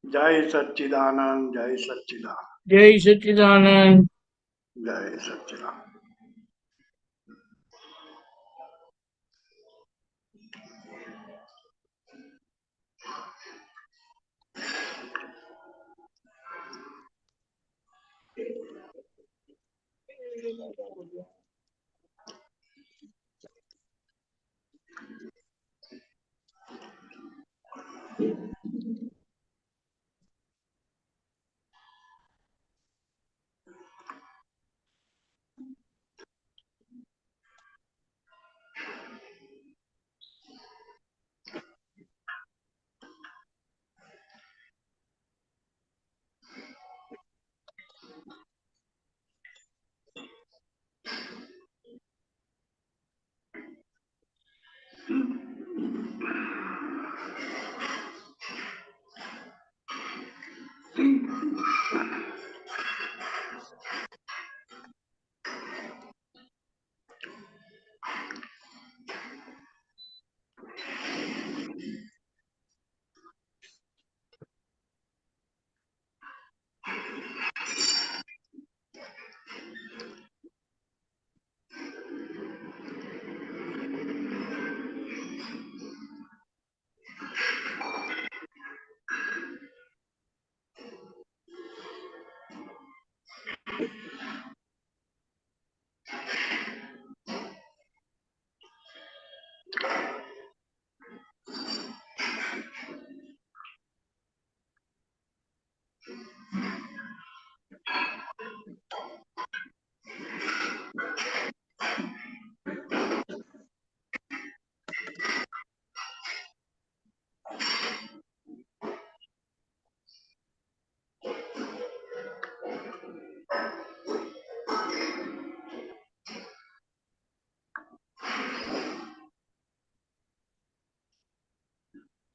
जय सच्चिदानंद, जय सच्चिदानंद, जय सच्चिदानंद। जय सच्चिदानंद।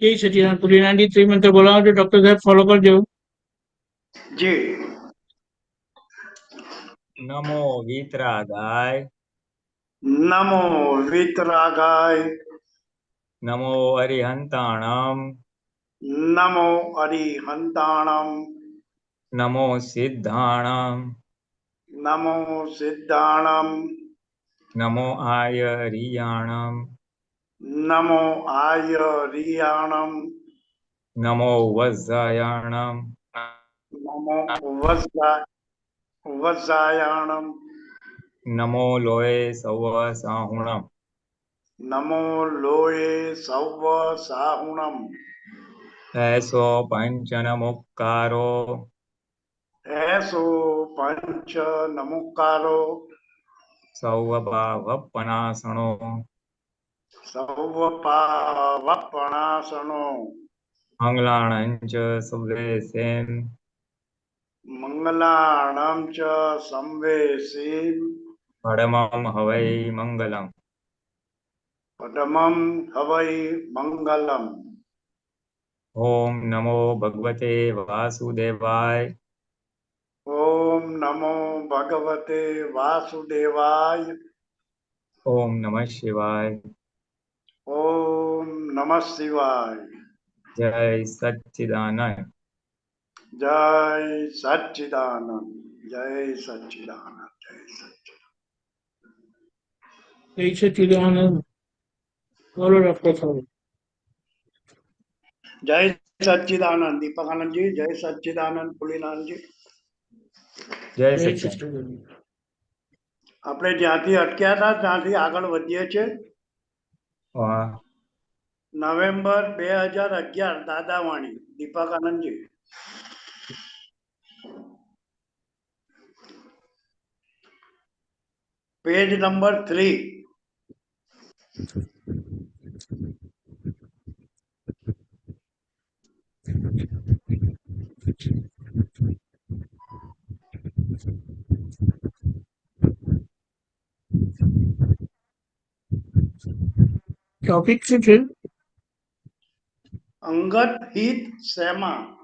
जय सच्चिदानंद। पुलिना जी त्रिमंत्र बोलाओ जो डॉक्टर साहब फॉलो कर दो। जी। नमो वीतरागाय, नमो वीतरागाय, नमो अरिहंताणम, नमो अरिहंताणम, नमो सिद्धाणम, नमो सिद्धाणम, नमो आयरियाणम, नमो आयरियाणम, नमो वज्रायाणम, नमो वज्रायाणम, नमो लोये सव साहुणम, नमो लोये सव्व साहुणम, ऐसो पंचनमुक्कारो, ऐसो पंच नमुकारो, सौवभावपनासणो, सव्व पावपणासनो, मंगलाणंच सुवेसेन, मंगलाणं च संवेशीं परमं हवै मंगलम। पदमं हवै मंगलम्। ओम नमो भगवते वासुदेवाय, ओम नमो भगवते वासुदेवाय। ओम नमः शिवाय। ओम नमः शिवाय। जय सच्चिदानंद। जय सच्चिदानंद, जय सच्चिदानंद, जय सच्चिदानंद। जय सच्चिदानंद। बोलो डॉक्टर साहब। जय सच्चिदानंद दीपकानंद जी, जय सच्चिदानंद फुलीनाथ जी। जय जय सच्चिदानंद। सच्चिदानंद। આપણે જ્યાંથી અટક્યા હતા ત્યાંથી આગળ વધીએ છીએ। वाह, November 2011 Dadavani Deepakanandji. Page number 3। Topic શું છે? અંગત હિત શેમાં?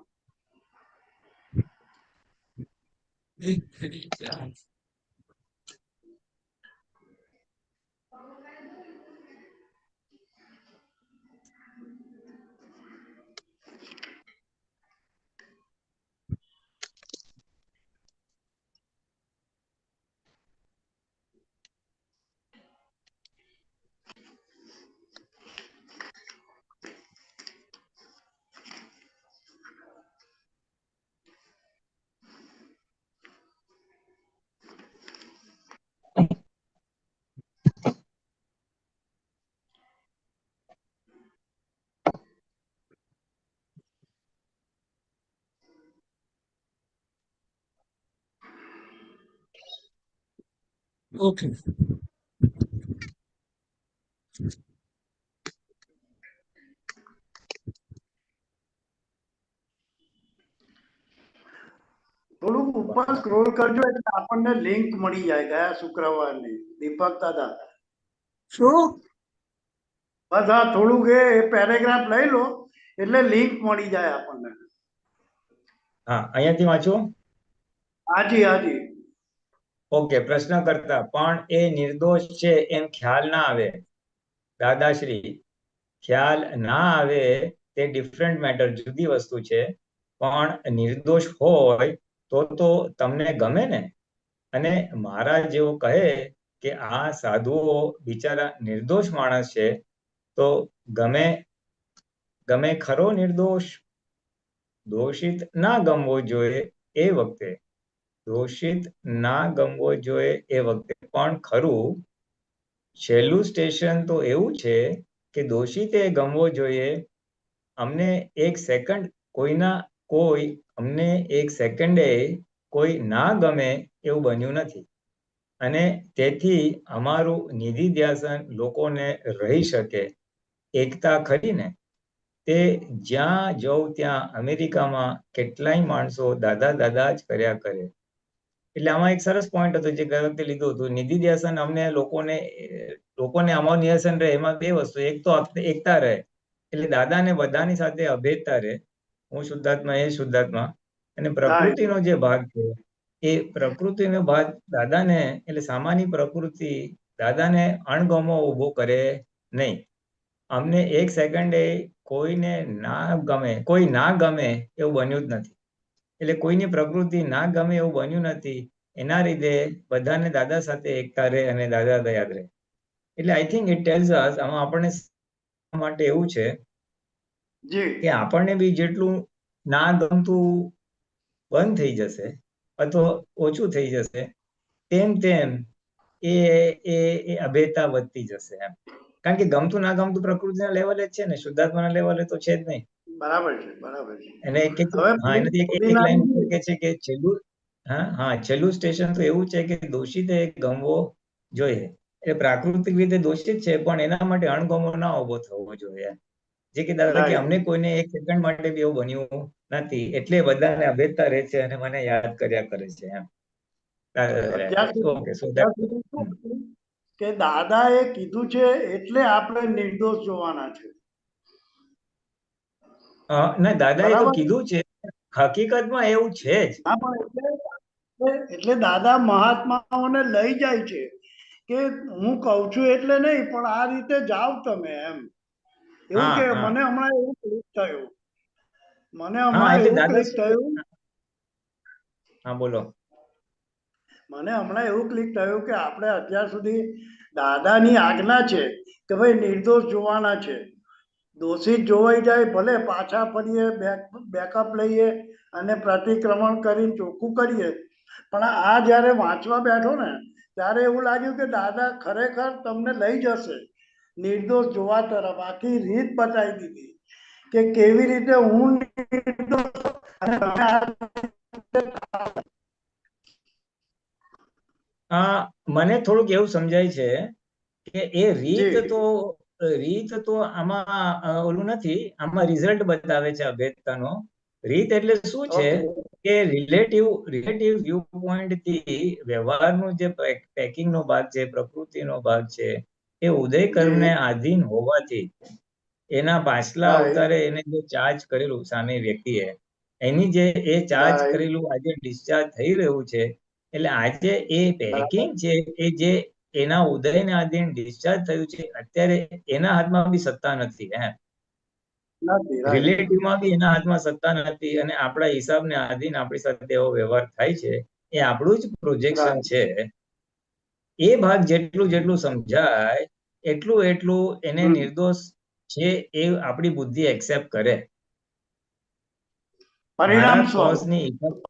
ઓકે. થોડુંક ઉપર સ્ક્રોલ કરજો એટલે આપણને લિંક મળી જાય ગયા શુક્રવારની દીપક દાદા. શું? બસ આ થોડુંક એ પેરેગ્રાફ લઈ લો એટલે લિંક મળી જાય આપણને. હા, અહીંયાથી વાંચું. હાજી હાજી. ઓકે, પ્રશ્ન કરતા પણ એ નિર્દોષ છે એમ ખ્યાલ ના આવે. દાદાશ્રી, ખ્યાલ ના આવે તે ડિફરન્ટ મેટર, જુદી વસ્તુ છે. પણ નિર્દોષ હોય તો તમને ગમે ને. અને મારા જેવો કહે કે આ સાધુઓ બિચારા નિર્દોષ માણસ છે તો ગમે ગમે ખરો નિર્દોષ. દોષિત ના ગમવો જોઈએ એ વખતે, દોષિત ના ગમવો જોઈએ એ વખતે પણ ખરું. છેલ્લું સ્ટેશન તો એવું છે કે દોષિતે ગમવો જોઈએ. અમને એક સેકન્ડ અમને એક સેકન્ડે કોઈ ના ગમે એવું બન્યું નથી. અને તેથી અમારું નિધિ ધ્યાસન લોકોને રહી શકે. એકતા ખરી ને. તે જ્યાં જઉં ત્યાં અમેરિકામાં કેટલાય માણસો દાદા દાદા જ કર્યા કરે. એટલે આમાં એક સરસ પોઈન્ટ હતો જે ગઈ વખતે લીધું હતું. નિધિ ધ્યાસન અમને લોકોને અમારું નિધ્યાસન રહે એમાં બે વસ્તુ. એક તો એકતા રહે એટલે દાદાને બધાની સાથે અભેદતા રહે. હું શુદ્ધાત્મા, એ શુદ્ધાત્મા. અને પ્રકૃતિનો જે ભાગ છે એ પ્રકૃતિનો ભાગ દાદાને, એટલે સામાન્ય પ્રકૃતિ દાદાને અણગમો ઉભો કરે નહીં. અમને એક સેકન્ડે કોઈ ના ગમે એવું બન્યું જ નથી. એટલે કોઈની પ્રકૃતિ ના ગમે એવું બન્યું નથી. એના લીધે બધાને દાદા સાથે એકતા રહે અને દાદા યાદ રહે. એટલે આઈ થિંક ઇટ ટેલ્સ અસ, આમાં આપણને માટે એવું છે કે આપણને બી જેટલું ના ગમતું બંધ થઈ જશે અથવા ઓછું થઈ જશે તેમ તેમ એ અભેદતા વધતી જશે એમ. કારણ કે ગમતું ના ગમતું પ્રકૃતિના લેવલે જ છે ને, શુદ્ધાત્માના લેવલે તો છે જ નહીં. બરાબર છે બરાબર છે. અને એનાથી એક લાઈન ઉપર કે છે કે છેલ્લું સ્ટેશન તો એવું છે કે દોષિતે ગમવો જોઈએ. એટલે પ્રાકૃતિક રીતે દોષિત છે પણ એના માટે અણગમો ના ઉભો થવો જોઈએ. જે કે દાદા કે અમને કોઈને એક સેકન્ડ માટે બી એવું બન્યું નથી એટલે બધાને અભેદતા રહે છે અને મને યાદ કર્યા કરે છે એમ. કે દાદા એ કીધું છે એટલે આપણે નિર્દોષ જોવાના છે. ના, દાદા એ તો કીધું છે, હકીકતમાં એવું છે જ. હા, પણ એટલે દાદા મહાત્માઓને લઈ જાય છે કે હું કહું છું એટલે નહીં પણ આ રીતે જાઓ તમે એમ. એવું કે મને હમણાં એવું ક્લિક થયું. હા, બોલો. મને હમણાં એવું ક્લિક થયું કે આપણે અત્યાર સુધી દાદાની આજ્ઞા છે કે ભાઈ નિર્દોષ જોવાના છે. દોષિત જોવાઈ જાય ભલે પાછા ફરીએ, બેકઅપ લઈએ અને પ્રતિક્રમણ કરીને ચોખ્ખું કરીએ. પણ આ જ્યારે વાંચવા બેઠો ને ત્યારે એવું લાગ્યું કે દાદા ખરેખર તમને લઈ જશે નિર્દોષ જોવા તરફ. આખી રીત બતાવી દીધી કે કેવી રીતે હું મને થોડુંક એવું સમજાય છે કે એ રીત તો આમાં ઓલું નથી, આમાં રિઝલ્ટ બતાવે છે અભેદતાનો. રીત એટલે શું છે કે રિલેટિવ વ્યૂ પોઈન્ટ થી વ્યવહારનું જે પેકિંગનો ભાગ છે, પ્રકૃતિનો ભાગ છે, એ ઉદયકર્મને આધીન હોવાથી એના પાછલા અવતારે એને જે ચાર્જ કરેલું સામે વ્યક્તિએ, એની જે એ ચાર્જ કરેલું આજે ડિસ્ચાર્જ થઈ રહ્યું છે. એટલે આજે એ પેકિંગ છે એ જે એના ઉદયને આધીન ડિસ્ચાર્જ થયું છે અત્યારે એના હાથમાં બી સત્તા નથી. રિલેટિવમાં બી એના હાથમાં સત્તા નથી અને આપણા હિસાબને આધીન આપણી સાથે એવો વ્યવહાર થાય છે. એ આપણું જ પ્રોજેક્શન છે. એ ભાગ જેટલું સમજાય એટલું એને નિર્દોષ છે એ આપણી બુદ્ધિ એક્સેપ્ટ કરે. મારા કોઝની ઇફેક્ટ,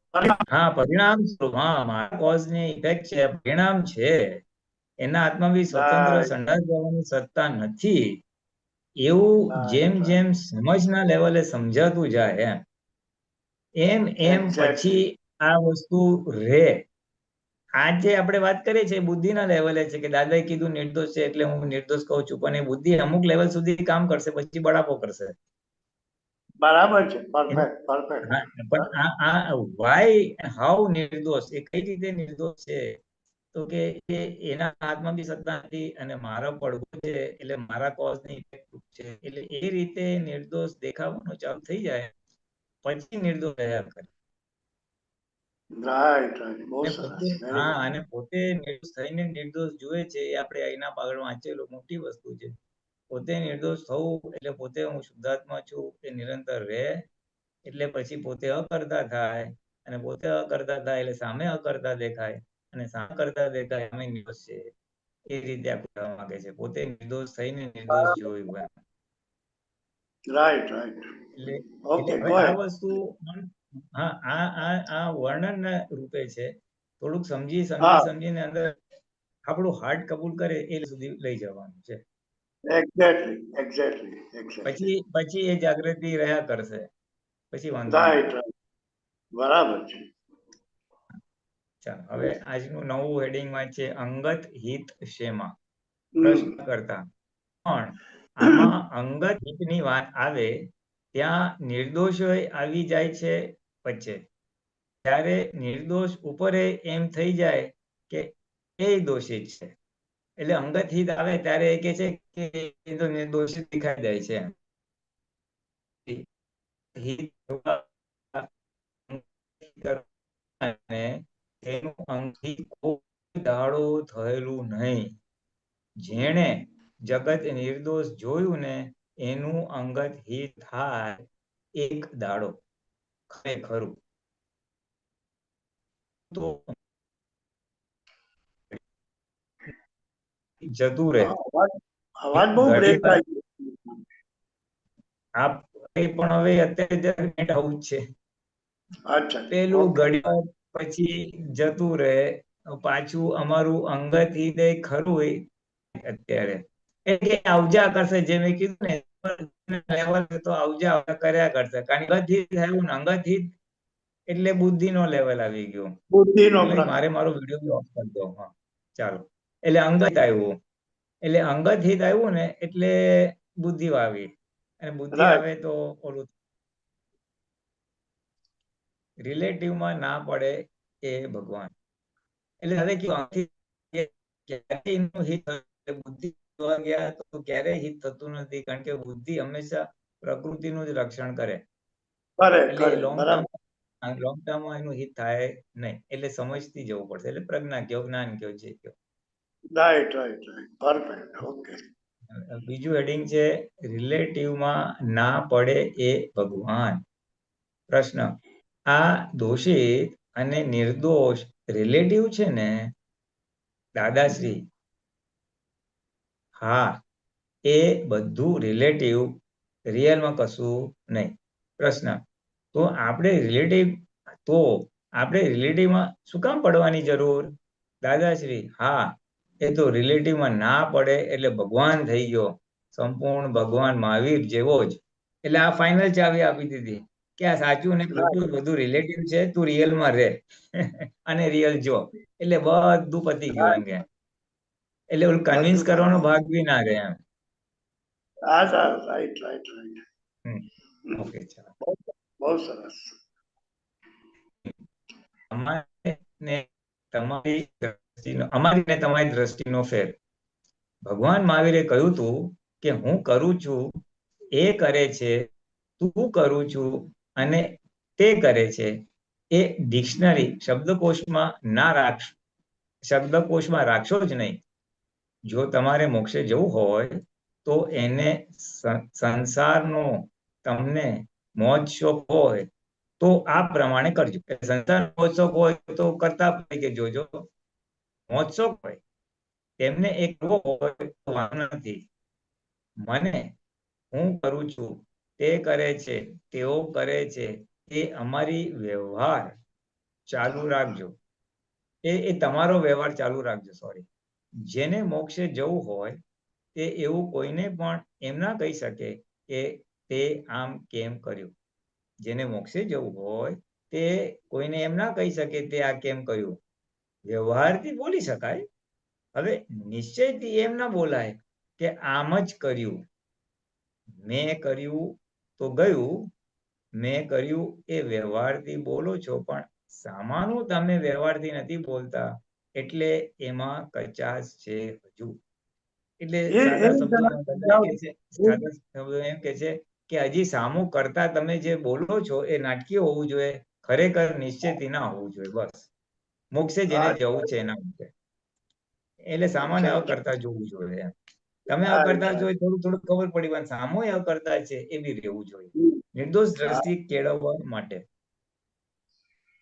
પરિણામ મારા કોઝની ઇફેક્ટ છે, પરિણામ છે. એના હાથમાં બી સ્વતંત્ર સંડાસ જવાની સત્તા નથી. એવું જેમ સમજના લેવલે સમજાતું જાય એમ પછી આ વસ્તુ રહે. આ જે આપણે વાત કરીએ છીએ બુદ્ધિના લેવલે છે કે દાદાએ કીધું નિર્દોષ છે એટલે હું નિર્દોષ કહું છું, પણ એ બુદ્ધિ અમુક લેવલ સુધી કામ કરશે, પછી બળાપો કરશે. બરાબર છે, પરફેક્ટ પરફેક્ટ. હા, પણ આ વાય હાઉ નિર્દોષ, એ કઈ રીતે નિર્દોષ છે, તો કે એના હાથમાં બી સત્તા નથી અને મારો પડઘો છે એટલે મારા કોઝ ની ઇફેક્ટ છે, એટલે એ રીતે નિર્દોષ દેખાવાનું ચાલુ થઈ જાય પછી નિર્દોષ રહ્યા કરે. રાઈટ રાઈટ, બહુ અને સરસ, પોતે વેરી હા, ગુડ. અને પોતે નિર્દોષ થઈને નિર્દોષ જુએ છે, એ આપણે અહીંના પાગળ વાંચેલું મોટી વસ્તુ છે. પોતે નિર્દોષ થવું એટલે પોતે હું શુદ્ધાત્મા છું એ નિરંતર રહે, એટલે પછી પોતે અકર્તા થાય, અને પોતે અકર્તા થાય એટલે સામે અકર્તા દેખાય, અને સામે કરતા દેખાય અમે નિર્દોષ છે, એ રીતે આપણે કહેવા માંગે છે. પોતે નિર્દોષ થઈને નિર્દોષ જોયું એમ. Right right. એટલે ઓકે, હવે ગો આ હેડ. વસ્તુ હા, આ વર્ણન રૂપે છે. થોડુંક હા, સમજીને અંદર આપણું હાર્ટ કબૂલ કરે એ સુધી લઈ જવાનું છે. Exactly exactly exactly. પછી એ જાગૃતિ રહ્યા કરશે, પછી વાંધો ના રાઈટ આવે. રાઈટ, બરાબર છે. ચાલો હવે આજનું નવું હેડિંગમાં છે અંગત હિત શેમાં. પ્રશ્ન હમ. કરતા પણ આમાં અંગત હિતની વાત આવે ત્યાં નિર્દોષો આવી જાય છે વચ્ચે. ત્યારે નિર્દોષ ઉપર એમ થઈ જાય કે એ દોષિત છે, એટલે અંગત હિત આવે ત્યારે એ કે છે કે એ તો નિર્દોષિત દેખાઈ જાય છે. હિત અને તેનું અંગથી કોઈ દાડો થયેલું નહીં. જેણે જગત નિર્દોષ જોયું ને એનું અંગત હિત થાય એક દાડો ખરેખરું. તો જતું રહે. અવાજ અવાજ બહુ બ્રેક ઘડી થાય છે. આ પણ હવે અત્યારે નેટ આવું જ છે. અચ્છા, પેલું ઓકે. ઘડી પછી જતું રહે, પાછું અમારું અંગત હિત ખરું હોય અત્યારે એટલે આવજા કરશે, જે મેં કીધું ને લેવલ તો આવજા કર્યા કરશે, કારણ કે અંગત હિત થયું ને અંગત હિત એટલે બુદ્ધિ નો લેવલ આવી ગયો. બુદ્ધિનો એટલે પ્રકાર. મારે મારો વિડીયો બી ઓફ કરી દો. હા ચાલો, એટલે અંગત આવ્યું, એટલે અંગત હિત આવ્યું ને એટલે બુદ્ધિ આવી, અને બુદ્ધિ રાઈટ. આવે તો ઓલું રિલેટિવમાં ના પડે એ ભગવાન. એટલે હવે ક્યારેય હિત બુદ્ધિ જોવા ગયા તો ક્યારેય હિત થતું નથી, કારણ કે બુદ્ધિ હંમેશા પ્રકૃતિનું જ રક્ષણ કરે, કરે એટલે કરે, લોંગ બરાબર. ટર્મમાં એનું હિત થાય નહીં. એટલે સમજથી જવું પડશે, એટલે પ્રજ્ઞા કયો જ્ઞાન કયો જે કયો. Right right right, perfect, okay. બીજું હેડિંગ છે રિલેટિવમાં ના પડે એ ભગવાન. પ્રશ્ન, આ દોષિત અને નિર્દોષ રિલેટિવ છે ને દાદાશ્રી? હા, એ બધું રિલેટિવ, રિયલમાં કશું નહીં. પ્રશ્ન, તો આપણે રિલેટિવમાં શું કામ પડવાની જરૂર? દાદાશ્રી, હા, એ તો રિલેટિવમાં ના પડે એટલે ભગવાન થઈ ગયો, સંપૂર્ણ ભગવાન મહાવીર જેવો જ. એટલે આ ફાઇનલ ચાવી આપી દીધી કે આ સાચું ને ખોટું બધું રિલેટિવ છે, તું રિયલમાં રહે અને રિયલ જો, એટલે બધું પતી ગયું એમ કે. એટલે ઓલું કન્વિન્સ બધું કરવાનો બરાબર. ભાગ બી ના રહે એમ. હા sir, right right right. Okay ચાલો. બહુ સરસ. અમારી ને તમારી દ્રષ્ટિનો ફેર. ભગવાન મહાવીરે કહ્યું તું કે હું કરું છું, એ કરે છે, તું કરું છું અને તે કરે છે, એ ડિક્શનરી શબ્દકોશમાં ના રાખશો, શબ્દકોશમાં રાખશો જ નહીં. જો તમારે મોક્ષે જવું હોય તો એને સંસારનો તમને મોજ શોખ હોય તો આ પ્રમાણે કરજો. સંસાર મોજ શોખ હોય તો કરતા કે જોજો, મોજ શોખ હોય તેમને એક હોય તો વાંધો નથી. મને હું કરું છું, તે કરે છે, તેઓ કરે છે, એ અમારી વ્યવહાર ચાલુ રાખજો. એ તમારો વ્યવહાર ચાલુ રાખજો. સોરી, જેને મોક્ષે જવું હોય તે એવું કોઈને પણ એમ ના કહી શકે કે તે આમ કેમ કર્યું. જેને મોક્ષે જવું હોય તે કોઈને એમ ના કહી શકે તે આ કેમ કર્યું. વ્યવહારથી બોલી શકાય. હવે નિશ્ચયથી એમ ના બોલાય કે આમ જ કર્યું, મેં કર્યું તો ગયું, મેં કર્યું એ વ્યવહારથી બોલો છો, પણ સામાનું તમે વ્યવહારથી નથી બોલતા, એટલે એમાં કચાશ છે હજુ. એટલે એ સાદા જરા શબ્દોમાં બધા કે સમજાવો. છે, સાદા શબ્દો એમ કે છે કે હજી સામું કરતા તમે જે બોલો છો એ નાટકીય હોવું જોઈએ, ખરેખર નિશ્ચયથી ના હોવું જોઈએ. બસ મોક્ષે જેને જવું છે એના માટે. એટલે સામાન્ય અચ્છા, કરતા જોવું જોઈએ એમ. તમે કરતા અચ્છા. જો થોડું થોડું ખબર પડી, પણ સામો કરતા છે એ બી રહેવું જોઈએ, હમ. નિર્દોષ હા, દ્રષ્ટિ કેળવવા માટે.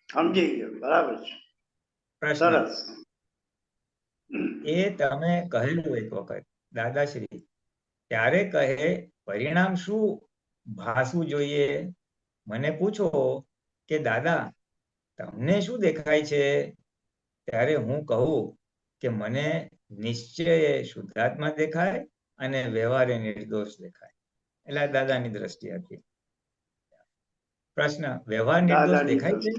સમજી ગયો, બરાબર છે. પ્રશ્ન સરસ. એ તમે કહેલું એક વખત દાદાશ્રી, ત્યારે કહે પરિણામ શું ભાસવું જોઈએ? મને પૂછો કે દાદા તમને શું દેખાય છે? ત્યારે હું કહું કે મને નિશ્ચય શુદ્ધાત્મા દેખાય અને વ્યવહારે નિર્દોષ દેખાય. એટલે આ દાદાની દ્રષ્ટિ હતી. પ્રશ્ન, વ્યવહાર નિર્દોષ દાદાની દેખાય છે?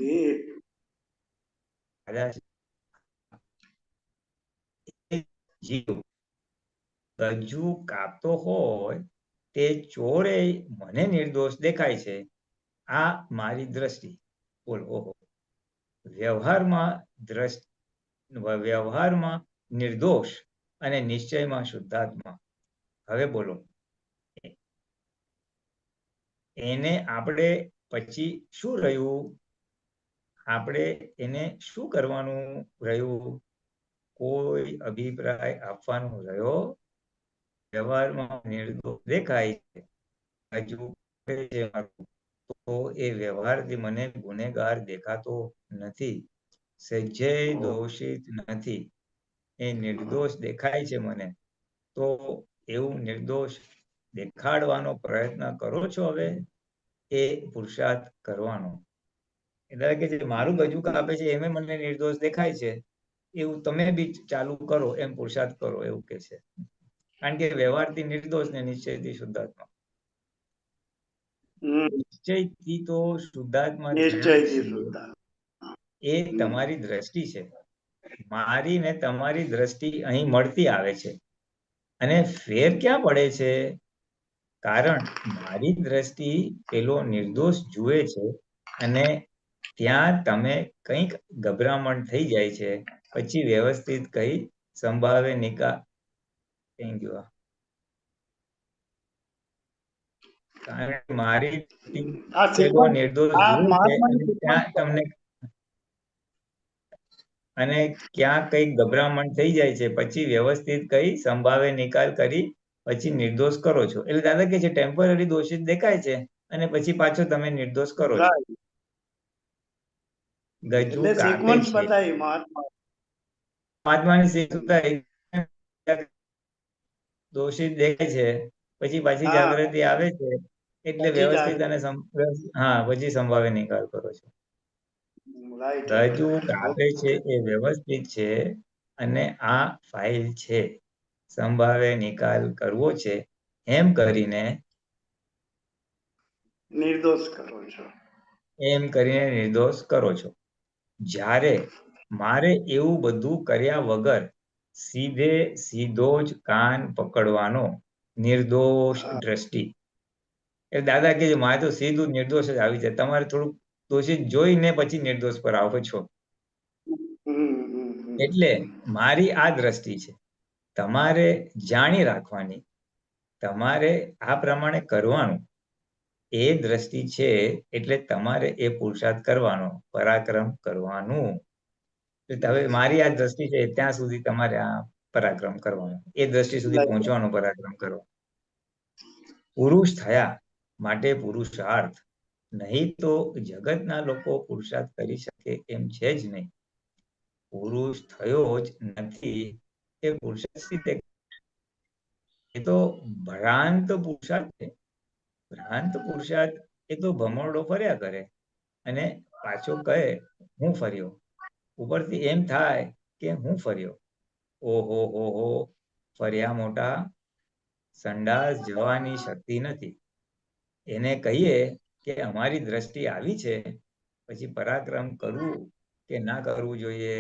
દ્રષ્ટિ. જીવ ગજુ કાપતો હોય તે ચોરે મને નિર્દોષ દેખાય છે, આ મારી દ્રષ્ટિ. બોલો, ઓહો. વ્યવહારમાં નિર્દોષ અને નિશ્ચયમાં શુદ્ધાત્મા. હવે બોલો, એને આપણે પછી શું રહ્યું? આપણે એને શું કરવાનું રહ્યું? કોઈ અભિપ્રાય આપવાનો રહ્યો? વ્યવહારમાં નિર્દોષ દેખાય છે, હજુ તો એ વ્યવહારથી મને ગુનેગાર દેખાતો નથી, સહેજે દોષિત નથી, એ નિર્દોષ દેખાય છે મને. તો એવું નિર્દોષ દેખાડવાનો પ્રયત્ન કરો છો હવે? એ પુરુષાર્થ કરવાનો. એટલે કે જે મારું ગજુ કાપે છે એમે મને નિર્દોષ દેખાય છે, એવું તમે બી ચાલુ કરો, એમ પુરુષાર્થ કરો, એવું કે છે. કારણ કે વ્યવહારથી નિર્દોષ ને નિશ્ચયથી શુદ્ધાત્મા. નિશ્ચયથી તો શુદ્ધાત્મા થયા નિશ્ચયથી છીએ, સુધા. એ તમારી દ્રષ્ટિ છે. મારી ને તમારી દ્રષ્ટિ અહીં મળતી આવે છે, અને ફેર ક્યાં પડે છે? કારણ મારી દ્રષ્ટિ પેલો નિર્દોષ જુએ છે, અને ત્યાં તમે કંઈક ગભરામણ થઈ જાય છે, પછી વ્યવસ્થિત કઈ સંભાવે નિકાલ. Thank you. કારણ મારી આ પેલો સિક્વન્સ, નિર્દોષ આ જુએ છે, મહાત્માની અને સિક્વન્સ ત્યાં તમને અને ક્યાં કઈ ગભરામણ થઈ જાય છે, પછી વ્યવસ્થિત કઈ સંભાવે નિકાલ કરી પછી નિર્દોષ કરો છો. એટલે દાદા કે છે ટેમ્પરરી દોષિત દેખાય છે, અને પછી પાછો તમે નિર્દોષ કરો છો. રાઈટ. ગજુ એટલે કાપે સિક્વન્સ છે, બતાવી મહાત્મા. મહાત્માની શીખતા દોષિત દેખાય છે, પછી પાછી હા, જાગૃતિ આવે છે, એટલે પછી વ્યવસ્થિત જાગૃત. અને હા પછી સંભાવે નિકાલ કરો છો. રાઈટ, ગજુ કાપે રાઈટ. છે એ વ્યવસ્થિત છે, અને આ ફાઇલ છે, સંભાવે નિકાલ કરવો છે, એમ કરીને નિર્દોષ કરો છો. નિર્દોષ કરો છો. જ્યારે મારે એવું બધું કર્યા વગર સીધે સીધો જ કાન પકડવાનો નિર્દોષ હા. દ્રષ્ટિ. એ દાદા કે મારે તો સીધું નિર્દોષ જ આવી જાય, તમારે થોડુંક દોષિત જોઈને પછી નિર્દોષ પર આવો છો. એટલે મારી આ દ્રષ્ટિ છે, તમારે જાણી રાખવાની, તમારે આ પ્રમાણે કરવાનું. એ દ્રષ્ટિ છે, એટલે તમારે એ પુરુષાર્થ કરવાનો, પરાક્રમ કરવાનું. હવે મારી આ દ્રષ્ટિ છે ત્યાં સુધી તમારે આ પરાક્રમ કરવાનો, એ દ્રષ્ટિ સુધી પહોંચવાનો પરાક્રમ કરવાનો. પુરુષ થયા માટે પુરુષાર્થ, નહીં તો જગતના લોકો પુરુષાર્થ કરી શકે એમ છે જ નહીં. પુરુષ થયો જ નથી એ પુરુષાર્થ, એ તો ભ્રાંત પુરુષાર્થ છે. ભ્રાંત પુરુષાર્થ એ તો ભમરડો ફર્યા કરે, અને પાછો કહે હું ફર્યો. ઉપરથી એમ થાય કે હું ફર્યો. ઓહો હો હો, ફર્યા મોટા, સંડાસ જવાની શક્તિ નથી. એને કહીએ કે અમારી દ્રષ્ટિ આવી છે, પછી પરાક્રમ કરવું કે ના કરવું જોઈએ?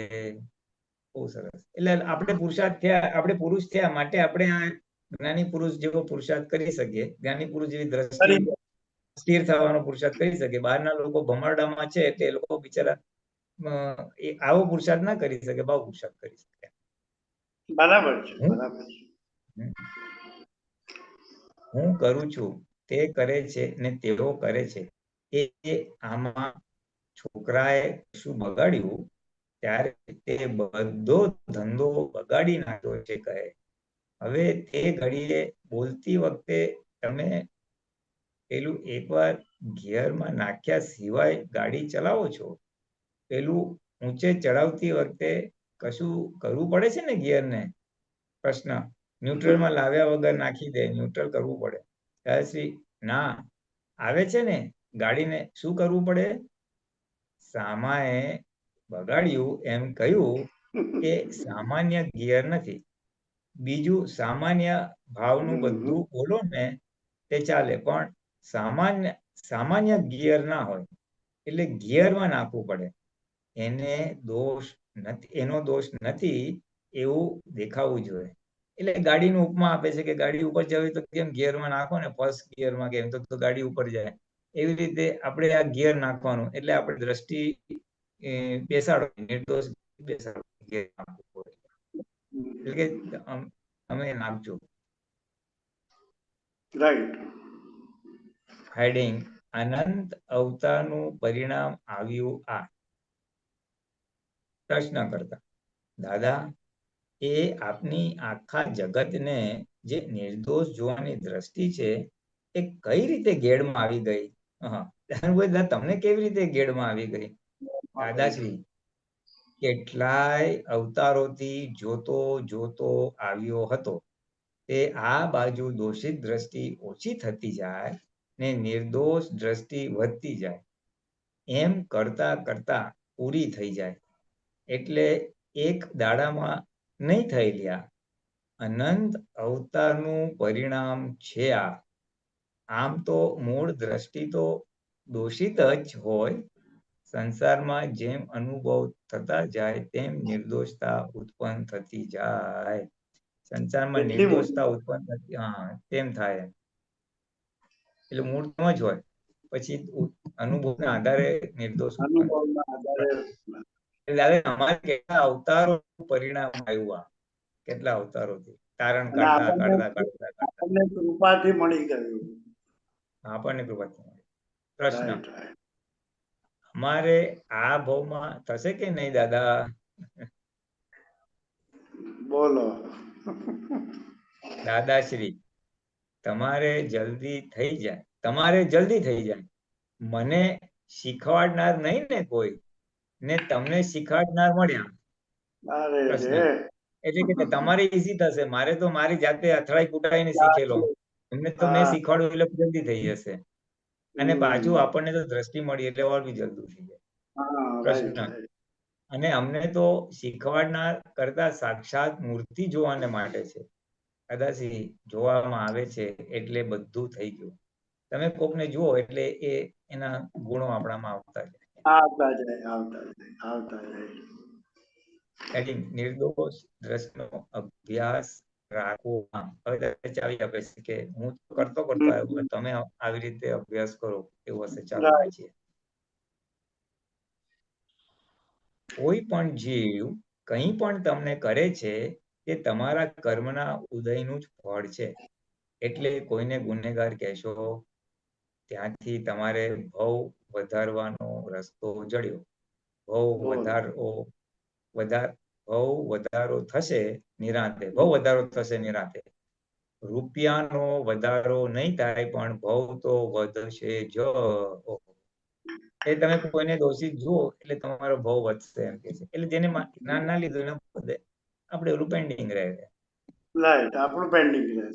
બહુ સરસ. એટલે આપણે પુરુષાર્થ થયા, આપણે પુરુષ થયા માટે આપણે આ જ્ઞાની પુરુષ જેવો પુરુષાર્થ કરી શકીએ, જ્ઞાની પુરુષ જેવી દ્રષ્ટિ સ્થિર થવાનો પુરુષાર્થ કરી શકીએ. બહારના લોકો ભમરડામાં છે એટલે એ લોકો બિચારા આવો પુરુષાર્થ ના કરી શકે, બહુ પુરુષાર્થ કરી શકે. બરાબર છે, બરાબર છે. હું કરું છું, તે કરે છે ને તેઓ કરે છે, એ આમાં છોકરાએ શું બગાડ્યું ત્યારે તે બધો ધંધો બગાડી નાખ્યો છે કહે. હવે તે ઘડીએ બોલતી વખતે તમે પેલું એકવાર ગિયરમાં નાખ્યા સિવાય ગાડી ચલાવો છો? પેલું ઊંચે ચડાવતી વખતે કશું કરવું પડે છે ને ગિયરને? પ્રશ્ન. ન્યુટ્રલમાં લાવ્યા વગર નાખી દે, ન્યુટ્રલ કરવું પડે. દાદાશ્રી, ના, આવે છે ને ગાડીને શું કરવું પડે? સામાએ બગાડ્યું એમ કહ્યું કે સામાન્ય ગિયર નથી. બીજું સામાન્ય ભાવનું બધું બોલો ને તે ચાલે, પણ સામાન્ય ગિયર ના હોય એટલે ગિયરમાં નાખવું પડે. એનો દોષ નથી એવું દેખાવું જોઈએ. એટલે ગાડીનું ઉપમા આપે છે કે ગાડી ઉપર જવી તો કેમ ગિયરમાં નાખો ને, ફર્સ્ટ ગિયરમાં કેમ તો ગાડી ઉપર જાય. એવી રીતે આપણે આ ગિયર નાખવાનું, એટલે આપણે દ્રષ્ટિ બેસાડો, નિર્દોષ બેસાડો, ગિયર નાખવું એટલે કે તમે નાખજો. રાઈટ. હેડિંગ: અનંત અવતારનું પરિણામ આવ્યું આ. પ્રશ્ન કરતા: દાદા, એ આપની આખા જગતને જે નિર્દોષ જોવાની દ્રષ્ટિ છે એ કઈ રીતે ગેડમાં આવી ગઈ? તમને કેવી રીતે ગેડમાં આવી ગઈ? દાદાશ્રી: કેટલાય અવતારોથી જોતો જોતો આવ્યો હતો. તે આ બાજુ દોષિત દ્રષ્ટિ ઓછી થતી જાય ને નિર્દોષ દ્રષ્ટિ વધતી જાય. એમ કરતા કરતા પૂરી થઈ જાય. એટલે એક દાડામાં નહીં થઈ લ્યા. અનંત અવતારનું પરિણામ છે આ. આમ તો મૂળ દ્રષ્ટિ તો દોષિત જ હોય. સંસારમાં જેમ અનુભવ થતા જાય તેમ નિર્દોષતા ઉત્પન્ન થતી જાય. સંસારમાં નિર્દોષતા ઉત્પન્ન થતી, તેમ થાય. એટલે મૂળ તો જ હોય, પછી અનુભવના આધારે નિર્દોષ ઉત્પન્ન. એટલે અમારે કેટલા અવતારો પરિણામ આવ્યું આ, કેટલા અવતારોથી તારણ કાઢતા કાઢતા કાઢતા આપણને કૃપાથી મળી ગયું. આપણને કૃપાથી મળી. પ્રશ્ન: અમારે આ ભાવમાં થશે કે નહીં દાદા? બોલો. દાદાશ્રી: તમારે જલ્દી થઈ જાય. મને શીખવાડનાર નહીં ને કોઈ, ને તમને શીખવાડનાર મળ્યા. પ્રશ્ન: એટલે કે તમારે ઈઝી થશે, મારે તો મારી જાતે અથડાઈ કુટાઈને શીખેલો. એમને તો મેં શીખવાડ્યું એટલે જલ્દી થઈ જશે. અને પાછું આપણને તો દ્રષ્ટિ મળી એટલે ઓર બી જલ્દી થઈ જાય. પ્રશ્ન: અને અમને તો શીખવાડનાર કરતા સાક્ષાત મૂર્તિ જોવાને માટે છે. દાદાશ્રી: જોવામાં આવે છે એટલે બધું થઈ ગયું. તમે કોકને જુઓ એટલે એના ગુણો આપણામાં આવતા જાય. નિર્દોષ દ્રષ્ટિનો અભ્યાસ રાખવો. હવે ચાલી આપે છે કે હું કરતો આવ્યો, તમે આવી રીતે અભ્યાસ કરો એવું હશે. ચાલો વાંચીએ. કોઈ પણ જીવ કંઈ પણ તમને કરે છે તે તમારા કર્મના ઉદયનું જ ફળ છે. એટલે કોઈને ગુનેગાર કહેશો ત્યાંથી તમારે ભવ વધારવાનો રસ્તો જડ્યો. ભવ વધારો થશે નિરાંતે. રૂપિયાનો વધારો નહીં થાય પણ ભવ તો વધશે જ. એ તમે કોઈને દોષિત જુઓ એટલે તમારો ભવ વધશે એમ કે છે. એટલે જેને જ્ઞાન ના લીધું એને આપણે ઓલું પેન્ડિંગ રહે. આપણું પેન્ડિંગ રહે.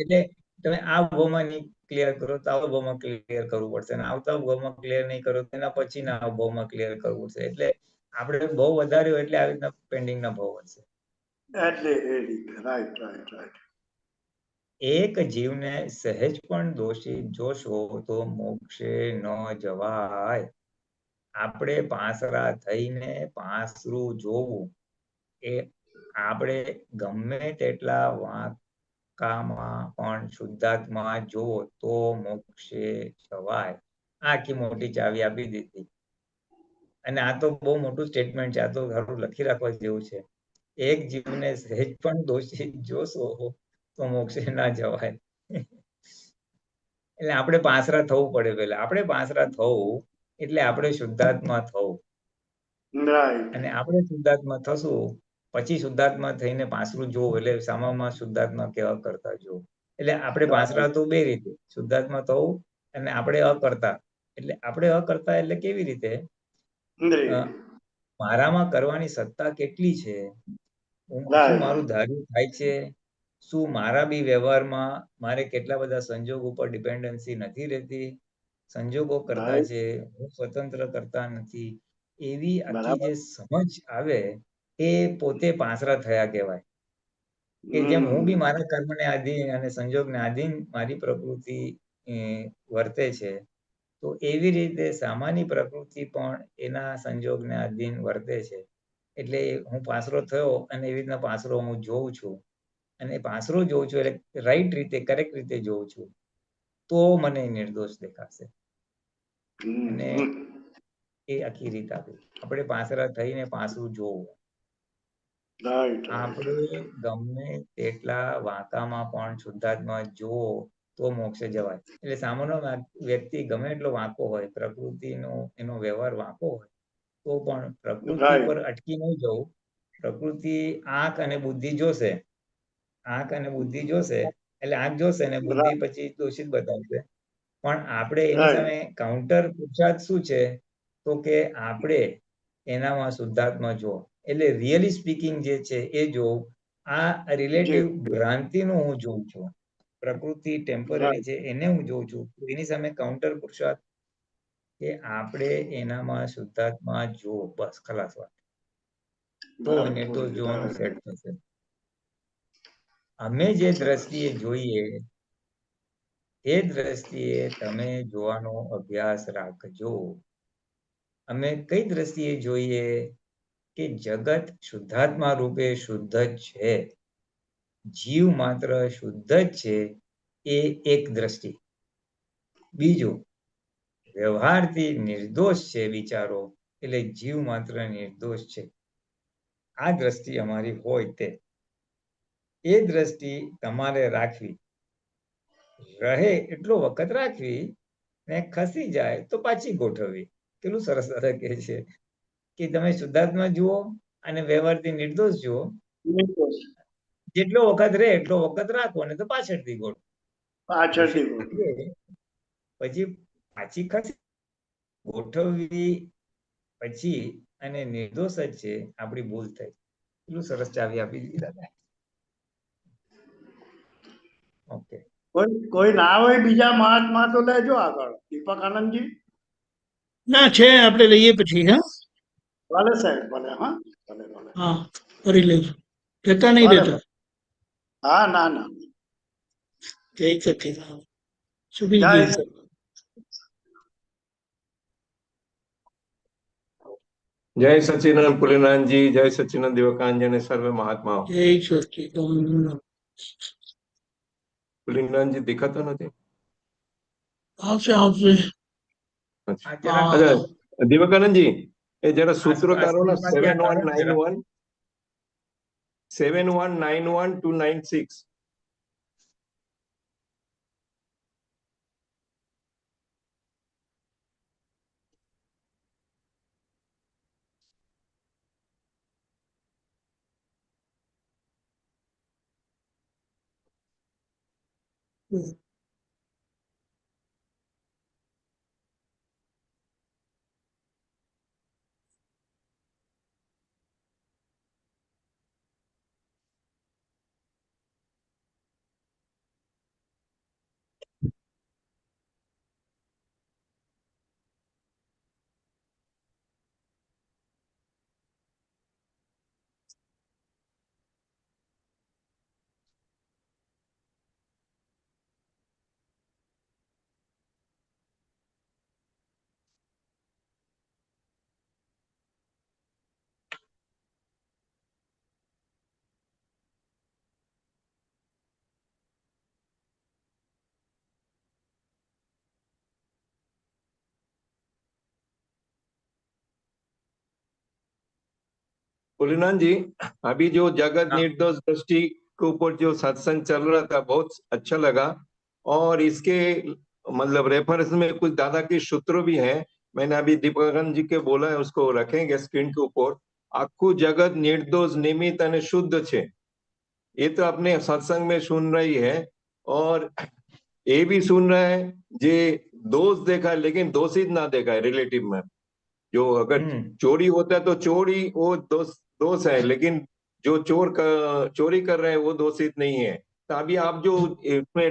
એટલે તમે આ ભાવમાં નહીં ક્લિયર કરો તો આવા ભાવમાં ક્લિયર કરવું પડશે, અને આવતા ભાવમાં ક્લિયર નહીં કરો તો એના પછીના ભાવમાં ક્લિયર કરવું પડશે. એટલે આપણે ભાવ વધાર્યો એટલે આવી રીતના પેન્ડિંગ ના ભાવ વધશે. એક જીવને સહેજ પણ દોષિત જોશો તો મોક્ષે ન જવાય. આપણે પાંસરા થઈને પાંસરું જોવું એ આપણે ગમે તેટલા વાંકામાં પણ શુદ્ધાત્મા જુઓ તો મોક્ષે જવાય. આખી મોટી ચાવી આપી દીધી. અને આ તો બહુ મોટું સ્ટેટમેન્ટ છે. આ તો ઘણું લખી રાખવા જેવું છે. એક જીવને સહેજ પણ દોષિત જોશો તો મોક્ષે ના જવાય. એટલે આપણે પાંસરા થવું પડે પેલા. આપણે પાંસરા થવું એટલે આપણે શુદ્ધાત્મા થવું. રાઈટ. અને આપણે શુદ્ધાત્મા થશું પછી શુદ્ધાત્મા થઈને પાંસરું જોવું એટલે સામામાં શુદ્ધાત્મા કેવા કરતા જોવું. એટલે આપણે પાંસરા તો બે રીતે, શુદ્ધાત્મા થવું અને આપણે અકર્તા. એટલે આપણે અકર્તા એટલે કેવી રીતે? મારામાં કરવાની સત્તા કેટલી છે? શું મારું ધાર્યું થાય છે? શું મારા બી વ્યવહારમાં મારે કેટલા બધા સંજોગ ઉપર ડિપેન્ડન્સી નથી રહેતી? સંજોગો કરતા છે, હું સ્વતંત્ર કરતા નથી. એવી આખી જે સમજ આવે એ પોતે પાંસરા થયા કહેવાય. કે જેમ હું બી મારા કર્મને આધીન અને સંજોગને આધીન મારી પ્રકૃતિ વર્તે છે, તો એવી રીતે સામાન્ય પ્રકૃતિ પણ એના સંજોગને આધીન વર્તે છે. એટલે હું પાંસરો થયો અને એવી રીતના પાંસરો હું જોઉં છું. અને પાંસરો જોઉં છું એટલે રાઈટ રીતે, કરેક્ટ રીતે જોઉં છું. તો મને નિર્દોષ દેખાશે. અને એ આખી રીત આપી. આપણે પાંસરા થઈને પાંસરું જોવું. આપણે ગમે તેટલા વાંકામાં પણ શુદ્ધાત્મા જુઓ તો મોક્ષે જવાય. એટલે સામાન્ય વ્યક્તિ ગમે એટલો વાંકો હોય, પ્રકૃતિનો એનો વ્યવહાર વાંકો હોય, તો પણ પ્રકૃતિ પર અટકી નહીં જવું. પ્રકૃતિ આંખ અને બુદ્ધિ જોશે. આંખ અને બુદ્ધિ જોશે એટલે આંખ જોશે ને બુદ્ધિ પછી દોષિત બતાવશે. પણ આપણે એની સામે કાઉન્ટર પુરુષાર્થ શું છે? તો કે આપણે એનામાં શુદ્ધાત્મા જો. એટલે રિયલી સ્પીકિંગ જે છે એ જો. આ રિલેટિવ ભ્રાંતિનું હું જોઉં છું. પ્રકૃતિ ટેમ્પરરી છે એને હું જોઉં છું. એની સામે કાઉન્ટર પુરુષાર્થ કે આપણે એનામાં શુદ્ધાત્મા જો. બસ ખલાસ વાત. તો નિર્દોષ જોવાનું સેટ થશે. અમે જે દ્રષ્ટિએ જોઈએ એ દ્રષ્ટિએ તમે જોવાનો અભ્યાસ રાખજો. અમે કઈ દ્રષ્ટિએ જોઈએ? કે જગત શુદ્ધાત્મા રૂપે શુદ્ધ જ છે. જીવ માત્ર શુદ્ધ જ છે એ એક દ્રષ્ટિ. બીજું, વ્યવહારથી નિર્દોષ છે વિચારો એટલે જીવ માત્ર નિર્દોષ છે. આ દ્રષ્ટિ અમારી હોય તે. એ દ્રષ્ટિ તમારે રાખવી. રહે એટલો વખત રાખવી ને ખસી જાય તો પાછી ગોઠવવી. કેટલું સરસ દાદા કહે છે કે તમે શુદ્ધાત્મા જુઓ અને વ્યવહારથી નિર્દોષ જુઓ. જેટલો વખત રહે એટલો વખત રાખો ને તો પાછળથી ગોઠવો. પછી પાછી ખસી ગોઠવવી પછી અને નિર્દોષ જ છે આપણી ભૂલ થઈ. એટલું સરસ ચાવી આપી દીધી દાદા. ઓકે. કોઈ ના હોય બીજા મહાત્મા તો લેજો આગળ. દીપક આનંદજી. ના છે, આપણે લઈએ પછી. હા, ભલે સાહેબ, ભલે. હા, ભલે ભલે. હા, કરી લઈશું. જતા નહીં રહેતા. હા, ના ના. જય સચિદાનંદ. સુખી જય જીવ. જય સચિદાનંદ પુરીનાથજી, જય સચિદાનંદ દિવાકાનંદજી અને સર્વે મહાત્માઓ. જય સચિદાનંદ. પુરીનાથજી દેખાતો નથી. આવશે આવશે. અચ્છા, દિવાકાનંદજી એ જરા સૂત્રો તારો ને 7191 पुलिनान जी, अभी जो जगत हाँ। निर्दोष दृष्टि के ऊपर जो सत्संग चल रहा था बहुत अच्छा लगा। और इसके मतलब रेफरेंस में कुछ दादा के सूत्र भी हैं। मैंने अभी दीपकानंद जी के बोला है, उसको रखेंगे स्क्रीन के ऊपर। आखू जगत निर्दोष निमित्त અને શુદ્ધ છે, ये तो अपने सत्संग में सुन रही है। और ये भी सुन रहा है जे दोष देखा है लेकिन दोषित ना देखा है रिलेटिव में। जो अगर चोरी होता है तो चोरी वो दोष है, लेकिन जो चोरी कर रहे हैं वो दोषित नहीं है। तो अभी आप जो इसमें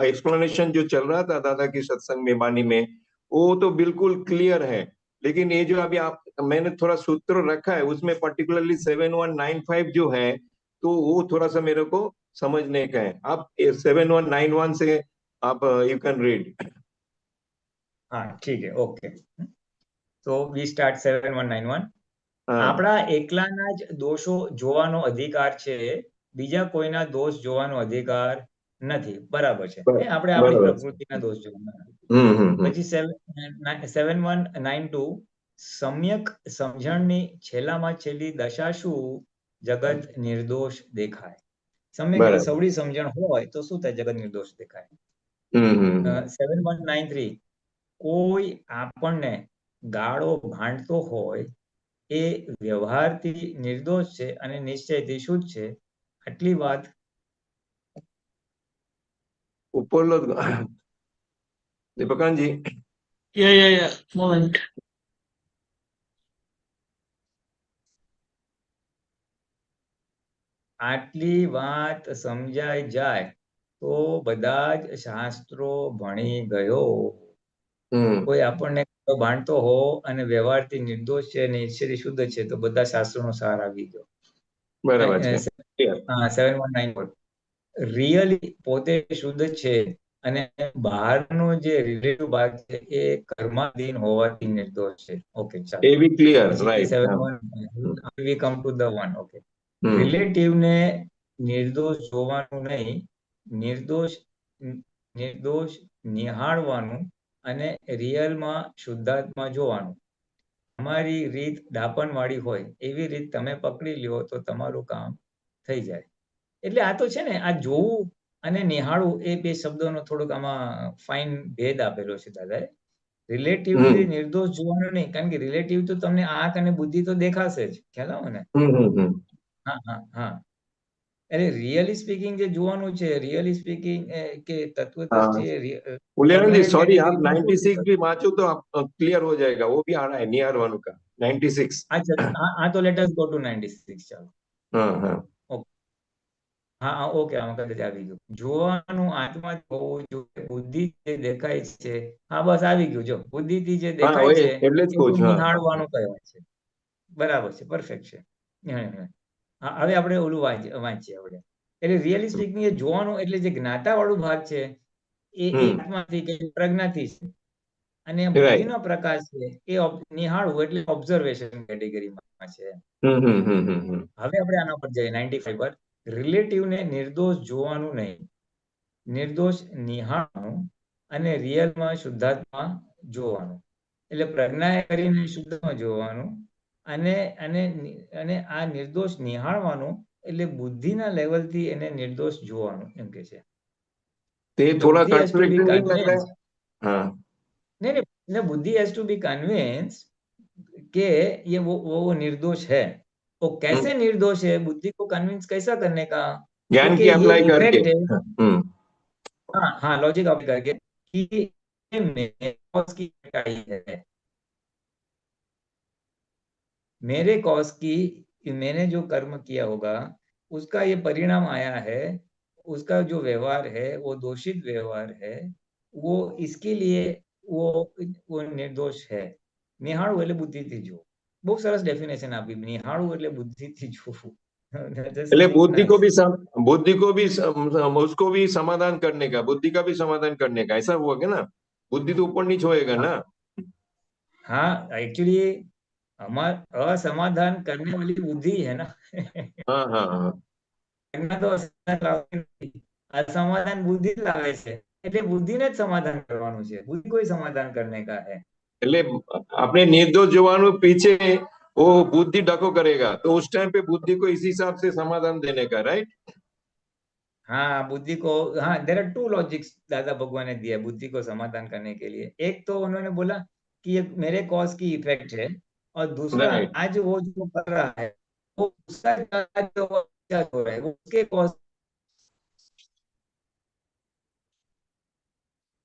एक्सप्लेनेशन जो चल रहा था दादा की सत्संग में वाणी में, वो तो बिल्कुल क्लियर है। लेकिन ये जो अभी मैंने थोड़ा सूत्र रखा है उसमें पर्टिकुलरली 7195 जो है, तो वो थोड़ा सा मेरे को समझने का है। आप 7191 से आप यू कैन रीड। हाँ ठीक है, ओके। તો વી સ્ટાર્ટ 7191. हाँ આપણા એકલાના જ દોષો જોવાનો અધિકાર છે, બીજા કોઈના દોષ જોવાનો અધિકાર નથી. બરાબર છે. આપણે આપણી બરાબર. પ્રકૃતિના દોષ જોવાના. हम्म। પછી 7192 સમ્યક સમજણની છેલ્લામાં છેલ્લી દશા શું? જગત નિર્દોષ દેખાય. સમ્યક એટલે બરાબર. સવડી સમજણ હોય તો શું થાય? જગત નિર્દોષ દેખાય. 7193 કોઈ આપણને ગાળો ભાંડતો હોય એ વ્યવહારથી નિર્દોષ છે અને નિશ્ચયથી શુદ્ધ છે. આટલી વાત ઉપરલો दीपकान जी, Yeah. Moment. આટલી વાત સમજાઈ જાય તો બધા જ શાસ્ત્રો ભણી ગયો. કોઈ આપણને ભાંડતો હો અને વ્યવહારથી નિર્દોષ છે અને ઈશ્વરી શુદ્ધ છે તો બધા શાસ્ત્રોનો સાર આવી ગયો. બરાબર છે. 7194 રિયલી પોતે શુદ્ધ છે અને બહારનો જે રિલેટિવ ભાગ છે એ કર્માધીન હોવાથી નિર્દોષ છે. ઓકે, ચાલો. એ બી ક્લિયર, પછી right. 71 we come to the one. Okay, રિલેટિવને નિર્દોષ જોવાનું નહીં, નિર્દોષ નિહાળવાનું અને રિયલમાં શુદ્ધાત્મા જોવાનું. તમારી રીત ડાપણ વાળી હોય એવી રીત તમે પકડી લ્યો તો તમારું કામ થઈ જાય. એટલે આ તો છે ને, આ જોવું અને નિહાળવું એ બે શબ્દોનો થોડોક આમાં ફાઇન ભેદ આપેલો છે દાદાએ. રિલેટિવલી નિર્દોષ જોવાનું નહીં, કારણ કે રિલેટિવ તો તમને આંખ અને બુદ્ધિ તો દેખાશે જ, ખ્યાલ આવે ને? હા. એટલે રિયલી સ્પીકિંગ જે જોવાનું છે, રિયલી સ્પીકિંગ કે તત્વદૃષ્ટિએ पुलियानंद जी सॉरी, आप 96 भी वांचो तो आप क्लियर हो जाएगा। वो भी आ रहा है निहारवानु का 96। अच्छा, हाँ तो लेट अस गो टू 96. ચાલો. हाँ હા ઓકે, આમાં કદાચ આવી ગયું. જોવાનું આત્મા હોવું જોઈએ, બુદ્ધિ જે દેખાય છે. હા બસ આવી ગયું. જો બુદ્ધિથી જે દેખાય છે એટલે જ કહું છું. નિહાળવાનું કહેવાય છે. બરાબર છે, પરફેક્ટ છે. હવે આપણે ઓલું વાંચીએ આપણે. એટલે રિયલી સ્પીકિંગ એ જોવાનું એટલે જે જ્ઞાતા વાળું ભાગ છે એ આત્માથી કે પ્રજ્ઞાથી છે, અને બુદ્ધિનો પ્રકાશ છે એ નિહાળવું એટલે ઓબ્ઝર્વેશન કેટેગરીમાં છે. હવે આપણે આના પર જઈએ 95 પર. રિલેટિવને નિર્દોષ જોવાનું નહીં, નિર્દોષ નિહાળવાનું અને રિયલમાં શુદ્ધાત્મા જોવાનું. એટલે પ્રજ્ઞાએ કરીને શુદ્ધમાં જોવાનું અને આ નિર્દોષ નિહાળવાનું એટલે બુદ્ધિના લેવલથી એને નિર્દોષ જોવાનું, એમ કે છે. તે થોડા કન્ફ્લિક્ટિંગ નહીં લગ રહા? हाँ नहीं, बुद्धि हैज टू बी कन्विंस कि ये वो निर्दोष है. वो कैसे निर्दोष है, बुद्धि को कन्विंस कैसा करने का? ज्ञान की अप्लाई करके। हाँ, लॉजिक अप्लाई करके कि मेरे कॉज की कटाई है, मेरे कॉज की, मैंने जो कर्म किया होगा उसका ये परिणाम आया है, उसका जो व्यवहार है वो दोषित व्यवहार है, वो इसके लिए वो निर्दोष है. નિહાળવું એટલે બુદ્ધિથી જોવું. બહુ સરસ ડેફિનેશન આપી. નિહાળવું એટલે બુદ્ધિથી જોવું. એટલે बुद्धि को भी उसको भी समाधान करने का, बुद्धि का भी समाधान करने का, ऐसा हुआ क्या ना? बुद्धि तो ऊपर नीचे होएगा ना? हाँ, एक्चुअली असमाधान करने वाली बुद्धि है ना. हाँ तो असमाधान बुद्धि लावे છે, એટલે બુદ્ધિને જ સમાધાન કરવાનું છે. બુદ્ધિ કોઈ સમાધાન કરને કા હે. એટલે આપણે નિર્દોષ જોવાનું પીછે वो बुद्धि डको करेगा, तो उस टाइम पे बुद्धि को इस हिसाब से समाधान देने का, राइट? हाँ, बुद्धि को, हाँ, देर आर टू लॉजिक्स दादा भगवान ने दिया बुद्धि को समाधान करने के लिए। एक तो उन्होंने बोला कि ये मेरे कॉज की इफेक्ट है, और दूसरा राइट। आज वो जो कर रहा है वो उसका जो हो रहा है वो उसके कॉज।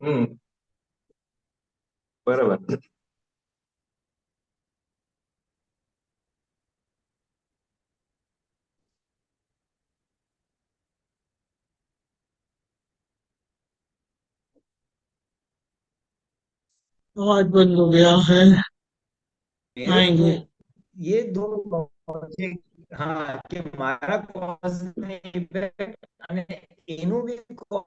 हम्म, बराबर। आवाज बंद हो गया है। मेरे को आएंगे। ये दो logic, हाँ, कि મારા cause ને effect અને એનું બી cause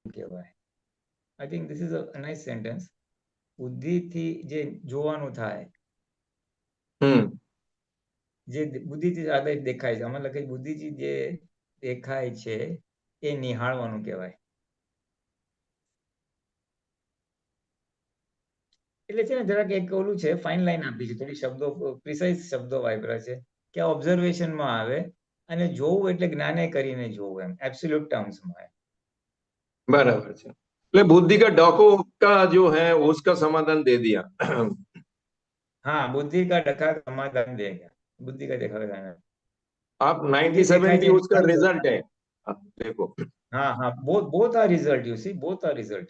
કહેવાય. I think this is a nice sentence. બુદ્ધિથી જે જોવાનું થાય, हम्म, જે બુદ્ધિથી આગળ દેખાય છે, મતલબ કે બુદ્ધિથી જે દેખાય છે એ નિહાળવાનું કહેવાય. એટલે છે ને જરાક એક ઓલું છે, ફાઇન લાઈન આપી છે, થોડી શબ્દો પ્રિસાઇઝ શબ્દો વાપર્યા છે કે ઓબ્ઝર્વેશનમાં આવે અને જોવું એટલે જ્ઞાને કરીને જોવું, એમ એબ્સોલ્યુટ ટર્મ્સમાં. बराबर છે. એટલે बुद्धि का डको का जो है उसका समाधान दे दिया। हाँ, बुद्धि का डका समाधान देगा, बुद्धि का देखा आप જે 97 દેખાય भी છે उसका रिजल्ट है। देखो। हाँ हाँ, both are result, you see, both are result.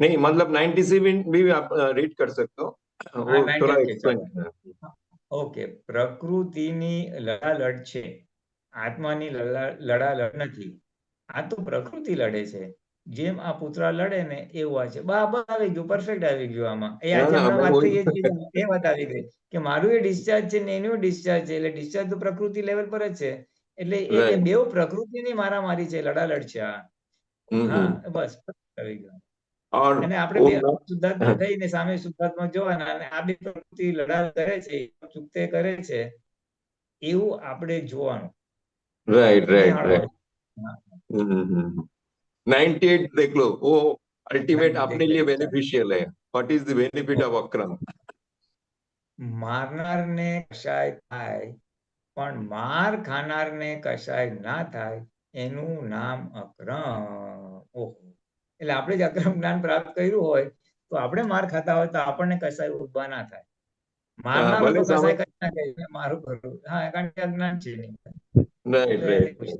नहीं मतलब 97 भी आप रीड कर सकते हो, वो हाँ, 90, थोड़ा ओके, एक्सप्लेन ચાલો. करना। ઓકે, પ્રકૃતિની લડાલડ છે, આત્માની લડાલડ નથી. આ તો પ્રકૃતિ લડે છે. જેમ આ પુતળા લડે ને એવું આ છે. બરાબર આવી ગયું, પરફેક્ટ આવી ગયું આમાં. એ આજે हाँ, હમણાં मैं વાત वही। થઈ એ વાત આવી ગઈ કે મારું એ ડિસ્ચાર્જ છે ને એનું ડિસ્ચાર્જ છે, એટલે ડિસ્ચાર્જ તો પ્રકૃતિ લેવલ પર જ છે. એટલે એ राइट। બેવ પ્રકૃતિની મારામારી છે, લડાલડ છે આ. હા, બસ આવી ગયું. और અને આપણે वो બે શુદ્ધાત્મા થઈને સામે શુદ્ધાત્મા જોવાના, અને આ બે પ્રકૃતિ લડાઈ કરે છે, ચૂકતે કરે છે, એવું આપણે જોવાનું, राइट राइट राइट। નિહાળવાનું. હા, 98 देख लो, वो अल्टीमेट अपने लिए exactly. बेनिफिशियल है। What is the benefit of Akram? મારનારને કશાય થાય પણ માર ખાનારને કશાય ના થાય એનું નામ અક્રમ. ઓહો, એટલે આપણે જ અક્રમ જ્ઞાન પ્રાપ્ત કર્યું હોય તો આપણે માર ખાતા હોય તો આપણને કશાય ઉભા ના થાય. મારનારો भले તો समझ। કસાય કરી ના કહે મારું કરું, હા, કારણ કે અજ્ઞાન છે નહીં. राइट એટલે राइट એવું છે.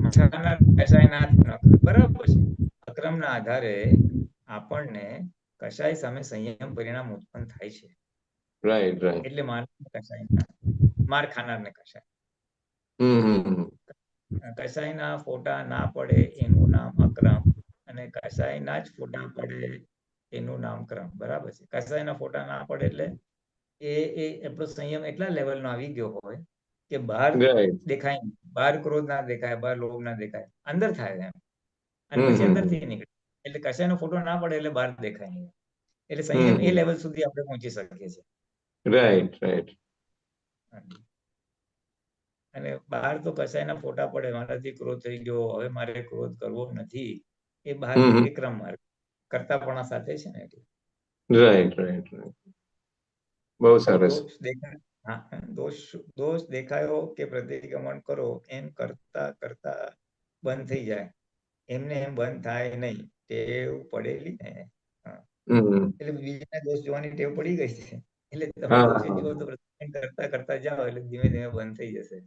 મારનાર કશાય ના થાય, બરાબર છે. અક્રમના આધારે આપણને કશાય સામે સંયમ પરિણામ ઉત્પન્ન થાય છે. Right right. એટલે માર કશાય ના, માર ખાનારને કશાય. કશાયના ફોટા ના પડે એનું નામ અક્રમ, અને કશાયના જ ફોટા પડે એનું નામ ક્રમ. બરાબર છે. કશાયના ફોટા ના પડે એટલે એ આપણો સંયમ એટલા લેવલનો આવી ગયો હોય કે બહાર राइट। દેખાય નહીં, બહાર ક્રોધ ના દેખાય, બહાર લોભ ના દેખાય, અંદર થાય એમ, અને પછી અંદરથી નીકળે. એટલે કશાયનો ફોટો ના પડે એટલે બહાર દેખાય નહીં. એટલે સંયમ એ લેવલ સુધી આપણે પહોંચી શકીએ છીએ. Right right. અને બહાર તો કશાયના ફોટા પડે, મારાથી ક્રોધ થઈ ગયો, હવે મારે ક્રોધ કરવો નથી, એ બહાર એ ક્રમ માર્ગ કરતાપણા સાથે છે ને. એટલે राइट राइट राइट। बहुत सरस। દોષ દેખાય, હા, દોષ દેખાયો કે પ્રતિક્રમણ કરો એમ કરતા કરતા બંધ થઈ જાય, એમને એમ બંધ થાય નહીં, ટેવ પડેલી ને. એટલે બીજાના દોષ જોવાની ટેવ પડી ગઈ છે, એટલે તમે हाँ દોષ हाँ જુઓ તો પ્રતિક્રમણ કરતા કરતા જાઓ એટલે ધીમે ધીમે બંધ થઈ જશે.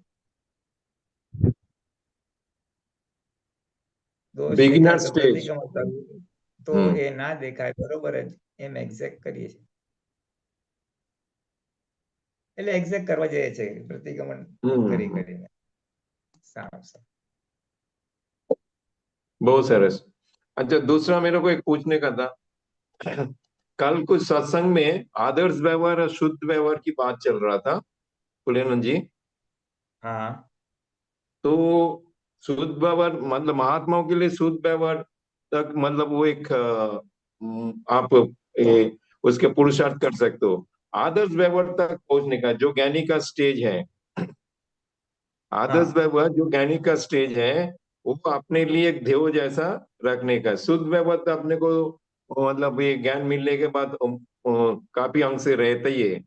દોષ बिगिनर દેખાય તો स्टेज। પ્રતિક્રમણ કરવું, તો એ ના દેખાય, બરોબર જ, એમ એક્ઝેક્ટ કરીએ છીએ. એટલે એક્ઝેક્ટ કરવા જઈએ છે પ્રતિક્રમણ કરી કરીને. સારું સારું. बहुत सरस। अच्छा, दूसरा मेरे को एक पूछने का था। कल कुछ सत्संग में आदर्श व्यवहार और शुद्ध व्यवहार की बात चल रहा था, कुलेनंद जी। हाँ, तो शुद्ध व्यवहार मतलब महात्माओं के लिए शुद्ध व्यवहार तक मतलब वो एक आप उसके पुरुषार्थ कर सकते हो। आदर्श व्यवहार तक पहुंचने का जो ज्ञानी का स्टेज है, आदर्श हाँ व्यवहार जो ज्ञानी का स्टेज है, वो अपने लिए एक ध्येय जैसा रखने का। शुद्ध व्यवहार तो अपने को मतलब ये ज्ञान मिलने के बाद काफी अंश से रहता ही है।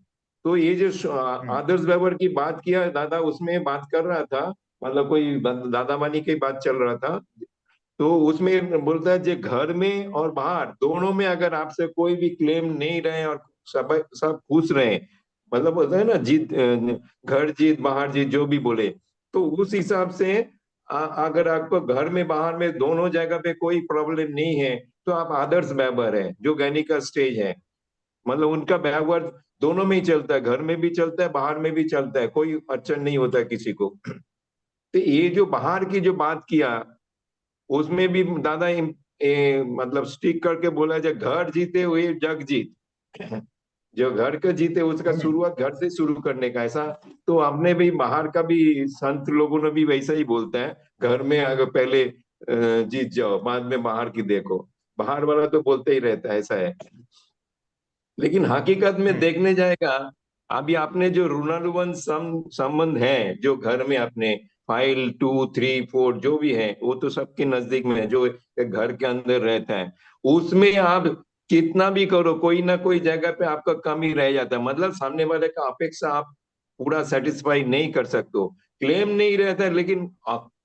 तो ये जो हम्म, आदर्श व्यवहार की बात किया दादा, उसमें बात कर रहा था, मतलब कोई दादा बानी की बात चल रहा था। तो उसमें बोलता है जो घर में और बाहर दोनों में अगर आपसे कोई भी क्लेम नहीं रहे और सब सब खुश रहे, मतलब होता है ना जीत, घर जीत बाहर जीत जो भी बोले, तो उस हिसाब से अगर आपको घर में बाहर में दोनों जगह पे कोई प्रॉब्लम नहीं है, तो आप आदर्श व्यवहार है जो ज्ञानी का स्टेज है। मतलब उनका व्यवहार दोनों में ही चलता है, घर में भी चलता है बाहर में भी चलता है, कोई अड़चन नहीं होता है किसी को। तो ये जो बाहर की जो बात किया, उसमें भी दादा मतलब स्टिक करके बोला जाए, घर जीते हुए जग जीत। जो घर के जीते उसका हम्म, शुरुआत घर से शुरू करने का, ऐसा तो हमने भी बाहर का भी संत लोगों ने भी वैसा ही बोलता है, घर में अगर पहले जीत जाओ बाद में बाहर की देखो। बाहर वाला तो बोलते ही रहता है, ऐसा है। लेकिन हकीकत में हम्म, देखने जाएगा, अभी आपने जो ऋणानुबंध संबंध है जो घर में आपने फाइल 2 3 4 जो भी है, वो तो सबके नजदीक में है, जो एक घर के अंदर रहता है, उसमें आप कितना भी करो कोई ना कोई जगह पे आपका कमी रह जाता है। मतलब सामने वाले का अपेक्षा आप पूरा सेटिस्फाई नहीं कर सकते हो। क्लेम नहीं रहता है, लेकिन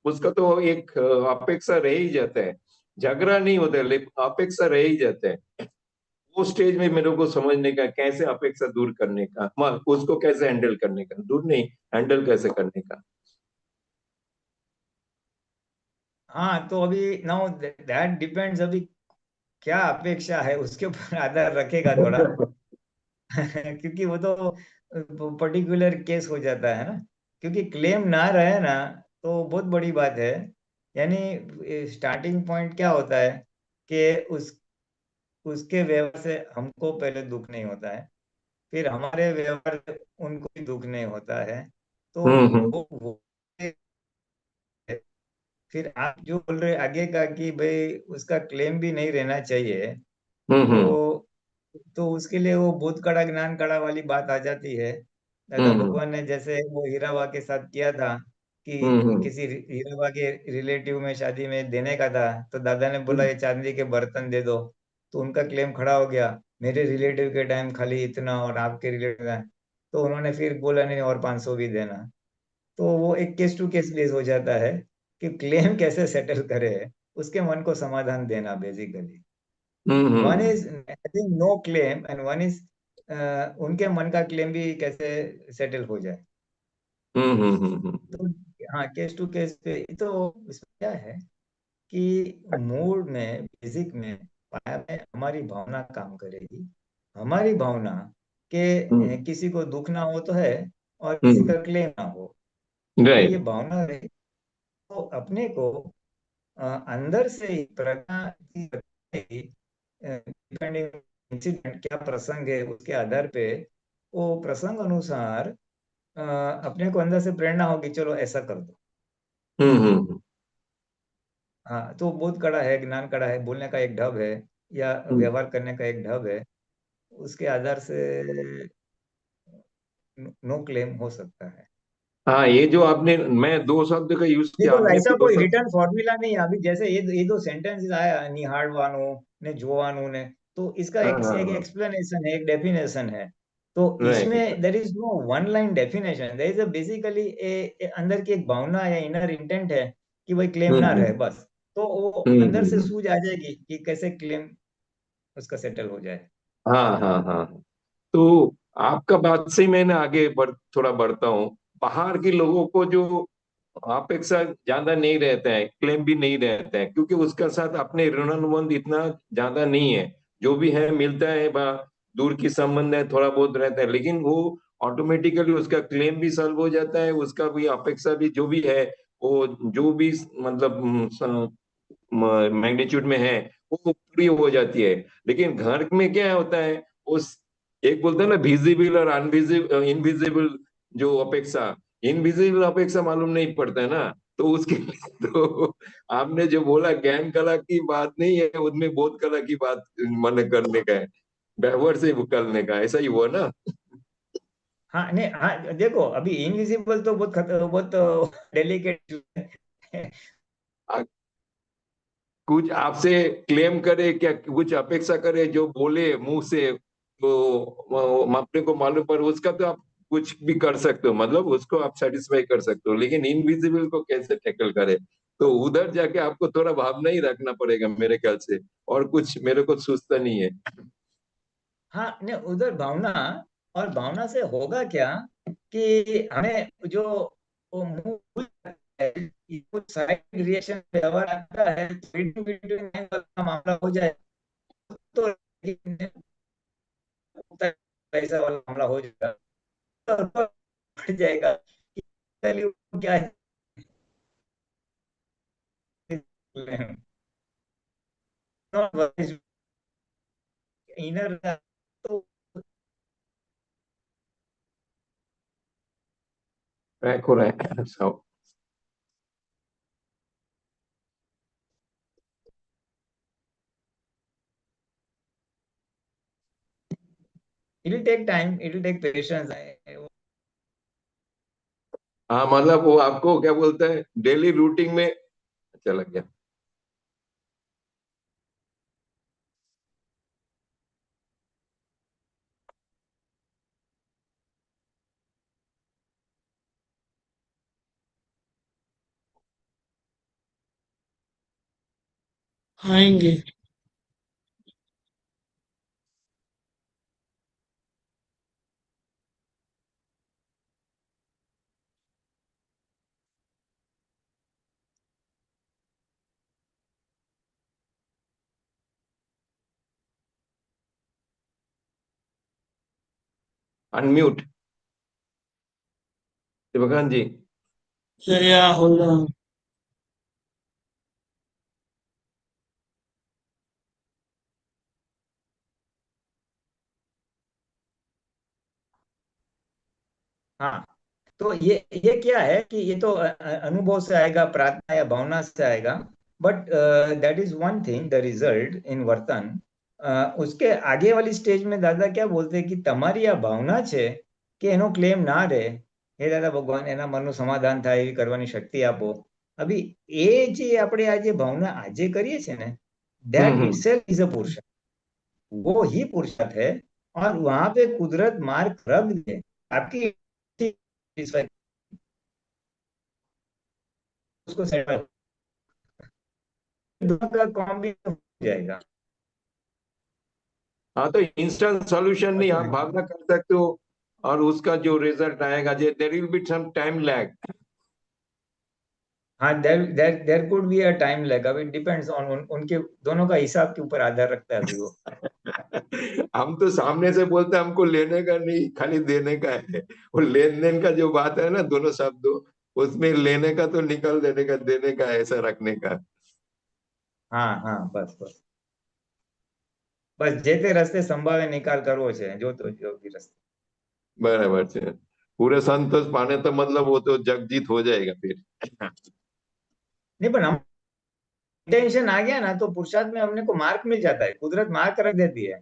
उसका तो एक अपेक्षा रह ही जाता है। झगड़ा नहीं होता है, लेकिन अपेक्षा रह ही जाता है। वो स्टेज में मेरे को समझने का, कैसे अपेक्षा दूर करने का, उसको कैसे हैंडल करने का, दूर नहीं, हैंडल कैसे करने का। हाँ। तो अभी नाउ दैट डिपेंड्स, अभी क्या अपेक्षा है उसके ऊपर आधार रखेगा थोड़ा। क्योंकि वो तो पर्टिकुलर केस हो जाता है ना। क्योंकि क्लेम ना रहे ना, तो बहुत बड़ी बात है। यानी स्टार्टिंग पॉइंट क्या होता है कि उसके व्यवहार से हमको पहले दुख नहीं होता है, फिर हमारे व्यवहार से उनको भी दुख नहीं होता है। तो हम्म। वो फिर आप जो बोल रहे आगे का कि भाई उसका क्लेम भी नहीं रहना चाहिए, हम्म। तो उसके लिए वो भूत कड़ा ज्ञान कड़ा वाली बात आ जाती है। दादा हम्म। भगवान ने जैसे वो हीराबा के साथ किया था कि हम्म। किसी हीराबा के रिलेटिव में शादी में देने का था, तो दादा ने बोला ये चांदी के बर्तन दे दो। तो उनका क्लेम खड़ा हो गया, मेरे रिलेटिव के टाइम खाली इतना और आपके रिलेटिव का। तो उन्होंने फिर बोला नहीं और 500 भी देना। तो वो एक केस टू केस बेस हो जाता है कि क्लेम कैसे सेटल करे, उसके मन को समाधान देना basically. One hmm. Is having no claim and one is उनके मन का क्लेम भी कैसे सेटल हो जाए। तो हाँ, केस टू केस पे तो इसमें क्या है कि मूड में बेसिक में पाया में हमारी भावना काम करेगी। हमारी भावना के किसी को दुख ना हो तो है, और किसी का क्लेम ना हो। तो ये राइट। भावना रहे तो अपने को अंदर से ही प्रज्ञा की रखेगी। डिपेंडिंग इंसिडेंट क्या प्रसंग है उसके आधार पे वो प्रसंग अनुसार अपने को अंदर से प्रेरणा होगी, चलो ऐसा कर दो। हम्म। हाँ, तो बोध कड़ा है, ज्ञान कड़ा है, बोलने का एक ढब है या व्यवहार करने का एक ढब है, उसके आधार से नो क्लेम हो सकता है। हाँ, ये जो आपने, मैं दो शब्द का यूज किया, बिकॉज आपने भी ऐसा दो कोई शब्द। रिटर्न फॉर्मूला नहीं है। अभी जैसे ये दो सेंटेंसेस आया, निहाड़वानो ने जोवानो ने, तो इसका हाँ एक हाँ एक हाँ। एक्सप्लेनेशन है, एक डेफिनेशन है। तो राइट। इसमें there is no one line definition, there is a basically अंदर की एक भावना या इनर इंटेंट है कि भाई क्लेम ना रहे हम्म। बस। तो वो अंदर से हम्म। सूझ आ जाएगी कि कैसे क्लेम उसका सेटल हो जाए। हाँ हाँ हाँ। तो आपका बात से ही मैंने आगे थोड़ा बढ़ता हूँ। बाहर के लोगों को जो अपेक्षा ज्यादा नहीं रहता है, क्लेम भी नहीं रहता है, क्योंकि उसका साथ अपने ऋणानुबंध इतना ज्यादा नहीं है। जो भी है मिलता है बा, दूर की संबंध है थोड़ा बहुत रहता है, लेकिन वो ऑटोमेटिकली उसका क्लेम भी सॉल्व हो जाता है, उसका भी अपेक्षा भी जो भी है, वो जो भी मतलब मैग्नीट्यूड में है, वो पूरी हो जाती है। लेकिन घर में क्या होता है, उस एक बोलते हैं ना विजिबल और अनविजिबल इनविजिबल जो अपेक्षा, इनविजिबल अपेक्षा मालूम नहीं पड़ता है ना। तो उसके तो आपने जो बोला ज्ञान कला की बात नहीं है, उनमें बोध कला की बात मन करने का है, व्यवहार से निकलने का, ऐसा ही हुआ ना। हाँ नहीं, हाँ देखो, अभी इनविजिबल तो बहुत डेलिकेट कुछ आपसे क्लेम करे, क्या कुछ अपेक्षा करे जो बोले मुंह से, तो अपने को मालूम, पर उसका तो आप कुछ भी कर सकते हो, मतलब उसको आप सेटिस्फाई कर सकते हो, लेकिन इनविजिबल को कैसे टैकल करे? तो उधर जाके आपको थोड़ा भावना ही रखना पड़ेगा मेरे ख्याल से, और कुछ मेरे को सूझता नहीं है। हाँ नहीं, उधर भावना, और भावना से होगा क्या कि हमें जो वो मुंह है, वो साइड रिएक्शन व्यवहार आता है, रीडिंग बिटवीन एंगल का मामला हो जाए तो ऐसा वाला मामला हो जाएगा, तो बढ़ जाएगा कि चलिए वो क्या है इनर तो क्रैक हो रहा है सब। It will take time, it will take patience. हाँ, मतलब वो आपको क्या बोलते हैं, डेली रूटीन में चला गया। आएंगे। Unmute Shivkant ji. Yeah, hold on. हाँ, तो ये क्या है कि ये तो अनुभव से आएगा, प्रार्थना या भावना से आएगा, but that is one thing, the result in वर्तन। उसके आगे वाली स्टेज में दादा क्या बोलते हैं कि તમારી આ ભાવના છે કે એનો ક્લેમ ના રહે, હે દાદા ભગવાન એના મનનું સમાધાન થાય એવી કરવાની શક્તિ આપો. અભી એ જે આપણે આ જે ભાવના આજે કરીએ છીએ ને, that hmm. itself is a पुरुषार्थ, वो ही पुरुषार्थ है. और वहां पे कुदरत मार्ग रख दे आपकी, उसको सेटल का कॉम्बिनेशन हो जाएगा. हाँ, तो इंस्टेंट सॉल्यूशन नहीं, आप भावना कर सकते हो, और उसका जो रिजल्ट आएगा, जे there will be some time lag. हाँ, there could be a time lag. अब इट डिपेंड्स ऑन उनके दोनों का हिसाब के ऊपर आधार रखता है अभी वो. हम तो सामने से बोलते हैं हमको लेने का नहीं, खाली देने का है। वो लेन देन का जो बात है ना, दोनों शब्दों, उसमें लेने का तो निकल, देने का देने का, ऐसा रखने का। हाँ हाँ, बस बस बस જે તે રસ્તે સંભાવે નિકાલ કરવો છે, જો તો જો બી રસ્તે. बराबर से पूरे संतोष पाने तो मतलब वो तो जग जीत हो जाएगा फिर। नहीं, पर हम इंटेंशन आ गया ना तो पुरुषार्थ में हमने को मार्क मिल जाता है, कुदरत मार्क रख देती है.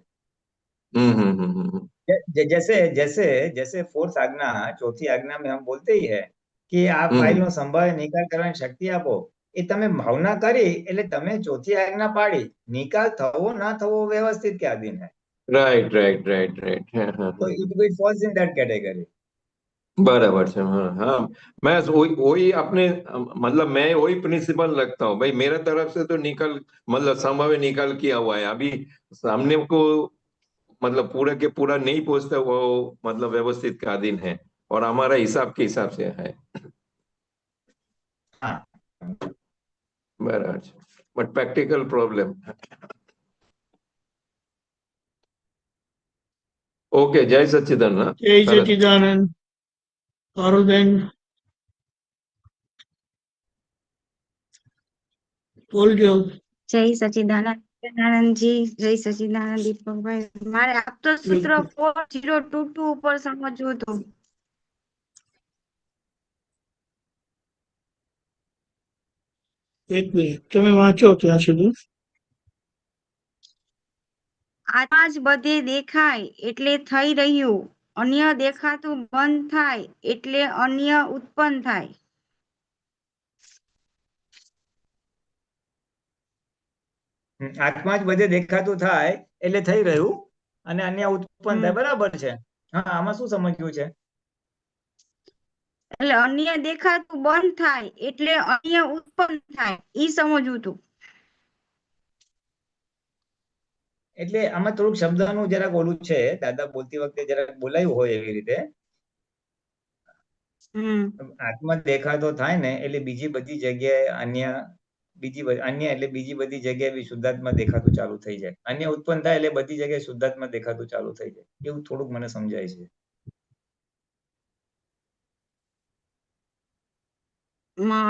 जैसे जैसे जैसे फोर्थ आज्ञा, चौथी आज्ञा में हम बोलते ही है कि આ ફાઇલનો સંભાવે નિકાલ કરવાની શક્તિ આપો. એ તમે ભાવના કરી એટલે તમે ચોથી આજ્ઞા પાડી, નિકાલ થવો ના થવો વ્યવસ્થિત કે આધીન है. Right right right right. तो it falls in that category. बराबर से, हाँ हाँ। मैं वही वही अपने, मतलब मैं वही प्रिंसिपल रखता हूँ भाई, मेरे तरफ से तो निकल, मतलब संभव निकाल किया हुआ है अभी, सामने को मतलब पूरा के पूरा नहीं पहुंचता, वो मतलब व्यवस्थित का अधीन है, और हमारा हिसाब के हिसाब से है। हाँ, बराबर, बट प्रैक्टिकल प्रॉब्लम। ओके, जय सच्चिदानंद। जय सरस। सच्चिदानंद. પારુલબેન બોલજો. જય સચિદાનંદ આનંદજી, જય સચિદાનંદ દીપકભાઈ. મારે આપતો સૂત્ર 4022 ઉપર સમજવું હતું. એક મિનિટ તમે વાંચો ત્યાં સુધી. આત્મા જ બધે દેખાય એટલે થઈ રહ્યું અન્ય દેખાતું બંધ થાય એટલે અન્ય ઉત્પન્ન થાય. આત્મા જ બધે દેખાતું થાય એટલે થઈ રહ્યું અને અન્ય ઉત્પન્ન થાય. બરાબર છે. હા, આમાં શું સમજવું છે? એટલે અન્ય દેખાતું બંધ થાય એટલે અન્ય ઉત્પન્ન થાય, ઈ સમજવું હતું. એટલે આમાં થોડુંક શબ્દનું જરાક ઓલું છે, દાદા બોલતી વખતે જરાક બોલાયું હોય એવી રીતે. આત્મા દેખાતો થાય ને એટલે બીજી બધી જગ્યાએ અન્ય એટલે બીજી બધી જગ્યાએ બી શુદ્ધાત્મા દેખાતું ચાલુ થઈ જાય. અન્ય ઉત્પન્ન થાય એટલે બધી જગ્યાએ શુદ્ધાત્મા દેખાતું ચાલુ થઈ જાય. એવું થોડુંક મને સમજાય છે.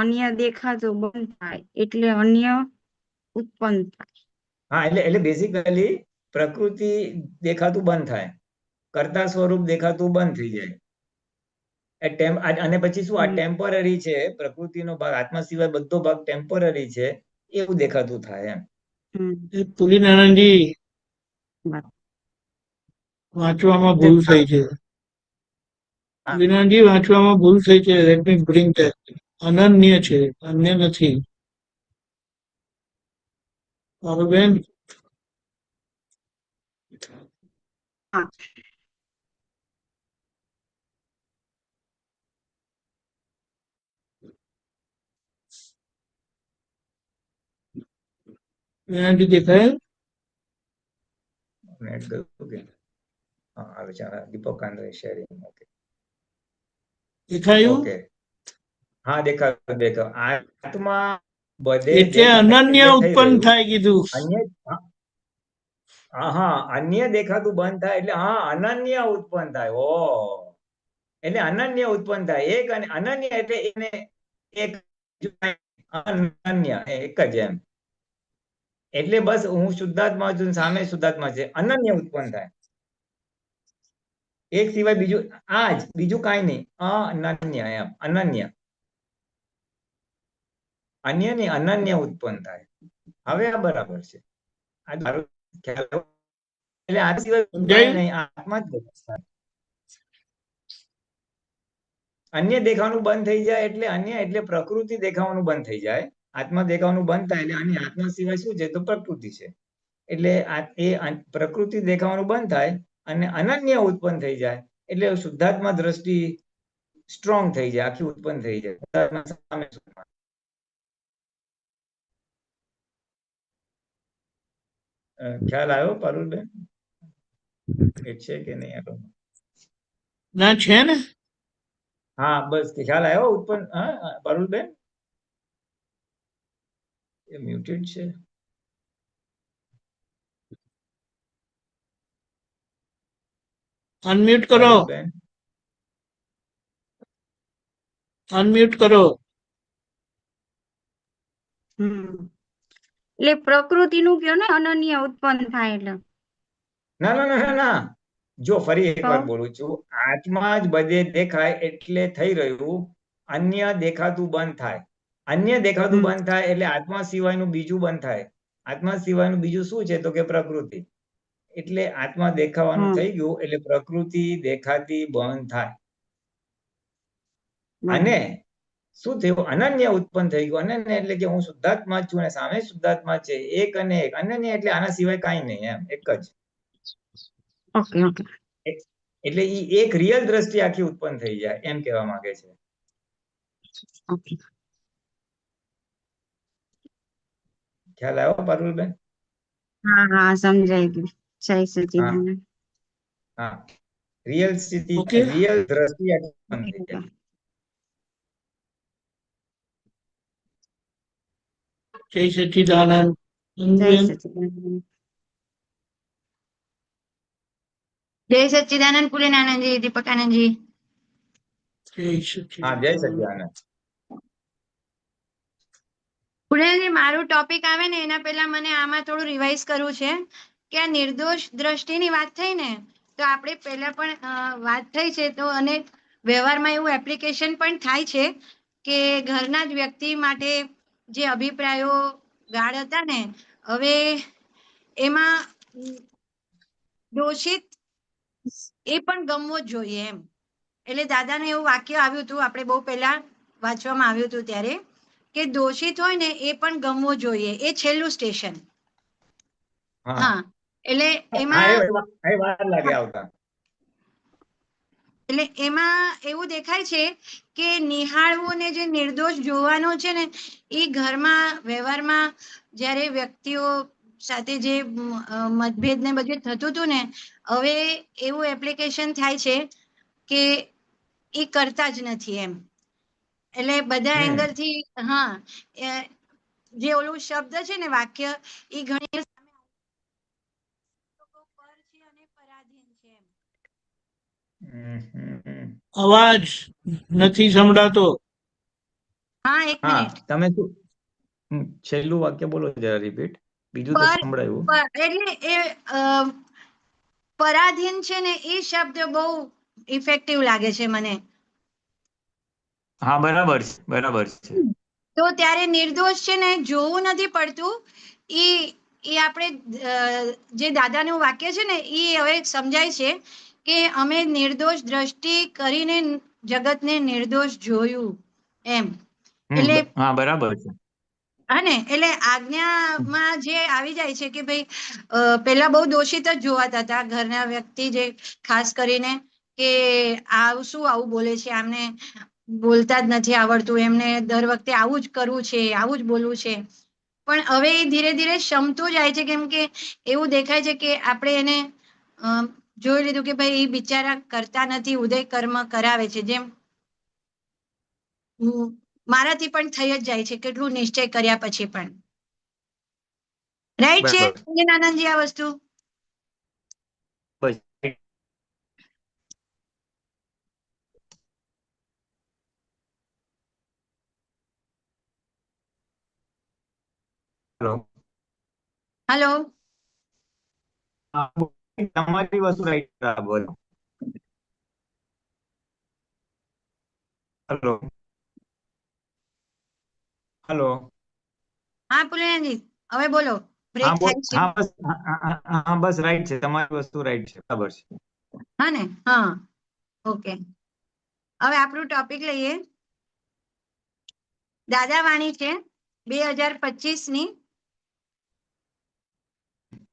અન્ય દેખાતું બંધ થાય એટલે અન્ય ઉત્પન્ન થાય. હા, એટલે બેઝિકલી પ્રકૃતિ દેખાતું બંધ થાય, કર્તા સ્વરૂપ દેખાતું બંધ થઈ જાય. અને પછી શું, આ ટેમ્પરરી છે, પ્રકૃતિનો ભાગ, આત્મા સિવાય બધો ભાગ ટેમ્પરરી છે એવું દેખાતું થાય એમ. પુરીનારાયણજી, વાંચવામાં ભૂલ થઈ છે. પુરીનારાયણજી, વાંચવામાં ભૂલ થઈ છે. Let me bring that. અનન્ય છે, અન્ય નથી. બેન, દેખાય નેટ ગયું કે? હા, આવે છે. દીપક આંધ્રે શેરિંગ. ઓકે, દેખાયું? ઓકે. હા, દેખાવ. આત્મા બધે એટલે અનન્ય ઉત્પન્ન થાય કીધું. અન્ય, હા, અન્ય દેખાતું બંધ થાય એટલે અનન્ય ઉત્પન્ન થાય. ઓ, એટલે અનન્ય ઉત્પન્ન થાય. એક અને અનન્ય એટલે એને એક, અનન્ય એક જ એમ. એટલે બસ હું શુદ્ધાત્મા છું, સામે શુદ્ધાત્મા છે, અનન્ય ઉત્પન્ન થાય. એક સિવાય બીજું, બીજું કાંઈ નહીં. અનન્ય એમ, અનન્ય. અન્ય ને અનન્ય ઉત્પન્ન થાય. હવે આ બરાબર છે. એટલે આ સિવાય કાંઈ નહીં, આત્મા જ થાય. અન્ય દેખાવાનું બંધ થઈ જાય એટલે અન્ય એટલે પ્રકૃતિ દેખાવાનું બંધ થઈ જાય. આત્મા દેખાવાનું બંધ થાય એટલે આની આત્મા સિવાય શું છે? તો પ્રકૃતિ છે. એટલે એ પ્રકૃતિ દેખાવાનું બંધ થાય અને અનન્ય ઉત્પન્ન થઈ જાય એટલે શુદ્ધાત્મા દ્રષ્ટિ સ્ટ્રોંગ થઈ જાય, આખી ઉત્પન્ન થઈ જાય. ખ્યાલ આવ્યો પારુલબેન? એ છે કે નહીં? ના, છે ને. હા, બસ ખ્યાલ આવ્યો ઉત્પન્ન. હા, પારુલબેન એ મ્યુટેડ છે. અનમ્યુટ કરો, અનમ્યુટ કરો. એટલે પ્રકૃતિનું કયો ને અનન્ય ઉત્પન્ન થાય એટલે. ના. જો ફરી એકવાર બોલું છું, આત્મા જ બધે દેખાય એટલે થઈ રહ્યું અન્ય દેખાતું બંધ થાય. અન્ય દેખાતું બંધ થાય એટલે આત્મા સિવાયનું બીજું બંધ થાય. આત્મા સિવાયનું બીજું શું છે? તો કે પ્રકૃતિ. એટલે આત્મા દેખાવાનું થઈ ગયું એટલે પ્રકૃતિ દેખાતી બંધ થાય. અને શું થયું? અનન્ય ઉત્પન્ન થઈ ગયું. અનન્ય એટલે કે હું શુદ્ધાત્મા છું અને સામે શુદ્ધાત્મા છે, એક અને એક. અનન્ય એટલે આના સિવાય કાંઈ નહીં એમ, એક જ. એટલે એક રિયલ દ્રષ્ટિ આખી ઉત્પન્ન થઈ જાય એમ કહેવા માંગે છે. ખ્યાલ આવ્યો પારુલબેન? હા, સમજાઈ ગયું. જય સચિદાનંદ. હા, રિયલ સ્થિતિ, રિયલ દ્રષ્ટિ આખી ઉત્પન્ન થઈ જાય. જય સચિદાનંદ. જય સચિદાનંદ. જય સચિદાનંદ પુરીનારાયણજી, દીપકાનંદજી. હા, જય સચિદાનંદ. પુરીનારાયણજી, મારું ટોપિક આવે ને એના પહેલા મને આમાં થોડું રિવાઇઝ કરવું છે કે આ નિર્દોષ દ્રષ્ટિની વાત થઈ ને, તો આપણે પહેલા પણ વાત થઈ છે, તો અને વ્યવહારમાં એવું એપ્લિકેશન પણ થાય છે કે ઘરના જ વ્યક્તિ માટે જે અભિપ્રાયો ગાઢ હતા ને, હવે એમાં દોષિત એ પણ ગમવો જ જોઈએ એમ. એટલે દાદાને એવું વાક્ય આવ્યું હતું, આપણે બહુ પહેલા વાંચવામાં આવ્યું હતું ત્યારે, કે દોષિત હોય ને એ પણ ગમવો જોઈએ, એ છેલ્લું સ્ટેશન. હા હા, એટલે હા એમાં એ વાર લાગે આવતા. એટલે એમાં એવું દેખાય છે કે નિહાળવું ને જે નિર્દોષ જોવાનો છે ને, એ ઘરમાં વ્યવહારમાં જ્યારે વ્યક્તિઓ સાથે જે મતભેદ ને બધું થતું હતું ને, હવે એવું એપ્લિકેશન થાય છે કે એ કરતા જ નથી એમ. એટલે બધા એંગલ થી, હા, જે ઓલું શબ્દ છે ને વાક્ય, એ ઘણી લોકો પર છે અને પરાધીન છે એમ. અવાજ નથી સંભળાતો. હા, એક હા, મિનિટ. તમે શું છેલ્લું વાક્ય બોલો જરા રિપીટ. બીજું તો પર સંભળાયું. એટલે એ પરાધીન છે ને, એ શબ્દ બહુ ઇફેક્ટિવ લાગે છે મને. હા, બરાબર છે, બરાબર છે. તો ત્યારે નિર્દોષ છે ને જોવું નથી પડતું. એ આપણે જે દાદાનું વાક્ય છે ને, એ હવે સમજાય છે કે અમે નિર્દોષ દ્રષ્ટિ કરીને જગતને નિર્દોષ જોયું એમ. એટલે હા, બરાબર છે. હા ને, એટલે આજ્ઞામાં જે આવી જાય છે કે ભાઈ પેલા બહુ દોષિત જ જોવાતા હતા ઘરના વ્યક્તિ, જે ખાસ કરીને કે શું આવું બોલે છે, આમને બોલતા જ નથી આવડતું, એમને દર વખતે આવું જ કરવું છે, આવું જ બોલવું છે. પણ હવે એ ધીરે ધીરે ક્ષમતું જાય છે, કેમ કે એવું દેખાય છે કે આપણે એને જોઈ લીધું કે ભાઈ એ બિચારા કરતા નથી, ઉદય કર્મ કરાવે છે. જેમ મારાથી પણ થઈ જ જાય છે, કેટલું નિશ્ચય કર્યા પછી પણ. રાઈટ છે બરાબર. સચ્ચિદાનંદજી આ વસ્તુ? હેલો. તમારી વસ્તુ રાઈટ, બોલો. હેલો. હેલો. હા પુલયાજી, હવે બોલો. હા, બ્રેક બોલ. થાય છે. હા, બસ. હા, બસ રાઈટ છે, તમારી વસ્તુ રાઈટ છે, બરાબર છે. હા ને, હા, ઓકે. હવે આપણું ટોપિક લઈએ. દાદા વાણી છે 2025 ની,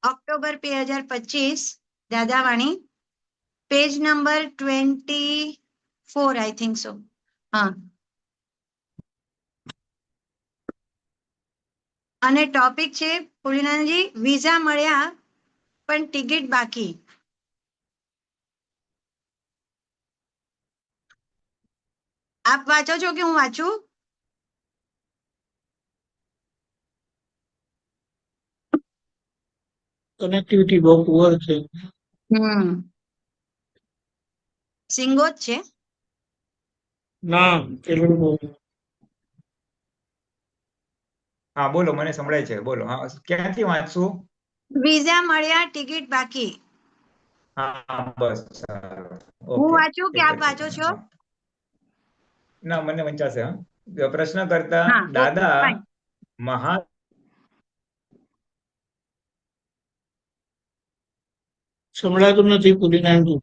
ઓક્ટોબર 2025, દાદા વાણી, page number 24, I think so. હા, અને ટોપિક છે પુલિનાજી, વિઝા મળ્યા પણ ટિકિટ બાકી. આપ વાંચો છો કે હું વાંચું? કનેક્ટિવિટી બહુ પુઅર છે. સિંગો જ છે. ના, પેલું બહુ. હા, બોલો, મને સંભળાય છે, બોલો. હા, ક્યાંથી વાંચશું? વિઝા મળ્યા ટિકિટ બાકી. હા, બસ, સારું. હું ઓકે, વાંચું કે એક આપ જ વાંચો સેકન્ડ. છો? હા, ના, મને વંચાશે. હા, પ્રશ્ન કરતા હા, ઓકે, દાદા ફાઇન. મહા સંભળાતું નથી પુલિનાજી.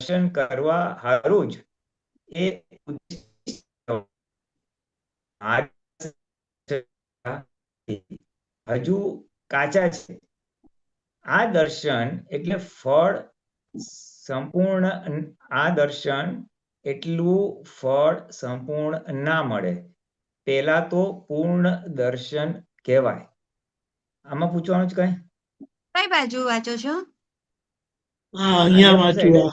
દર્શન કરવા હારું જ એ હજુ કાચા છે. આ દર્શન એટલે ફળ સંપૂર્ણ, આ દર્શન એટલું ફળ સંપૂર્ણ ના મળે. પેલા તો પૂર્ણ દર્શન કહેવાય. આમાં પૂછવાનું છે કઈ? કઈ બાજુ વાંચો છો? હા, આ અહીંયા લેફ્ટ વાંચ્યું. સાઈડે,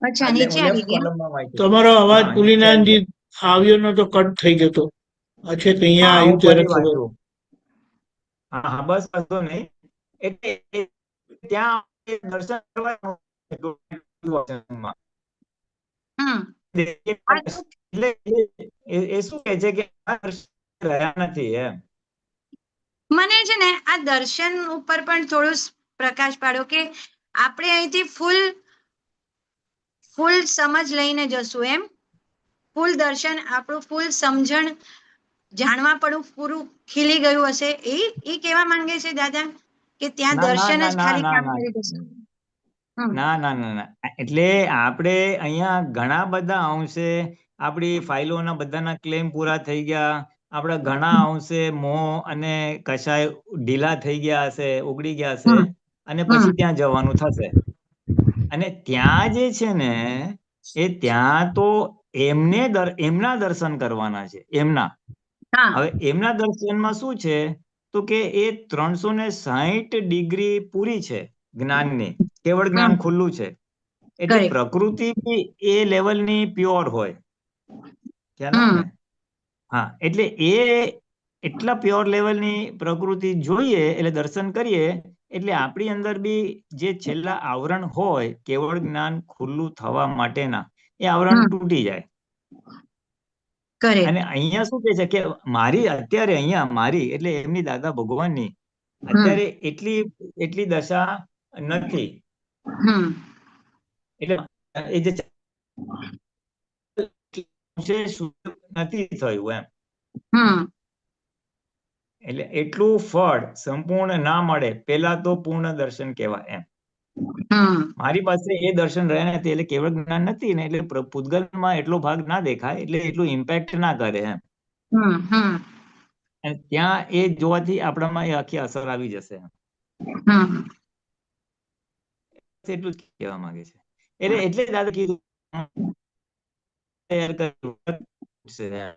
અચ્છા, એટલે નીચે હું આવી લેફ્ટ ગયા. કોલમમાં વાંચ્યું. તમારો અવાજ હા, નીચે આવી પુલિનાજી ગયા. આવ્યો નતો, કટ થઈ જતો. છે કે અહીંયા હા, આવ્યું હું ત્યારે ફરી ખબર. વાંચું. હા, હા, બસ વાંધો નહીં. એટલે ત્યાં દર્શન કરવા હમ આ તો એટલે એ શું કહે છે કે આ દર્શન રહ્યા નથી એમ. મને છે ને આ દર્શન ઉપર પણ થોડું પ્રકાશ પાડો, કે આપણે અહીંથી ફૂલ સમજ લઈને જશું એમ. ફૂલ દર્શન, આપણું ફૂલ સમજણ, જાણવા પડું પૂરું ખીલી ગયું હશે, એ કહેવા માંગે છે દાદા કે ત્યાં ના ના દર્શન ના જ ના ખાલી ના કામ ના કરી દેશે? હમ ના ના ના ના એટલે આપણે અહીંયા ઘણા બધા અંશે આપણી ફાઇલોના બધાના ક્લેમ પૂરા થઈ ગયા, આપણા ઘણા અંશે મોહ અને કશાય ઢીલા થઈ ગયા હશે, ઉગડી ગયા હશે, હમ અને હમ પછી ત્યાં જવાનું થશે. અને ત્યાં જે છે ને એ ત્યાં તો એમના દર્શન કરવાના છે, એમના. હા હવે એમના દર્શનમાં શું છે તો કે એ 360 ડિગ્રી પૂરી છે જ્ઞાનની, કેવળ હમ જ્ઞાન ખુલ્લું છે. એટલે કરેક્ટ. પ્રકૃતિ બી એ લેવલની પ્યોર હોય, ખ્યાલ આવે હમ ને? હા, એટલે એ એટલા પ્યોર લેવલની પ્રકૃતિ જોઈએ એટલે દર્શન કરીએ એટલે આપણી અંદર બી જે છેલ્લા આવરણ હોય કેવળ જ્ઞાન ખુલ્લું થવા માટેના, એ આવરણ હમ તૂટી જાય. કરેક્ટ. અને અહીંયા શું કે છે કે અત્યારે અહીંયા મારી એટલે એમની દાદા ભગવાનની હમ અત્યારે એટલી દશા નથી. હમ એટલે એ જે છે નથી થયું એમ. હમ એટલે એટલું ફળ સંપૂર્ણ ના મળે પેલા તો પૂર્ણ દર્શન કહેવાય એમ. હમ મારી પાસે એ દર્શન રહ્યા નથી એટલે કેવળ જ્ઞાન નથી ને એટલે પૂતગલમાં એટલો ભાગ ના દેખાય એટલે એટલું ઇમ્પેક્ટ ના કરે એમ. હમ હમ અને ત્યાં એ જોવાથી આપણામાં એ આખી અસર આવી જશે એમ. હમ એટલું જ કહેવા માંગે છે. એટલે દાદા કીધું તૈયાર કર્યું એમ.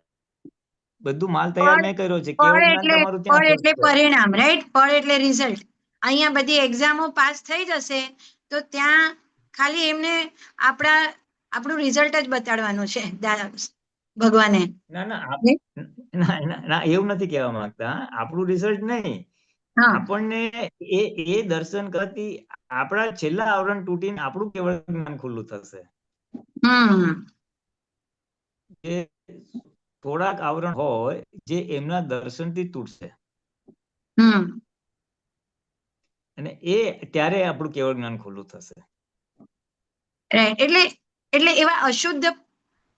બધું માલ તૈયાર મેં કર્યો છે, કેવળ જ્ઞાન તમારું ત્યાં ફળ એટલે છે. પરિણામ, રાઈટ? ફળ એટલે રિઝલ્ટ. અહીંયા બધી એક્ઝામો પાસ થઈ જશે તો ત્યાં ખાલી એમને આપણું રિઝલ્ટ જ બતાડવાનું છે ભગવાને. ના ના ને? ના ના ના એવું નથી કહેવા માંગતા. આપણું રિઝલ્ટ નહીં, હા આપણને એ દર્શન કરતી આપણા છેલ્લા આવરણ તૂટીને આપણું કેવળ જ્ઞાન ખુલ્લું થશે. હમ જે થોડાક આવરણ હોય જે એમના દર્શનથી તૂટશે હમ અને એ ત્યારે આપણું કેવળ જ્ઞાન ખુલ્લું થશે. રાઈટ. એટલે એવા અશુદ્ધ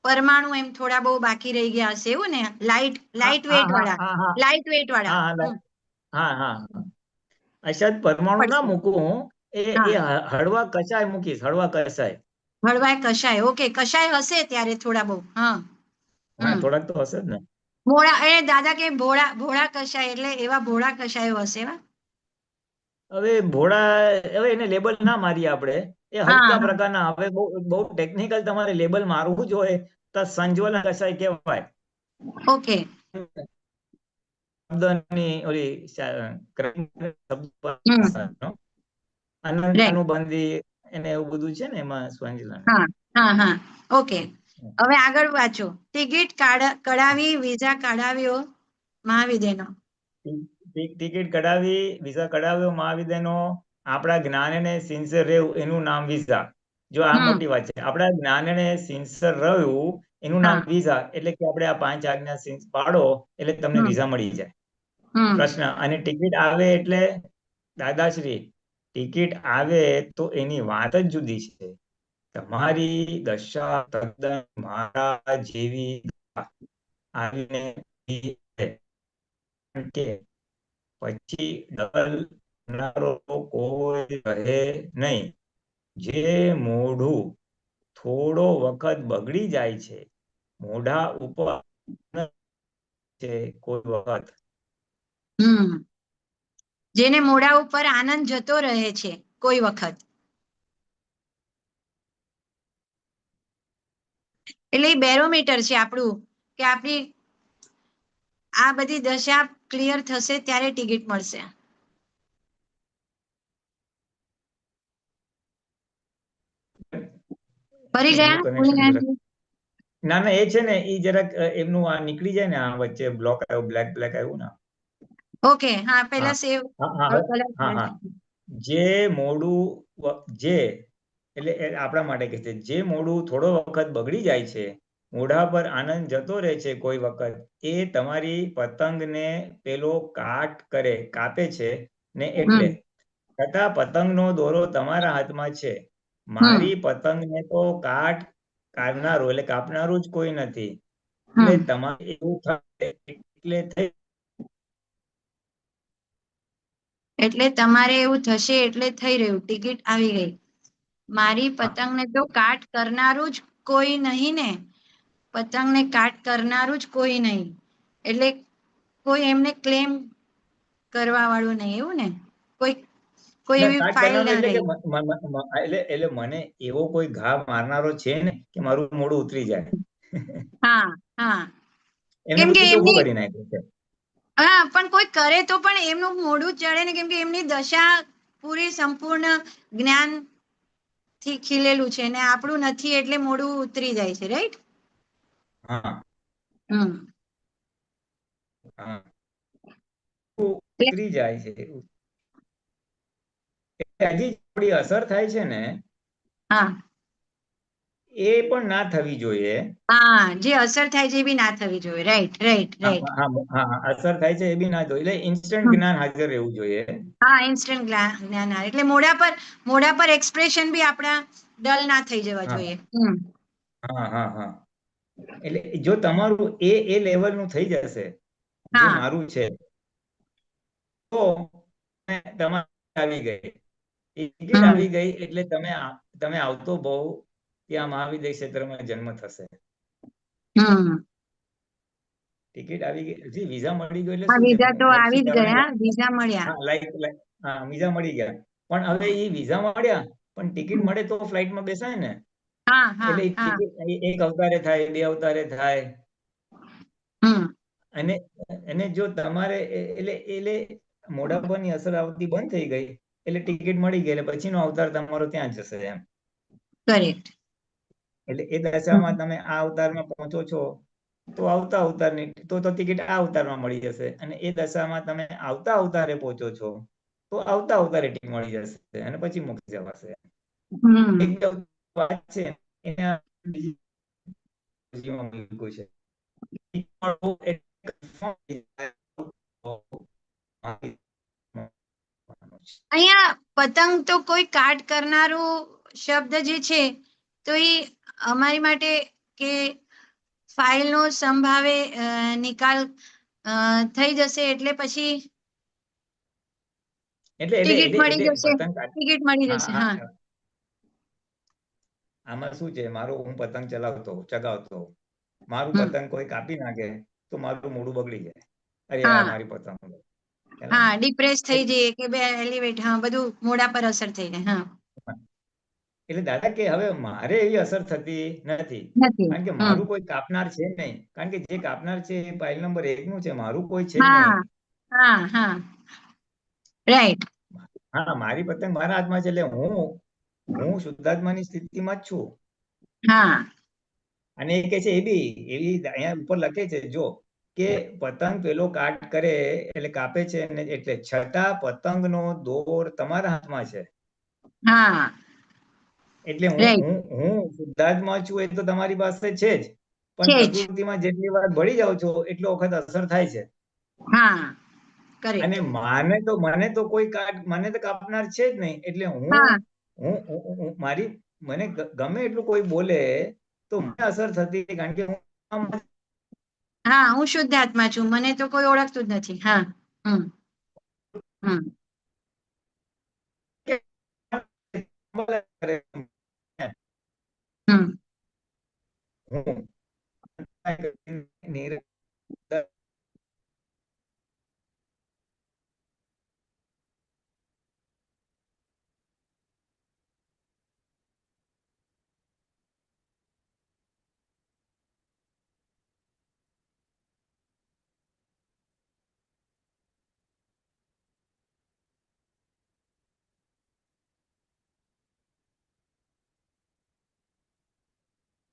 પરમાણુ એમ થોડા બહુ બાકી રહી ગયા હશે, એવું ને? લાઇટ હા હા વેટ હા વાળા, હા હા લાઇટ વેટ વાળા. હા હા હા હા હા અશાદ પરમાણુ ના પડશે. મૂકું, હા, એ હળવા કશાય મૂકીશ, હળવા કશાય. હળવાય કશાય. ઓકે, કશાય હશે ત્યારે થોડા બહુ. હા હા, હમ થોડાક તો હશે જ ને. ભોળા, એ દાદા કે ભોળા કશાય એટલે એવા ભોળા કશાયો હશે એવા. હવે હવે એને લેબલ ના મારીએ આપણે, એ હા હલકા હા પ્રકારના. હવે બહુ ટેકનિકલ તમારે લેબલ મારવું જ હોય તો સંજ્વલન કશાય કહેવાય. ઓકે. શબ્દની ઓલી હમ અનંત રાઈટ. અનુબંધી એને એવું બધું છે ને એમાં સંજ્વલન. હા હા હા ઓકે. હવે આગળ વાંચો. ટિકિટ કઢાવી, વિઝા કઢાવ્યો મહાવિદ્યનો. ટિકિટ કઢાવી, વિઝા કઢાવ્યો મહાવિદ્યનો. આપણા જ્ઞાનને સિન્સિયર રહેવું એનું નામ વિઝા. જો આ હમ મોટી વાત છે. આપણા જ્ઞાનને સિન્સિયર રહ્યું એનું નામ હા વિઝા. એટલે કે આપણે આ 5 આજ્ઞા પાડો એટલે તમને હમ વિઝા મળી જાય. હમ પ્રશ્ન, અને ટિકિટ આવે એટલે દાદાશ્રી ટિકિટ આવે તો એની વાત જ જુદી છે. તમારી દશા તદ્દન મારા જેવી આવીને કે પછી ડબલ કરનારો કોઈ રહે નહીં. જે મોઢું થોડો વખત બગડી જાય છે, મોઢા ઉપર છે કોઈ વખત. હમ જેને મોઢા ઉપર આનંદ જતો રહે છે કોઈ વખત. એટલે એ બેરોમીટર છે આપણું કે આપણી આ બધી દશા ક્લિયર થશે ત્યારે ટિકિટ મળશે. ફરી એનું ગયા કનેક્શન જરાક ભૂમિહાનજી? ના ના એ છે ને એ જરાક એમનું આ નીકળી જાય ને, આ વચ્ચે બ્લોક આવ્યું, બ્લેક આવ્યું ને. ઓકે, હા હા પહેલા સેવ હા હા હા જે મોઢું જે એટલે આપણા માટે કે છે, જે મોઢું થોડો વખત બગડી જાય છે, મોઢા પર આનંદ જતો રહે છે કોઈ વખત, એ તમારી પતંગને પેલો કાપે છે ને. એટલે હમ છતાં પતંગનો દોરો તમારા હાથમાં છે. હમ મારી પતંગને તો કાઢનારું એટલે કાપનારું જ કોઈ નથી. એટલે હમ તમારે એવું થાય એટલે થઈ એટલે તમારે એવું થશે એટલે થઈ રહ્યું, ટિકિટ આવી ગઈ. મારી પતંગને તો કાટ કરનારું જ કોઈ નહીં ને, પતંગને કાટ કરનારું જ કોઈ નહીં, એટલે કોઈ એમને ક્લેમ કરવા વાળું નહીં, એવું ને? કોઈ કોઈ ના એવી કાટ ફાઇલ કરનારો ના એટલે કે રહી. એટલે મને એવો કોઈ ઘા મારનારો છે ને કે મારું મોઢું ઉતરી જાય. હા હા, એમને કેમ કે બધું ચોખ્ખું એમની, કરી નાખ્યું છે. હા પણ કોઈ કરે તો પણ એમનું મોઢું જ ચડે ને, કેમ કે એમની દશા પૂરી સંપૂર્ણ જ્ઞાન થી ખીલેલું છે ને આપણું નથી, એટલે મોઢું ઉતરી જાય છે, રાઈટ? હા હમ હા, ઉતરી જાય છે. એટલે હજી થોડી અસર થાય છે ને, હા એ પણ ના થવી જોઈએ. હા, જે અસર થાય છે એ બી ના થવી જોઈએ, રાઈટ રાઈટ હા રાઈટ. હા હા, અસર થાય છે એ બી ના જોઈએ. એટલે ઇન્સ્ટન્ટ જ્ઞાન હાજર રહેવું જોઈએ. હા, ઇન્સ્ટન્ટ જ્ઞાન આવે એટલે મોઢા પર એક્સપ્રેશન બી આપણા ડલ ના થઈ જવા હા જોઈએ. હા હા હા, એટલે જો તમારું એ લેવલનું થઈ જશે જે હા મારું છે, તો તમારી આવી ગઈ, ટિકિટ હમ આવી ગઈ એટલે તમે આવતો બહુ ત્યાં મહાવિદ્ય ક્ષેત્રમાં જન્મ થશે. હમ ટિકિટ આવી ગઈ, હજી વિઝા મળી ગયો એટલે હા, શું છે, વિઝા તો આવી જ મોક્ષીકરણ, ગયા, વિઝા મળ્યા. હા હા વિઝા મળી ગયા. પણ હવે એ વિઝા મળ્યા પણ ટિકિટ મળે તો ફ્લાઇટમાં બેસાય ને. હા હા એટલે હા. એક અવતારે થાય, 2 અવતારે થાય. હમ અને અને જો તમારે એટલે મોઢા પરની અસર આવતી બંધ થઈ ગઈ એટલે ટિકિટ મળી ગઈ, એટલે પછીનો અવતાર તમારો ત્યાં જશે એમ. કરેક્ટ. એટલે એ દશામાં તમે આ અવતારમાં પહોંચો છો તો આવતા અવતારની તો ટિકિટ આ અવતારમાં મળી જશે, અને એ દશામાં તમે આવતા અવતારે પહોંચો છો તો આવતા અવતારે ટિકિટ મળી જશે, અને પછી મુક્તિ જવાશે. એક હમ જે વાત છે એને બીજી બાજુમાં મૂક્યું છે. અહીંયા પતંગ તો કોઈ કાટ કરનારું શબ્દ જે છે, તો એ અમારી માટે કે ફાઇલનો સંભાવે નિકાલ થઈ જશે, એટલે પછી એટલે એટલે ટિકિટ એટલે મળી એટલે જશે, પતંગ ટિકિટ મળી હા જશે. હા, હા આમાં શું છે, હું પતંગ ચગાવતો મારું હમ પતંગ કોઈ કાપી નાખે તો મારું મોઢું બગડી જાય. અરે યાર, હા મારી પતંગ. હા, ડિપ્રેસ થઈ જઈએ કે બે એલિવેટ, હા બધું મોઢા પર અસર થઈ જાય. હા એટલે દાદા કે હવે મારે એવી અસર થતી નથી, નથી. કારણ કે મારું કોઈ કાપનાર છે નહીં. કારણ કે જે કાપનાર છે એ ફાઇલ નંબર 1 નું છે, મારું કોઈ છે જ હા નહીં. હા હા, રાઈટ. હા, મારી પતંગ મારા હાથમાં છે, એટલે હું શુદ્ધાત્માની સ્થિતિમાં જ છું. હા અને એ કે છે, એ બી એવી અહીંયા ઉપર લખે છે જો, કે પતંગ પેલો કાટ કરે એટલે કાપે છે ને, એટલે છતાં પતંગનો દોર તમારા હાથમાં છે. હા, એટલે રાઈટ હું શુદ્ધાત્મા છું, એ તો તમારી પાસે છે જ, પણ છે જ. પ્રકૃતિમાં જેટલી વાર ભળી જાઓ છો એટલો વખત અસર થાય છે. હા, અને કરેક્ટ. મને તો કોઈ મને તો કાપનાર છે જ નહીં. એટલે હા મારી મને ગમે એટલું કોઈ બોલે તો મને અસર થતી, કારણ કે હું હા, હું શુદ્ધ આત્મા છું, મને તો કોઈ ઓળખતું જ નથી. હા હમ હમ હમ હું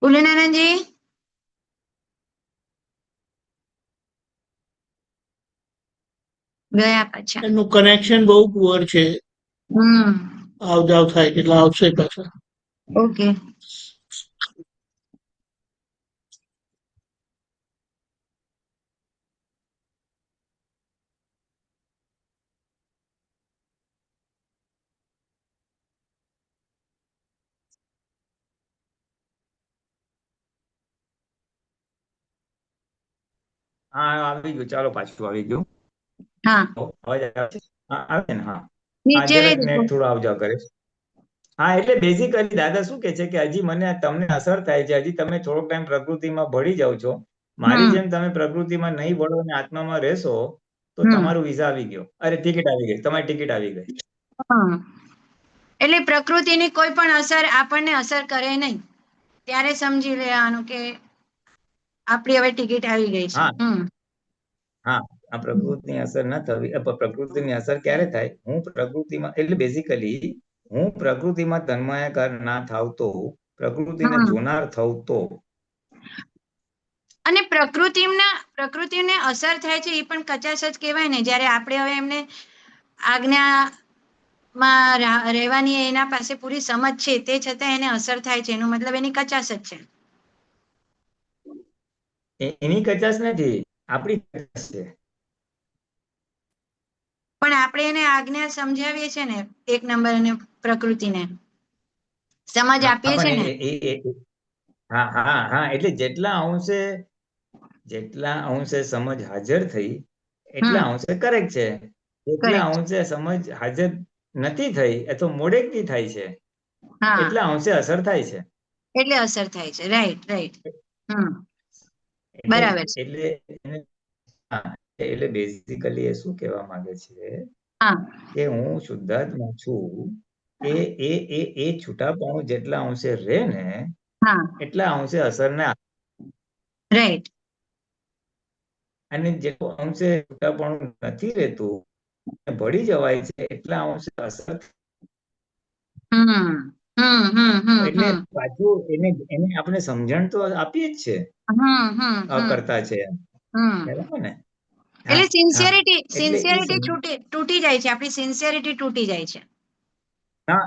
ભોલેનારાયણજી, ગયા પાછા. એનું કનેક્શન બહુ પુઅર છે. હમ આવ જાવ થાય એટલે આવશે પાછા. ઓકે. હા આવી ગયું, ચાલો પાછું આવી ગયું. હા અવાજ આવે છે? હા આવે છે ને? હા નીચે જરાક રહી નેટ થોડું આવજા કરે છે. હા એટલે બેઝિકલી દાદા શું કે છે કે હજી મને તમને અસર થાય છે, હજી તમે થોડોક ટાઈમ પ્રકૃતિમાં ભળી જાવ છો. મારી જેમ તમે પ્રકૃતિમાં નહીં ભળો અને આત્મામાં રહેશો તો તમારું વિઝા આવી ગયો, અરે ટિકિટ આવી ગઈ, તમારી ટિકિટ આવી ગઈ. એટલે પ્રકૃતિની કોઈ પણ અસર આપણને અસર કરે નહીં, ત્યારે સમજી લેવાનું કે આપણી હવે ટિકિટ આવી ગઈ છે. હા હા આ પ્રકૃતિની અસર ના થવી, પ્રકૃતિની અસર ક્યારે થાય? હું પ્રકૃતિમાં, એટલે બેઝિકલી હું પ્રકૃતિમાં તન્માયાકાર ના થાવ તો, પ્રકૃતિને જોનાર થવ તો. અને પ્રકૃતિને અસર થાય છે એ પણ કચાશ જ કહેવાય ને, જ્યારે આપણે હવે એમને આજ્ઞામાં રહેવાની એના પાસે પૂરી સમજ છે, તે છતાં એને અસર થાય છે, એનો મતલબ એની કચાશ જ છે. એની કચાશ નથી, આપણી કચાશ છે. પણ આપણે એને આજ્ઞા સમજાવીએ છીએ ને, એક નંબર અને પ્રકૃતિને સમજ હા આપીએ છીએ પણ ને. હા હા હા એટલે જેટલા અંશે સમજ હાજર થઈ એટલા અંશે કરેક્ટ છે. જેટલા કરેક્ટ. અંશે સમજ હાજર નથી થઈ અથવા મોડેકથી થાય છે, હા એટલા અંશે અસર થાય છે. એટલે અસર થાય છે. Right right. એટલે બરાબર છે. એટલે હા એટલે બેઝિકલી એ શું કહેવા માંગે છે હા કે હું શુદ્ધાત્મા છું, એ છૂટાપણું જેટલા અંશે રહે ને હા એટલા અંશે અસર ના, રાઈટ. અને જેટલું અંશે છૂટાપણું નથી રહેતું, ભળી જવાય છે, એટલા અંશે અસર. એટલે પાછું એને આપણે સમજણ તો આપીએ જ છે, અકર્તા છે બરાબર ને. હા એટલે હા એટલે એ સિન્સિયરિટી તૂટી જાય છે, આપણી સિન્સિયરિટી તૂટી જાય છે.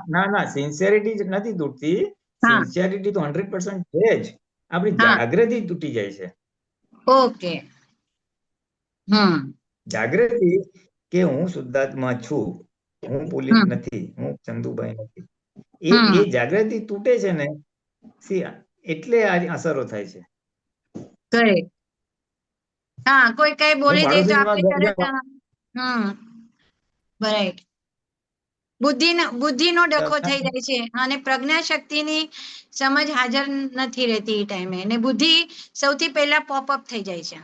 ના સિન્સિયરિટી જ નથી તૂટતી, હા સિન્સિયરિટી તો 100% છે જ, આપણી હા જાગૃતિ તૂટી જાય છે. ઓકે. જાગૃતિ કે હું શુદ્ધાત્મા છું, હું પુલિત નથી, હું ચંદુભાઈ નથી, એ જાગૃતિ તૂટે છે ને, એટલે આ અસરો થાય છે. કરેક્ટ. હા કોઈ કઈ હું બોલી દે તો પાડોશીમાં આપણે તરત રાઈટ. બુદ્ધિનો ડખો થઈ જાય છે, અને પ્રજ્ઞા શક્તિની સમજ હાજર નથી રહેતી એ ટાઈમે, અને બુદ્ધિ સૌથી પહેલા પોપઅપ થઈ જાય છે.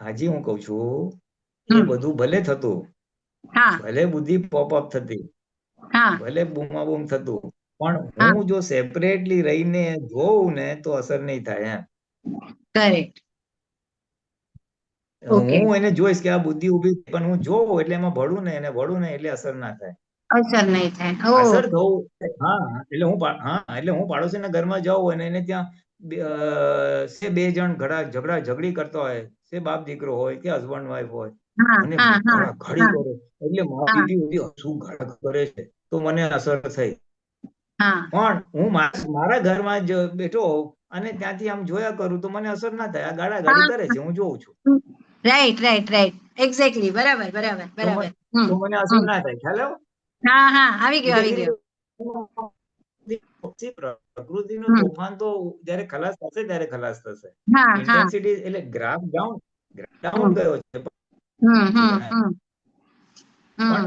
હાજી હું કઉ છું, એ બધું ભલે થતું, હા ભલે બુદ્ધિ પોપઅપ થતી, હા ભલે બૂમાબૂમ થતું, પણ હા હું જો સેપરેટલી રહીને જોઉં ને તો અસર નહીં થાય એમ. કરેક્ટ. ઓકે. હું એને જોઈશ કે આ બુદ્ધિ ઉભી, પણ હું જોઉં એટલે એમાં ભળું ને, એને ભળું ને એટલે અસર ના થાય. અસર નહીં થાય. અસર થવું, એટલે હું પાડોશીના ઘરમાં જાઉં અને એને ત્યાં બે જણ ઝઘડી કરતા હોય, સે બાપ દીકરો હોય કે હસબન્ડ વાઈફ હોય, હા અને હા હા ગાળાગાળી હા કરે, એટલે હા મારી બધી શું ગાળા કરે છે, તો મને અસર થઈ. હા પણ હું મારા ઘરમાં જ બેઠો હોઉં અને ત્યાંથી આમ જોયા કરું તો મને અસર ના થાય, આ ગાળાગાળી કરે છે, હું જોઉં છું. Right right right. એક્ઝેક્ટલી. બરાબર બરાબર બરાબર. તો મને અસર ના થાય, ખ્યાલ આવ્યો? હા હા આવી ગયો એટલે આવી એ ગયો. પ્રકૃતિનું તોફાન તો જયારે ખલાસ થશે ત્યારે ખલાસ થશે. હા હા. ઇન્ટેન્સિટી એટલે ગ્રાફ ડાઉન ગયો છે, પણ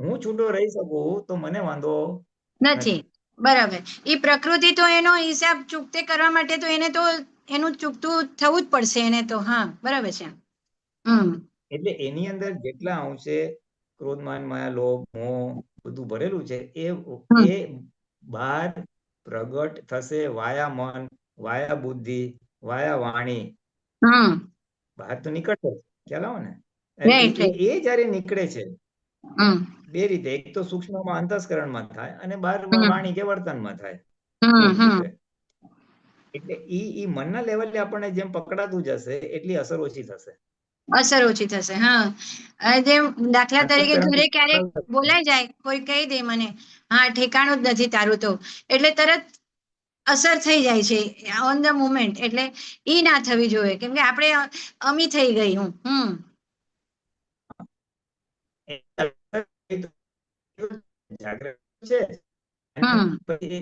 હું છૂટો રહી શકું તો મને વાંધો નથી. બરાબર. એ પ્રકૃતિ તો એનો હિસાબ ચૂકતે કરવા માટે તો એને તો એનું ચૂકતું થવું જ પડશે એને તો. હા બરાબર છે. એટલે એની અંદર જેટલા અંશે ક્રોધ માન માયા લોભ મોહ બધું ભરેલું છે, એ બહાર પ્રગટ થશે વાયા મન, વાયા બુદ્ધિ, વાયા વાણી, બહાર તો નીકળશે, ખ્યાલ આવે ને. Right right. એ જયારે નીકળે છે બે રીતે, એક તો સૂક્ષ્મમાં અંતસ્કરણમાં થાય અને બહાર વાણી કે વર્તનમાં થાય, એ રીતે. એટલે ઈ મનના લેવલે આપણને જેમ પકડાતું જશે એટલી અસર ઓછી થશે. અસર ઓછી થશે. હા જેમ દાખલા તરીકે ઘરે ક્યારેક બોલાઈ જાય, કોઈ કહી દે મને, હા ઠેકાણું જ નથી તારું તો, એટલે તરત અસર થઈ જાય છે ઓન ધ મોમેન્ટ. એટલે ઈ ના થવી જોઈએ, કેમ કે આપણે અમી થઈ ગઈ હું. જાગ્રત છે, પછી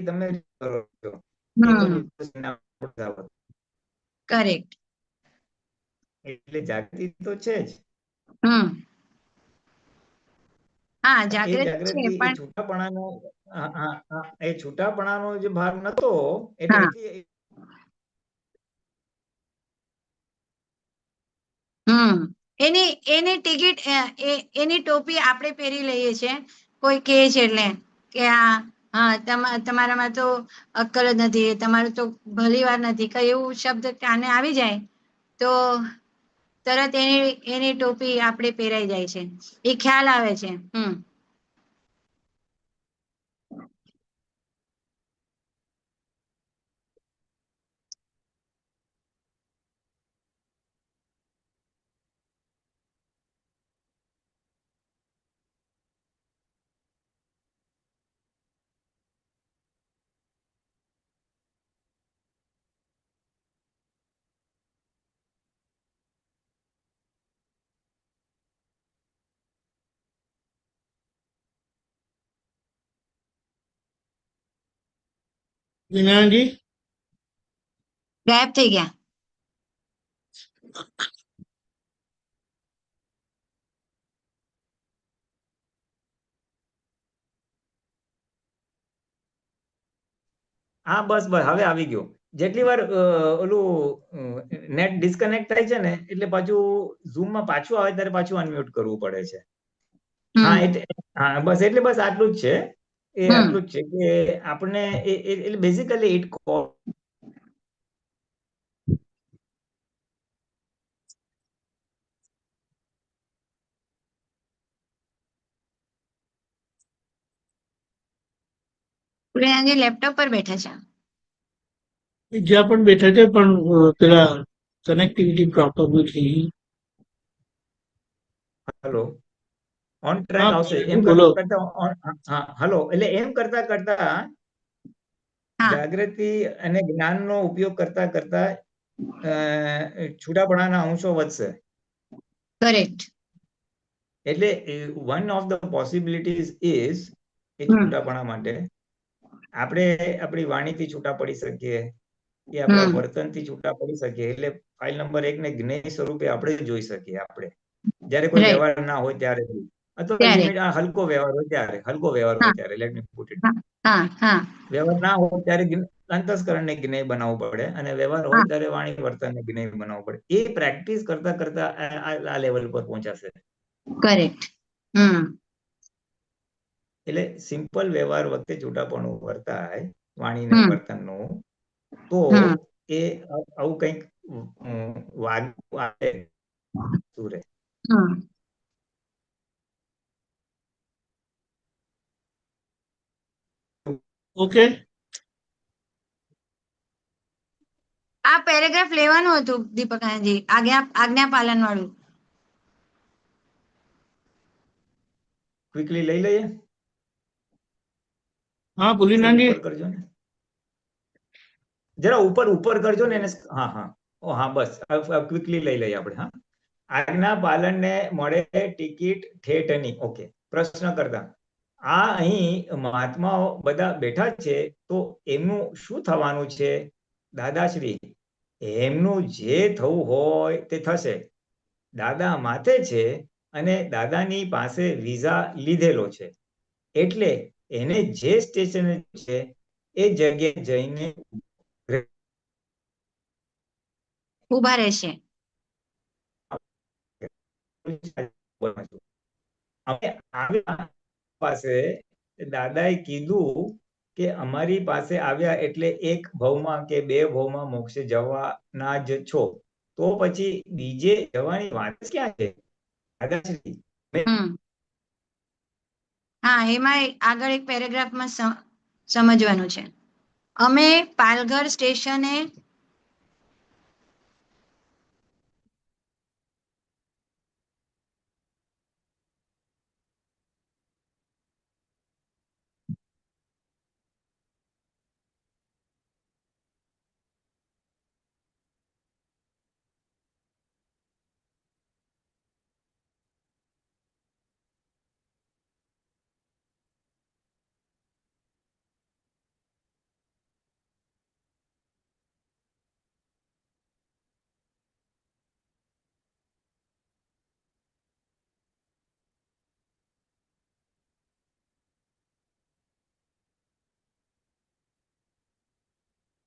તમે કરો છો, એ તો કરેક્ટ. એટલે જાગૃતિ તો છે જ. હમ. હા, એ જાગૃત છે જાગૃતિ એ પણ છૂટાપણાનો એ છૂટાપણાનો જે ભાગ નતો એટલે હા. એથી હમ. એની ટિકિટ એની ટોપી આપણે પહેરી લઈએ છીએ કોઈ કહે છે એટલે કે હા તમારામાં તો અક્કલ જ નથી, તમારું તો ભલી વાર નથી, કઈ એવું શબ્દ કાને આવી જાય તો તરત એની ટોપી આપણે પહેરાઈ જાય છે, એ ખ્યાલ આવે છે. વિનયજી, ગાયબ થઈ ગયા. હા બસ બસ હવે આવી ગયો. જેટલી વાર ઓલું નેટ ડિસ્કનેક્ટ થાય છે ને એટલે પાછું ઝૂમમાં પાછું આવે ત્યારે પાછું અનમ્યુટ કરવું પડે છે. હા હા બસ એટલે બસ આટલું જ છે. એ આટલું જ છે કે આપણે એટલે બેઝિકલી ઇટ પ્રિયાંજી લેપટોપ પર બેઠા છે. જ્યાં પણ બેઠા છે પણ પેલા કનેક્ટિવિટી પ્રોપર નથી. હલો ઓન ટ્રેક હા આવશે એમ બોલો. કરતા હલો એટલે એમ કરતા કરતા હા. જાગૃતિ અને જ્ઞાનનો ઉપયોગ કરતા કરતા છૂટાપણાના અંશો વધશે. કરેક્ટ. એટલે one of the possibilities is એ છૂટાપણા માટે આપણે આપણી વાણીથી છૂટા પડી શકીએ, એ આપણા વર્તનથી છૂટા પડી શકીએ. એટલે ફાઇલ નંબર 1 ને જ્ઞેય સ્વરૂપે આપણે જોઈ શકીએ. આપણે જ્યારે કોઈ રાઈટ. વ્યવહાર ના હોય ત્યારે અથવા ત્યારે લિમિટ હલકો વ્યવહાર હોય ત્યારે લેટ મી પુટ ઇટ. હા. વ્યવહાર ના હોય ત્યારે અંતસ્કરણને જ્ઞેય બનાવવું પડે અને વ્યવહાર હોય ત્યારે વાણી વર્તનને જ્ઞેય બનાવવું પડે. એ પ્રેક્ટિસ કરતા કરતા આ લેવલ પર પહોંચાશે. કરેક્ટ. એટલે સિમ્પલ વ્યવહાર વખતે છૂટાપણું વર્તાય વાણીને વર્તનનું તો એ આવું કંઈક વાગ્યું આવે સુરે. ઓકે. આ પેરેગ્રાફ લેવાનું હતું દીપકજી, આજ્ઞા પાલન વાળું. ક્વિકલી લઈ લઈએ. હા સર ભૂલીનાજી. ઉપર કરજો ને જરા ઉપર કરજો ને એને. હા બસ ક્વિકલી લઈ લઈએ આપણે. હા, આજ્ઞા પાલનને મળે ટિકિટ ઠેઠની. ઓકે, પ્રશ્ન કરતા આ અહીં મહાત્માઓ બધા બેઠા છે તો એમનું શું થવાનું છે? દાદાશ્રી, એમનું જે થવું હોય તે થશે. દાદા માથે છે અને દાદાની પાસે વિઝા લીધેલો છે એટલે એને જે સ્ટેશન છે એ જગ્યાએ જઈને ઉભા રહેશે. પાસે દાદાએ કીધું કે અમારી પાસે આવ્યા એટલે એક ભવમાં કે બે ભવમાં મોક્ષે જવાના જ છો, તો પછી બીજે જવાની વાત ક્યાં છે? દાદાશ્રી, હા, એમાં આગળ એક પેરેગ્રાફમાં સમજવાનું છે. અમે પાલઘર સ્ટેશને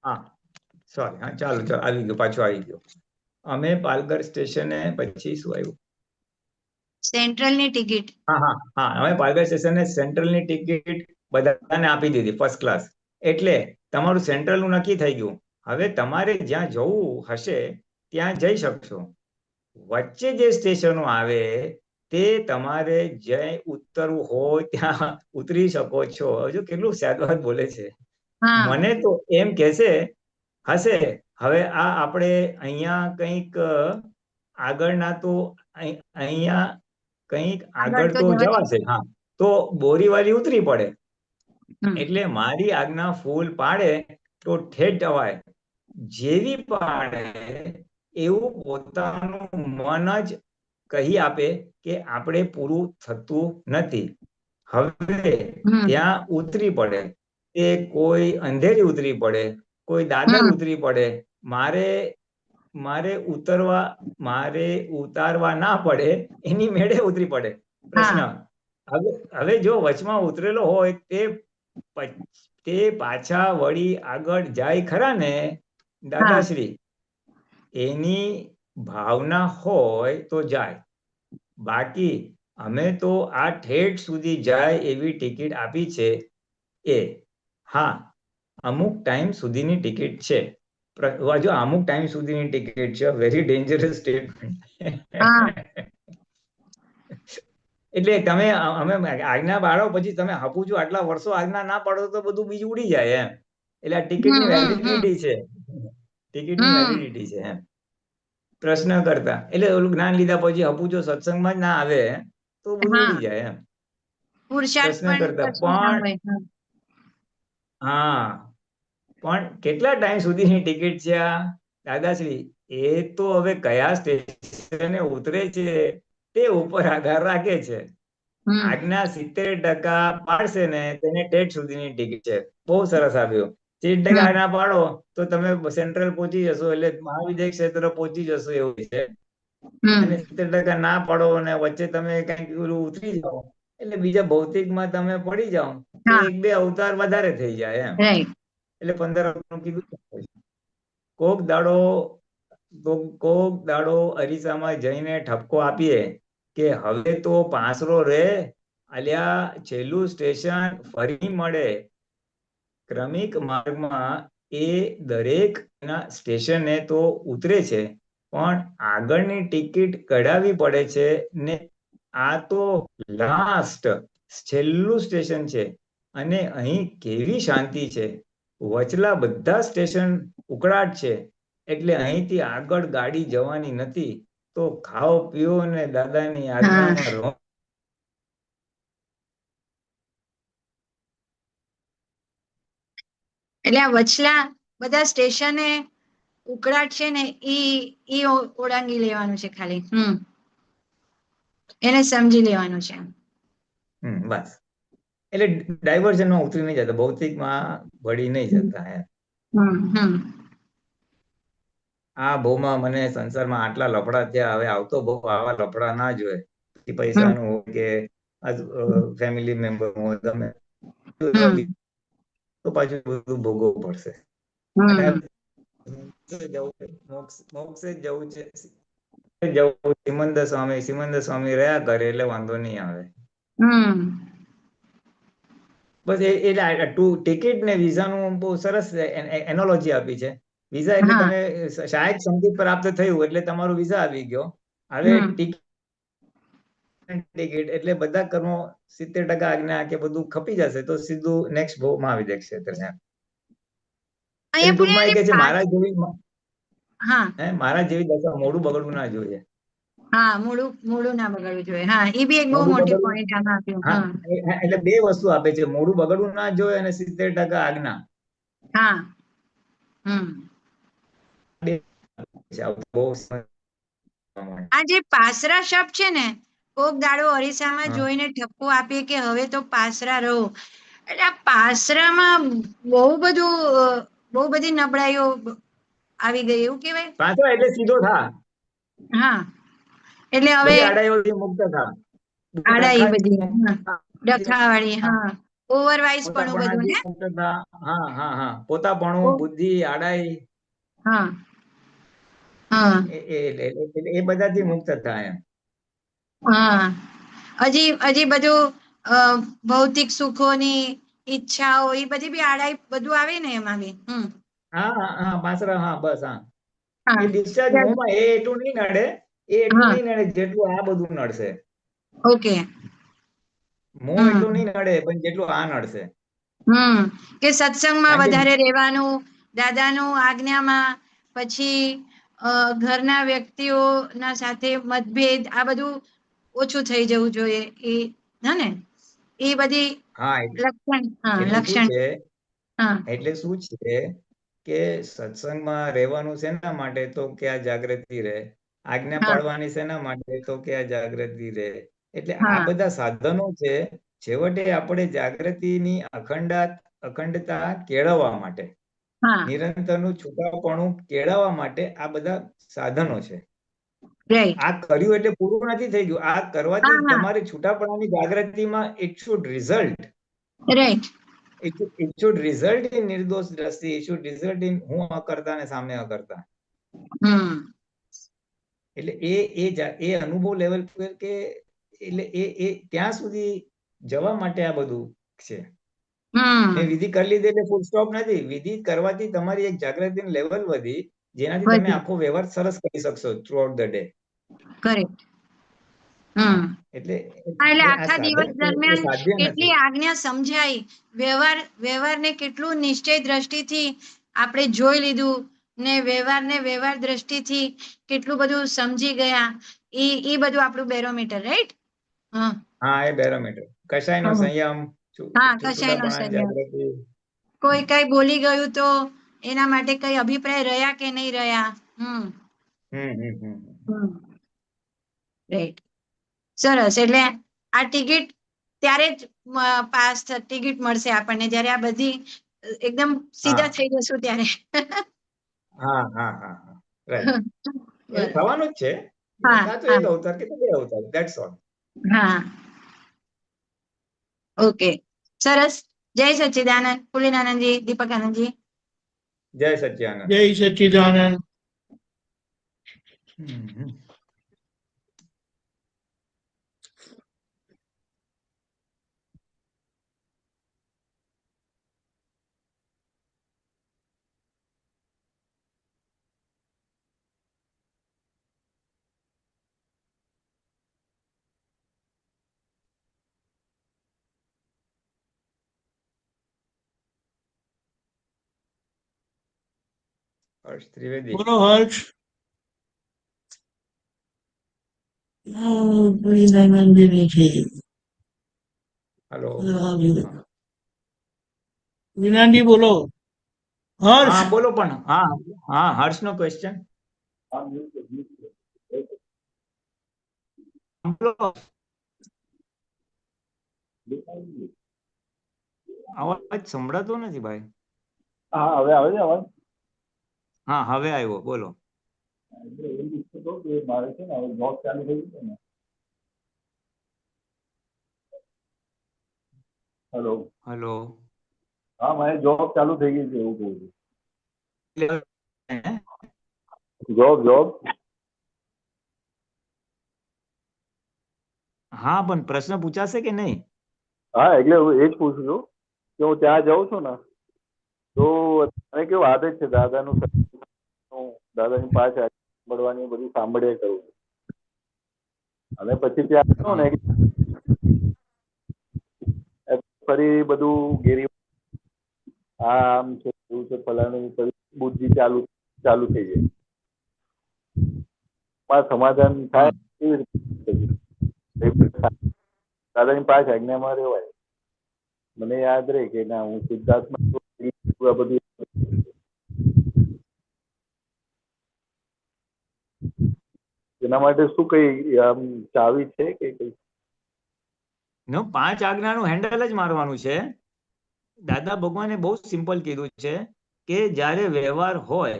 હા સોરી, હા ચાલો ચાલો આવી ગયો, પાછો આવી ગયો. અમે પાલઘર સ્ટેશને પછી શું આવ્યું? સેન્ટ્રલ ની ટિકિટ. હા હા હા, અમે પાલઘર સ્ટેશને સેન્ટ્રલની ટિકિટ બધાને આપી દીધી ફર્સ્ટ ક્લાસ. એટલે તમારું સેન્ટ્રલનું નક્કી થઈ ગયું. હવે તમારે જ્યાં જવું હશે ત્યાં જઈ શકશો. વચ્ચે જે સ્ટેશનો આવે તે તમારે જ્યાં ઉતરવું હોય ત્યાં ઉતરી શકો છો. હજુ કેટલું સાદું બોલે છે. હા મને તો એમ કહેશે હશે હવે આ આપણે અહીંયા કંઈક આગળના તો અહીંયા કંઈક આગળ તો જવાશે. હા, તો બોરીવાલી ઉતરી પડે. હમ. એટલે મારી આજ્ઞા ફૂલ પાડે તો ઠેઠ જવાય. જેવી પાડે એવું પોતાનું મન જ કહી આપે કે આપણે પૂરું થતું નથી. હવે હમ. ત્યાં ઉતરી પડે, એ કોઈ અંધેરી ઉતરી પડે, કોઈ દાદર હમ. ઉતરી પડે. મારે મારે ઉતારવા ના પડે, એની મેળે ઉતરી પડે. પ્રશ્ન હા હવે જો વચમાં ઉતરેલો હોય તે પાછા વળી આગળ જાય ખરા ને હા દાદાશ્રી? એની ભાવના હોય તો જાય. બાકી અમે તો આ ઠેઠ સુધી જાય એવી ટિકિટ આપી છે. એ હા, અમુક ટાઈમ સુધીની ટિકિટ છે. જો અમુક ટાઈમ સુધીની ટિકિટ છે, વેરી ડેન્જરસ સ્ટેટમેન્ટ. હા એટલે તમે અમે આજ્ઞા પાડો પછી તમે હપું છું આટલા વર્ષો આજ્ઞા ના પાડો તો બધું બીજું ઉડી જાય એમ. એટલે આ ટિકિટની હમ. હમ. વેલિડિટી છે. ટિકિટની હમ. વેલિડિટી છે એમ. પ્રશ્ન કરતા એટલે ઓલું જ્ઞાન લીધા પછી હપુચો સત્સંગમાં જ ના આવે તો બધું હા ઉડી જાય એમ. પુરુષાર્થ પ્રશ્ન પણ કરતા કશું ના હોય. હા, પણ કેટલા ટાઈમ સુધીની ટિકિટ છે આ દાદાશ્રી? એ તો હવે કયા સ્ટેશને ઉતરે છે તે ઉપર આધાર રાખે છે. હમ. આજ્ઞા 70% પાડશે ને તેને ઠેઠ સુધીની ટિકિટ છે. બહુ સરસ આવ્યું. 70% હમ. આજ્ઞા પાડો તો તમે સેન્ટ્રલ પહોંચી જશો, એટલે મહાવિદ્ય ક્ષેત્ર પહોંચી જશો એવું છે. હમ. અને 70% ના પડો અને વચ્ચે તમે કઈક ઓલું ઉતરી જાઓ એટલે બીજા ભૌતિકમાં તમે પડી જાઓ તો હા 1-2 અવતાર વધારે થઈ જાય એમ. રાઈટ. એટલે 15 અવતારનું કીધું. કોક દાડો અરીસામાં જઈને ઠપકો આપીએ કે હવે તો પાસરો રે, અલ્યા છેલ્લું સ્ટેશન ફરી મળે. ક્રમિક માર્ગમાં એ દરેક સ્ટેશને તો ઉતરે છે, પણ આગળની ટિકિટ કઢાવી પડે છે ને. આ તો લાસ્ટ છેલ્લું સ્ટેશન છે અને અહીં કેવી શાંતિ છે. વચલા બધા સ્ટેશન ઉકળાટ છે, એટલે અહીંથી આગળ ગાડી જવાની નથી. તો ખાઓ પીઓ અને દાદાની હા આજ્ઞામાં રહો. એટલે આ વચલા બધા સ્ટેશને ઉકળાટ છે ને ઈ ઓળંગી લેવાનું છે ખાલી. એને સમજી લેવાનું છે. બસ એટલે ડાયવર્ઝનમાં ઉતરી નહીં જતા, ભૌતિકમાં વળી નહીં જતા એમ. આ બહુમાં મને સંસારમાં આટલા લફડા થયા, હવે આવતો બહુ આવા લફડા ના જોઈએ. પૈસાનું હોય કે ફેમિલી મેમ્બર હોય ગમે તો પાછું બધું ભોગવવું પડશે. મોક્ષે જ જવું છે. સિમંદર સ્વામી રહ્યા કરે એટલે વાંધો નહીં આવે. બસ એટલે ટિકિટ ને વિઝાનું બહુ સરસ એનોલોજી આપી છે. વિઝા એટલે તમે શાયદ સંગીત પ્રાપ્ત થયું એટલે તમારું વિઝા આવી ગયો. હવે ટિકિટ એટલે બધા કર્મો 70% આજ્ઞા કે બધું ખપી જશે તો સીધું નેક્સ્ટ ભોગ મહાવિદ્ય ક્ષેત્ર છે. એટલે ટૂંકમાં એ કે છે મારા જેવી દશા મોડું બગડવું ના જોઈએ. હા, મોડું ના બગાડવું જોઈએ. હા, એ બી એક બહુ મોડું મોટી બગડવું, પોઈન્ટ આમાં આપ્યું. હા, એટલે 2 વસ્તુ આપે છે, મોડું બગડવું ના જોઈએ અને 70% આજ્ઞા. હા. આ જે પાસરા શબ્દ છે ને, કોક દાડો અરીસામાં જોઈને ઠપકો આપીએ કે હવે તો પાસરા રહો. એટલે આ પાસરામાં બહુ બધી નબળાઈઓ આવી ગઈ એવું કેવાય. પાછો એટલે સીધો થા. હા, એટલે હવે બધી આડાઈઓથી મુક્ત થા. આડાઈ બધી ડખાવાળી. હા, ઓવરવાઇઝ પણ બધું પોતાપણાથી ને. મુક્તતા. હા હા હા, પોતાપણું, બુદ્ધિ, આડાઈ, હા હા એ બધાથી મુક્ત થાય એમ. હા. હજી બધું ભૌતિક સુખોની ઈચ્છાઓ એ બધી બી આડાઈ બધું આવે ને એમાં બી. હા હા હા, પાછળ, હા બસ, હા. હા એ ડિસ્ચાર્જ મોહમાં એ એટલું નહીં નડે, હા જેટલું આ બધું નડશે. ઓકે. મોહ એટલું નહીં નડે, પણ જેટલું આ નડશે. કે સત્સંગમાં કારણ કે વધારે રહેવાનું, દાદાનું આજ્ઞામાં, પછી ઘરના વ્યક્તિઓના સાથે મતભેદ, આ બધું ઓછું થઈ જવું જોઈએ. ને એ બધી હા, લક્ષણ. હા એટલે શું છે કે સત્સંગમાં રહેવાનું શેના માટે? તો કે આ જાગૃતિ રહે. આજ્ઞા હા પાળવાની શેના માટે? તો કે આ જાગૃતિ રહે. એટલે આ હા બધા સાધનો છે, છેવટે આપણે જાગૃતિની અખંડતા કેળવવા માટે, હા નિરંતરનું છૂટાપણું કેળવવા માટે આ બધા સાધનો છે. રાઈટ. આ કર્યું એટલે પૂરું નથી થઈ ગયું. આ કરવાથી હા હા તમારે છૂટાપણાની જાગૃતિમાં it should right. Result in નિર્દોષ દ્રષ્ટિ, ઇટ શુડ રિઝલ્ટ ઇન હું અકર્તા ને સામે અકર્તા. એટલે એ અનુભવ લેવલ પર કે એટલે એ ત્યાં સુધી જવા માટે આ બધું છે. મેં વિધિ કરી લીધી એટલે ફૂલ સ્ટોપ નથી. વિધિ કરવાથી તમારી એક જાગૃતિ લેવલ વધી, જેનાથી તમે વધી આખો વ્યવહાર સરસ કરી શકશો through out the day. Correct. એટલે એટલે એ આ આખા સાધન દિવસ છે, એ દરમિયાન સાધ્ય કેટલી નથી. આજ્ઞા સમજાઈ, વ્યવહારને કેટલું નિશ્ચય દ્રષ્ટિથી આપણે જોઈ લીધું, ને વ્યવહાર દ્રષ્ટિથી કેટલું બધું સમજી ગયા, એ બધું આપણું બેરોમીટર, રાઈટ. હા, એ બેરોમીટર. કશાયનો સંયમ, હા, કશાયનો છૂટાપણાની સંયમ. જાગૃતિ. કોઈ કઈ બોલી ગયું તો એના માટે કઈ અભિપ્રાય રહ્યા કે નહીં રહ્યા. રાઈટ. સરસ. એટલે આ ટિકિટ ત્યારે જ ટિકિટ મળશે આપણને, જ્યારે આ બધી એકદમ સીધા થઈ જશું ત્યારે. હા હા હા હા, રાઈટ. એ થવાનું જ છે. હા કાં તો હા એક અવતાર કે બે અવતાર, ધેટ્સ ઓલ. હા. ઓકે, સરસ. જય સચ્ચિદાનંદ. પુલિનાનંદજી, દીપકાનંદજી. જય સચ્ચિદાનંદ. જય સચ્ચિદાનંદ. હર્ષ ત્રિવેદી. બોલો હર્ષ. પુલિનાનંદજી નથી. હેલો. વિનાનજી બોલો. હર્ષ. હા બોલો. પણ હા હા, હર્ષનો ક્વેશ્ચન અવાજ સંભળાતો નથી ભાઈ. હા, હવે આવે છે અવાજ? હા, હવે આવ્યો, બોલો. એવું પૂછતો હતો કે મારે છે ને હવે જોબ ચાલુ થઈ છે ને. હેલો. હેલો. હા, મારે જોબ ચાલુ થઈ ગઈ છે એવું કહું છું. જોબ. હા, પણ પ્રશ્ન પૂછાશે કે નહીં? હા, એટલે હું એ જ પૂછું છું કે હું ત્યાં જાઉં છું ને તો મને કેવું આદત છે દાદાનું દાદાની પાસે મળવાની બધું સાંભળ્યા કરું અને પછી ત્યાં આવ્યો ને ફરી બધું ઘેરી આમ છે એવું છે ફલાણું બુદ્ધિ ચાલુ થઈ જાય. સમાધાન થાય કેવી રીતે દાદાની પાંચ આજ્ઞામાં રહેવાય. મને યાદ રહે કે ના હું સિદ્ધાર્થમાં બધું એના માટે શું કઈ આમ ચાવી છે કે કઈ? પાંચ આજ્ઞાનું હેન્ડલ જ મારવાનું છે. દાદા ભગવાને બહુ સિમ્પલ કીધું છે કે જ્યારે વ્યવહાર હોય,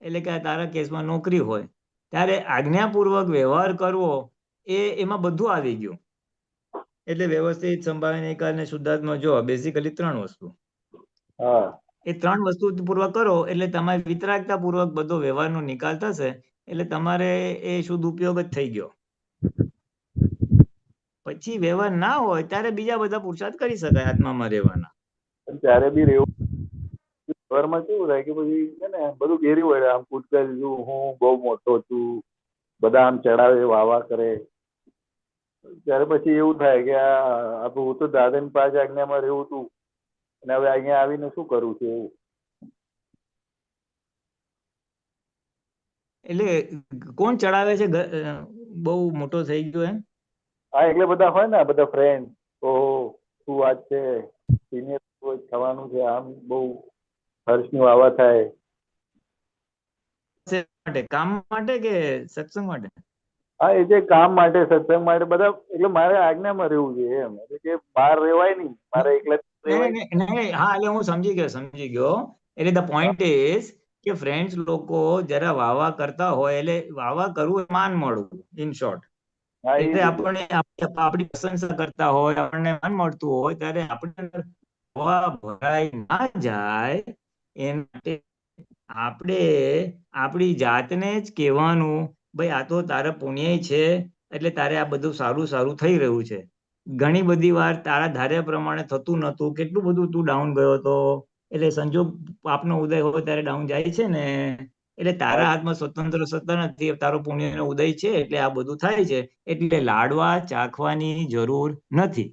એટલે કે તારા કેસમાં નોકરી હોય, ત્યારે આજ્ઞાપૂર્વક વ્યવહાર કરવો, એમાં બધું આવી ગયું. એટલે વ્યવસ્થિત, સંભાવ્ય, નિકાલ ને શુદ્ધાત્મા જો બેઝિકલી 3 વસ્તુ. હા એ 3 વસ્તુ પૂર્વક કરો એટલે તમારે વિતરાગતા પૂર્વક બધો વ્યવહારનો નિકાલ થશે, એટલે તમારે એ શુદ્ધ ઉપયોગ જ થઈ ગયો. પછી વ્યવહાર ના હોય ત્યારે બીજા બધા પુરુષાર્થ કરી શકાય આત્મામાં રહેવાના. પણ ત્યારે બી રહેવું ઘરમાં કેવું થાય કે પછી છે ને બધું ઘેરી વળે, આમ પૂછતા છું હું બહુ મોટો છું, બધા આમ ચડાવે વાવા કરે, ત્યારે પછી એવું થાય કે હું તો દાદાની 5 આજ્ઞામાં રહેવું હતું અને હવે અહીંયા આવીને શું કરું છું એવું. એટલે કોણ ચડાવે છે બહુ મોટો થઈ ગયો એમ? હા એટલે બધા હોય ને, બધા ફ્રેન્ડ, ઓહો શું વાત છે, સિનિયર થવાનું છે, આમ બહુ હર્ષની વાવા થાય. માટે કામ માટે કે સત્સંગ માટે? હા એ જે કામ માટે, સત્સંગ માટે, બધા એટલે મારે આજ્ઞામાં રહેવું જોઈએ એમ, એટલે કે બહાર રહેવાય નહીં, મારે એકલા રહેવાય. નહીં, હા એટલે હું સમજી ગયો. એટલે ધ પોઈન્ટ ઇઝ કે ફ્રેન્ડ્સ લોકો જરા વાવા કરતા હોય એટલે વાવા કરવું એ માન મળવું, ઇન શોર્ટ. હા એ એટલે જ. આપણે આપણી પ્રશંસા કરતા હોય, આપણને માન મળતું હોય ત્યારે આપણે હવા ભરાઈ ના જાય એના માટે આપણે આપણી જાતને જ કહેવાનું, ભાઈ આ તો તારે પુણ્ય છે એટલે તારે આ બધું સારું સારું થઈ રહ્યું છે. ઘણી બધી વાર તારા ધાર્યા પ્રમાણે થતું નતું, કેટલું બધું તું ડાઉન ગયો હતો, એટલે સંજોગ પાપનો ઉદય હોય ત્યારે ડાઉન જાય છે ને, એટલે તારા હાથમાં સ્વતંત્ર સત્તા નથી, તારો પુણ્યનો ઉદય છે એટલે આ બધું થાય છે. એટલે લાડવા ચાખવાની જરૂર નથી.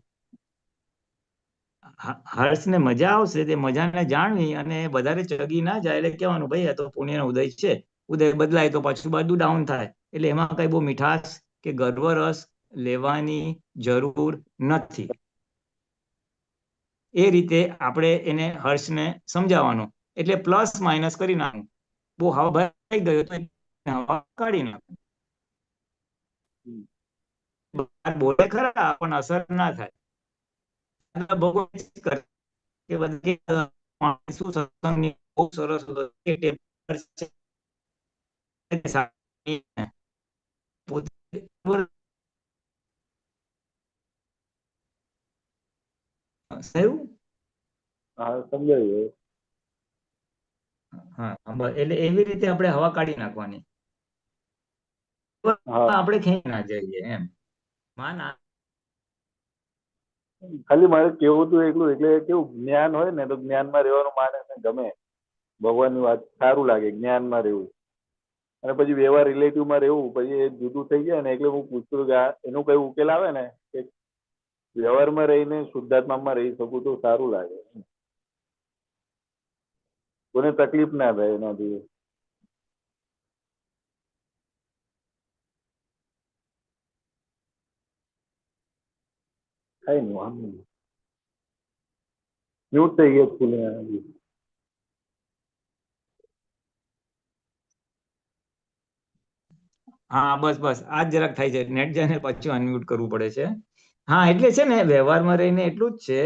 હર્ષને મજા આવશે, તે મજાને જાણવી અને વધારે ચગી ના જાય એટલે કહેવાનું ભાઈ આ તો પુણ્યનો ઉદય છે, ઉદય બદલાય તો પાછું બધું ડાઉન થાય, એટલે એમાં કઈ બહુ મીઠાશ કે ગર્વ રસ લેવાની જરૂર નથી. એ રીતે આપણે એને હર્ષને સમજાવવાનું, એટલે પ્લસ માઇનસ કરી નાખવું. બહુ હવા ભરાઈ ગયો તો હવા કાઢી નાખવું. બોલે ખરા પણ અસર ના થાય. ભગવાન કે બધા શું સત્સંગની બહુ સરસ હા સમજાયું. હા એટલે એવી રીતે આપણે હવા કાઢી નાખવાની, હા આપણે ખેંચી ના જઈએ એમ. ખાલી મારે કેવું હતું એટલું, એટલે કેવું જ્ઞાન હોય ને તો જ્ઞાનમાં રહેવાનું માણસને ગમે, ભગવાનની વાત સારું લાગે જ્ઞાનમાં રહેવું. અને પછી વ્યવહાર રિલેટિવમાં રહેવું પછી એ જુદું થઈ જાય ને, એટલે હું પૂછતું કે એનું કઈ ઉકેલ આવે ને કે વ્યવહારમાં રહીને શુદ્ધાત્મામાં રહી શકું તો સારું લાગે, કોને તકલીફ ના થાય એનાથી. થાય ને આમ મ્યુટ થઈ ગયા સ્કૂલ. હા બસ આ જ જરાક થાય છે, નેટ જાય ને પાછું અનમ્યુટ કરવું પડે છે. હા એટલે છે ને વ્યવહારમાં રહીને એટલું જ છે,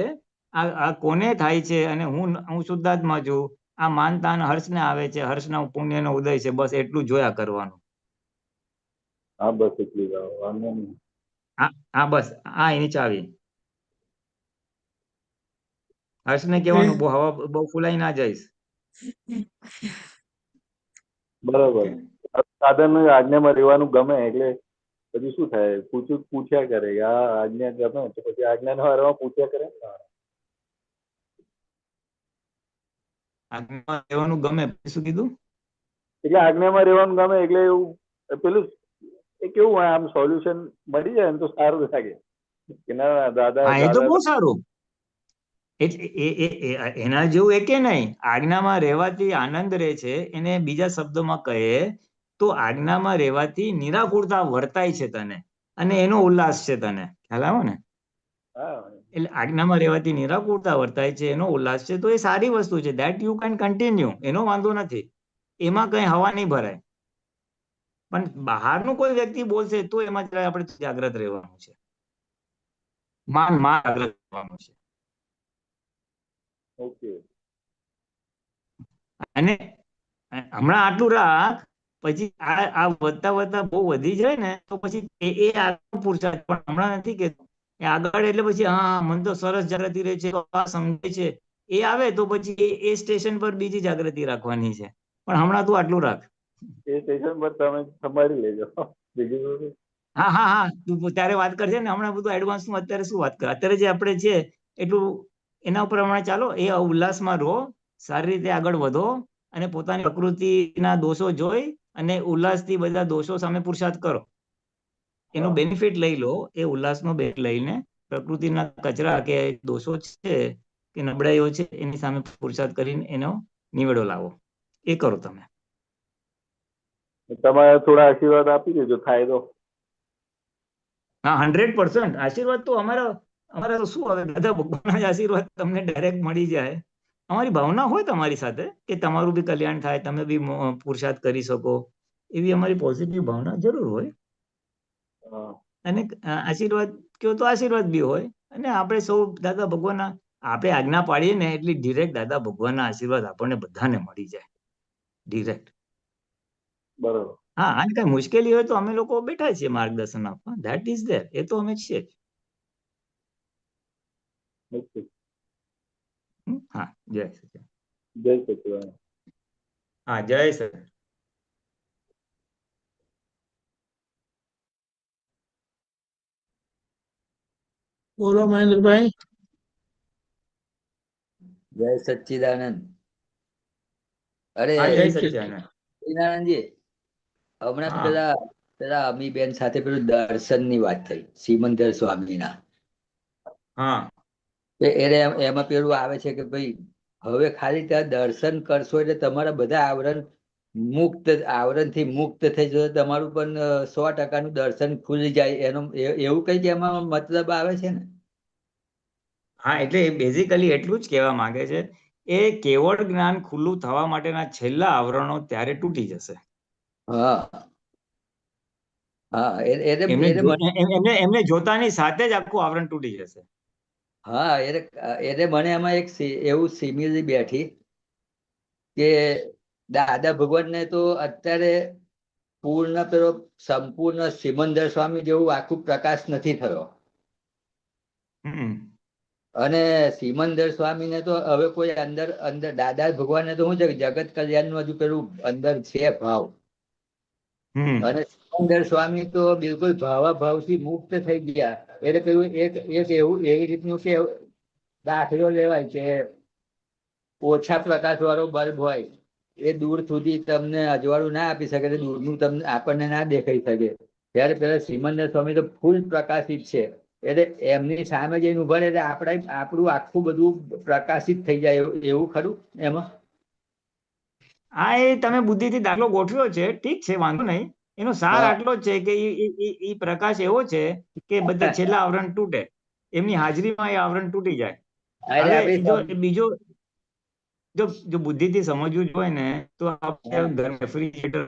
આ કોને થાય છે અને હું શુદ્ધાત્મા છું, આ માનતાન હર્ષને આવે છે, હર્ષના પુણ્યનો ઉદય છે, બસ એટલું જોયા કરવાનું. હા બસ એટલી વાંધો નહીં. હા બસ આ એની ચાવી. હર્ષને કહેવાનું બહુ હવા બહુ ફૂલાઈ ના જઈશ. બરાબર. સાધન આજ્ઞામાં રહેવાનું ગમે એટલે પછી શું થાય, પૂછ્યા કરે કે આ આજ્ઞા ગમે તો પછી આજ્ઞાના વારમાં પૂછ્યા કરે ને. આજ્ઞામાં રહેવાનું ગમે, શું કીધું? એટલે આજ્ઞામાં રહેવાનું ગમે એટલે એવું પેલું એ કેવું હોય, આમ સોલ્યુશન મળી જાય ને તો સારું લાગે કે ના દાદા હા એ તો બહુ સારું. એટલે એના જેવું એકે નહીં. આજ્ઞામાં રહેવાથી આનંદ રહે છે, એને બીજા શબ્દોમાં કહે તો આજ્ઞામાં રહેવાથી નિરાકુરતા વર્તાય છે તને, અને એનો ઉલ્લાસ છે તને, ખ્યાલ આવે ને? એટલે આજ્ઞામાં રહેવાથી નિરાકુરતા વર્તાય છે, એનો ઉલ્લાસ છે, તો એ સારી વસ્તુ છે. ધેટ યુ કેન કન્ટિન્યુ, એનો વાંધો નથી, એમાં કઈ હવા નહીં ભરાય. પણ બહારનું કોઈ વ્યક્તિ બોલશે તો એમાં આપણે જાગ્રત રહેવાનું છે, માન જાગ્રત રહેવાનું છે. ઓકે. અને હમણાં આટલું રાખ, પછી આ વધતા બહુ વધી જાય ને તો પછી એ આગળ પુરુષાર્થ, પણ હમણાં નથી કે એ આગળ એટલે પછી હા મને તો સરસ જાગૃતિ રહે છે, આ સમજે છે, એ આવે તો પછી એ સ્ટેશન પર બીજી જાગૃતિ રાખવાની છે, પણ હમણાં તું આટલું રાખ. એ સ્ટેશન પર તમે સંભાળી લેજો. બીજું બધું હા હા હા, તું ત્યારે વાત કરજે ને, હમણાં બધું એડવાન્સ નું અત્યારે શું વાત કર, અત્યારે જે આપણે છે એટલું એના ઉપર હમણાં ચાલો, એ ઉલ્લાસમાં રહો, સારી રીતે આગળ વધો, અને પોતાની પ્રકૃતિના દોષો જોઈ અને ઉલ્લાસથી બધા દોષો સામે પુરુષાર્થ કરો. એનો બેનિફિટ લઈ લો, એ ઉલ્લાસનો બેનિફિટ લઈને પ્રકૃતિના કચરા કે દોષો છે કે નબળાઈઓ છે એની સામે પુરુષાર્થ કરીને એનો નિવેડો લાવો. એ કરો તમે. તમારે થોડા આશીર્વાદ આપી દેજો, થાય તો. હા, 100% આશીર્વાદ તો અમારા તો શું હવે, બધા ભગવાનના જ આશીર્વાદ તમને ડાયરેક્ટ મળી જાય. અમારી ભાવના હોય તમારી સાથે કે તમારું બી કલ્યાણ થાય, તમે બી પુરુષાર્થ કરી શકો, એવી અમારી પોઝિટિવ ભાવના જરૂર હોય. હા. અને આશીર્વાદ કયો તો આશીર્વાદ બી હોય, અને આપણે સૌ દાદા ભગવાનના, આપણે આજ્ઞા પાડીએ ને એટલી ડિરેક્ટ દાદા ભગવાનના આશીર્વાદ આપણને બધાને મળી જાય ડિરેક્ટ. બરોબર. હા, અને કઈ મુશ્કેલી હોય તો અમે લોકો બેઠા છીએ માર્ગદર્શન આપવા, ધેટ ઇઝ ધેર, એ તો અમે છીએ જ. ઓકે. હા, જય સચિદાનંદ. જય સચિદાનંદ. હા, જય સચિદાનંદ. બોલો મહેન્દ્રભાઈ. જય સચ્ચિદાનંદ. અરે હા, જય જય સચિદાનંદ. સચ્ચિદાનંદજી, હમણાં હા પેલા પેલા અમીબેન સાથે પેલું દર્શનની વાત થઈ, સિમંદર સ્વામીના. હા એમાં પેલું આવે છે કે ભાઈ હવે ખાલી ત્યાં દર્શન કરશો એટલે તમારા બધા આવરણથી મુક્ત થઈ જશે, તમારું પણ 100% દર્શન ખુલી જાય, એનું એવું કઈક એમાં મતલબ આવે છે ને? હા, એટલે બેઝિકલી એટલું જ કહેવા માંગે છે, એ કેવળ જ્ઞાન ખુલ્લું થવા માટેના છેલ્લા આવરણો ત્યારે તૂટી જશે. હા હા, એમને જોતાની સાથે જ આખું આવરણ તૂટી જશે. હા, એટલે મને એમાં એક એવું સિમિલી બેઠી કે દાદા ભગવાનને તો અત્યારે પેલો સંપૂર્ણ સિમંદર સ્વામી જેવું આખું પ્રકાશ નથી થયો, અને સિમંદર સ્વામીને તો હવે કોઈ અંદર દાદા ભગવાનને તો શું છે, જગત કલ્યાણ નું હજુ પેલું અંદર છે ભાવ, અને સિમંદર સ્વામી તો બિલકુલ ભાવાભાવથી મુક્ત થઈ ગયા. એટલે પેલું એક એવું એવી રીતનું કે દાખલો લેવાય કે ઓછા પ્રકાશ વાળો બલ્બ હોય, એ દૂર સુધી તમને અજવાળું ના આપી શકે, દૂરનું તમને આપણને ના દેખાઈ શકે, ત્યારે પેલા સિમંદર સ્વામી તો ફૂલ પ્રકાશિત છે, એટલે એમની સામે જઈને ઉભા રહે એટલે આપણું આખું બધું પ્રકાશિત થઈ જાય, એવું ખરું એમાં? હા, એ તમે બુદ્ધિથી દાખલો ગોઠવ્યો છે, ઠીક છે, વાંધો નહીં. એનો સાર હા આટલો જ છે કે એ પ્રકાશ એવો છે કે બધા છેલ્લા આવરણ તૂટે, એમની હાજરીમાં એ આવરણ તૂટી જાય. એટલે હવે જો આપણી બીજો જો બુદ્ધિથી સમજવું જ હોય ને, તો આપણે રેફ્રિજરેટર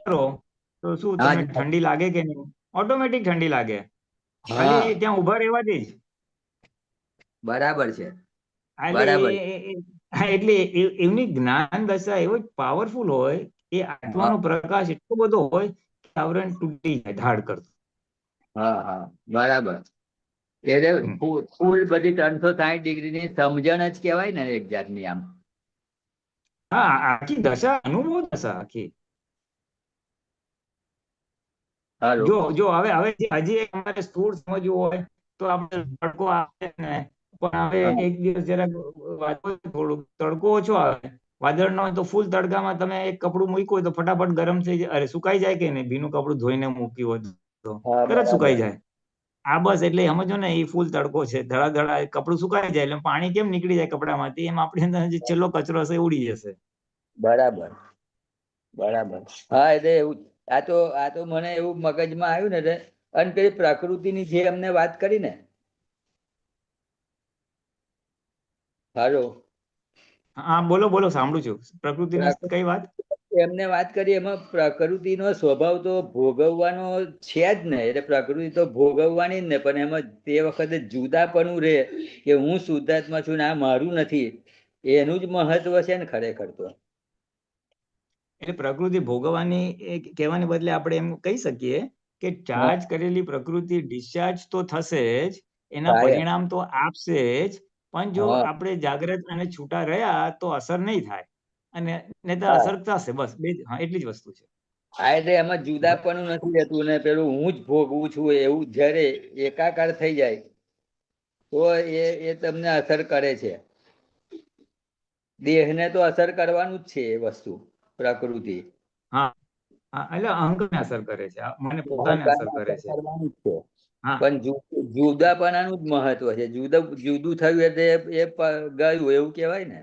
કરો તો શું હા તમને ઠંડી લાગે કે નહીં? ઓટોમેટિક ઠંડી લાગે, ખાલી હા ત્યાં ઉભા રહેવાથી જ. બરાબર છે. એટલે બરાબર. એટલે એમની જ્ઞાન દશા એવો પાવરફુલ હોય, એ હા આત્માનો પ્રકાશ એટલો બધો હોય કે આવરણ તૂટી જાય ધાડ કરતું. હા હા, બરાબર. એટલે હમ. ફૂલ બધી 360 ડિગ્રીની સમજણ જ કહેવાય ને એક જાતની આમ. હા, આખી દશા અનુભવ દશા આખી. હાલો. જો હવે હજી એક અમારે સ્થૂળ સમજવું હોય તો આપણે તડકો આવે ને, પણ હવે હા એક દિવસ જરાક થોડુંક તડકો ઓછો આવે, વાદળ ન હોય તો ફૂલ તડકામાં તમે એક કપડું મૂક્યું હોય તો ફટાફટ ગરમ થઈ જાય, અરે સુકાઈ જાય કે નહીં, ભીનું કપડું ધોઈને મૂક્યું હોય તો હા, તરત સુકાઈ બરાબર. જાય. આ બસ એટલે સમજો ને, એ ફૂલ તડકો છે, ધડાધડા કપડું સુકાઈ જાય એટલે પાણી કેમ નીકળી જાય કપડામાંથી, એમ આપણી અંદર જે છેલ્લો કચરો હશે એ ઉડી જશે. બરાબર બરાબર. હા, એટલે એવું આ તો મને એવું મગજમાં આવ્યું ને, અને પેલી પ્રકૃતિની જે અમને વાત કરી ને. હાલો. હા, બોલો બોલો, સાંભળું છું. પ્રકૃતિની કઈ વાત? એમને વાત કરી, એમાં પ્રકૃતિનો સ્વભાવ તો ભોગવવાનો છે જ ને, એટલે પ્રકૃતિ તો ભોગવવાની જ ને, પણ એમાં તે વખતે જુદાપણું રહે કે હું શુદ્ધાત્મા છું ને આ મારું નથી, એનું જ મહત્વ છે ને ખરેખર તો. એટલે પ્રકૃતિ ભોગવવાની કહેવાને બદલે આપણે એમ કહી શકીએ કે ચાર્જ કરેલી પ્રકૃતિ ડિસ્ચાર્જ તો થશે જ, એના કાયમ. પરિણામ તો આપશે જ, પણ જો હા. આપણે જાગ્રત અને છૂટા રહ્યા તો અસર નહીં થાય, અને નહીં તો હા. અસર થશે. બસ એટલી જ વસ્તુ છે. આ એટલે એમાં જુદાપણું નથી રહેતું ને પેલું હું જ ભોગવું છું એવું જ્યારે એકાકાર થઈ જાય તો એ તમને અસર કરે છે. દેહને તો અસર કરવાનું જ છે એ વસ્તુ પ્રકૃતિ. હા, એટલે અહંકારને અસર કરે છે, મને પોતાને અસર કરે છે. કરવાનું જ છે. હા પણ જુદાપણાનું જ મહત્વ છે. જુદું થયું એટલે એ ગયું એવું કેવાય ને.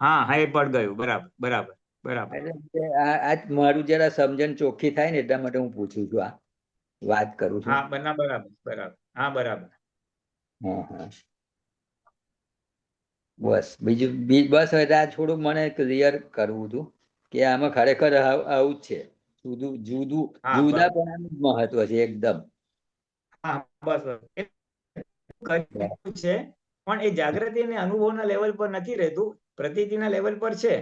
હા હા, એ પડ ગયું. બરાબર બરાબર બરાબર. એટલે આ મારું જરા સમજણ ચોખ્ખી થાય ને એટલા માટે હું પૂછું છું, આ વાત કરું છું. હા બરાબર બરાબર. હા બરાબર. હા હા, બસ બીજું બસ હવે આ થોડું મને ક્લિયર કરવું હતું કે આમાં ખરેખર આવું જ છે. હા બસ. જુદાપણાનું જ મહત્વ છે એકદમ. હા બસ બસ. છે, પણ એ જાગૃતિ અને અનુભવના લેવલ પર નથી રહેતું, પ્રતીતિના લેવલ પર છે.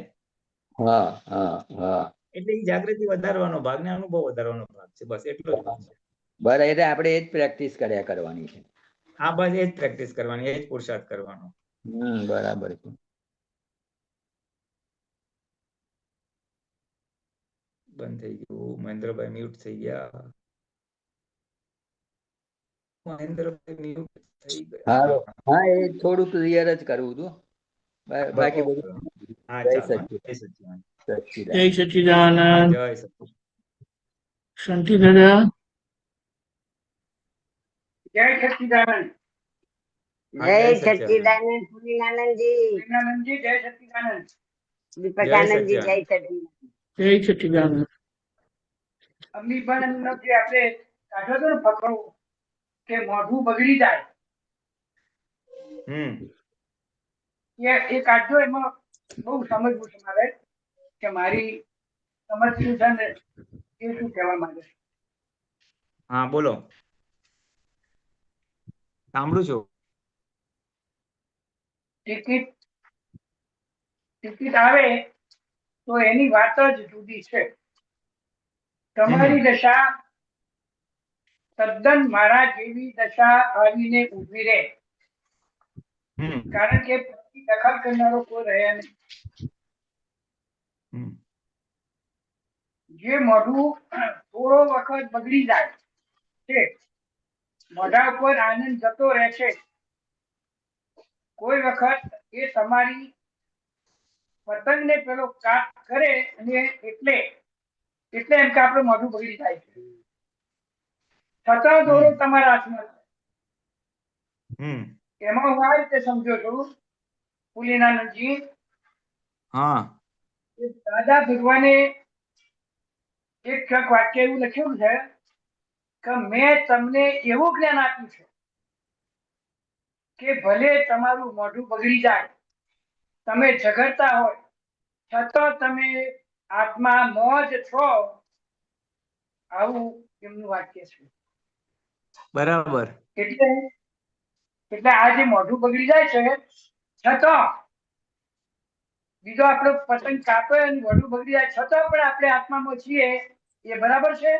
હા હા હા, એટલે એ જાગૃતિ વધારવાનો ભાગ ને અનુભવ વધારવાનો ભાગ છે. બસ એટલો જ ભાગ છે. બરાબર. એટલે આપણે એ જ પ્રેક્ટિસ કર્યા કરવાની છે. હા બસ એ જ પ્રેક્ટિસ કરવાની, એ જ પુરુષાર્થ કરવાનો. બરાબર છે. બંધ થઈ ગયું. મહેન્દ્રભાઈ મ્યુટ થઈ ગયા. મહેન્દ્રભાઈ મ્યુટ થઈ ગયા. હા, એ થોડું ક્લિયર જ કરવું હતું. બાકી બધું હા જય ચાલો. જય સચિદાનંદ. સચિદાનંદ. જય સચ્ચિદાનંદ. જય સચિદાનંદ. શાંતિ દાદા. જય સચ્ચિદાનંદ. હા, જય સચ્ચિદાનંદ પૂર્ણાનંદજી. પૂર્ણાનંદજી જય સચ્ચિદાનંદ. દીપકાનંદજી જય સચ્ચિદાનંદ. સચ્ચિદાનંદ. જય સચ્ચિદાનંદ. અમીભાઈનો જે આપણે કાઢ્યો હતો ને ફકરો કે મોઢું બગડી જાય, એ કાઢજો. એમાં બહુ સમજવું છે મારે કે મારી સમજ શું છે ને એ શું કહેવા માંગે છે. હા બોલો, સાંભળું છું. ટિકિટ ટિકિટ આવે તો એની વાત જ જુદી છે. તમારી દશા તદ્દન મારા જેવી દશા આવીને ઊભી રહે, કારણ કે દખલ કરનારો કોઈ રહ્યા નહીં. જે મોઢું થોડો વખત બગડી જાય છે, મોઢા ઉપર આનંદ જતો રહે છે, કોઈ વખત એ તમારી પતંગને પેલો કાપ કરે અને એટલે એમ કે આપણે મોઢું બગડી જાય છે. છતાં દોરો તમારા હાથમાં છે. એમાં હું આ રીતે સમજો છું પુલિનાનંદજી, દાદા ભગવાને એક વાક્ય એવું લખ્યું છે કે મેં તમને એવું જ્ઞાન આપ્યું છે કે ભલે તમારું મોઢું બગડી જાય, તમે ઝઘડતા હોય છતાં તમે આત્મા મોજ છો. આવું એમનું વાક્ય છે. બરાબર. એટલે આ જે મોઢું બગડી જાય છે છતાં બીજો આપણો પતંગ કાપે અને મોઢું બગડી જાય છતાં પણ આપણે આત્મામાં છીએ, એ બરાબર છે.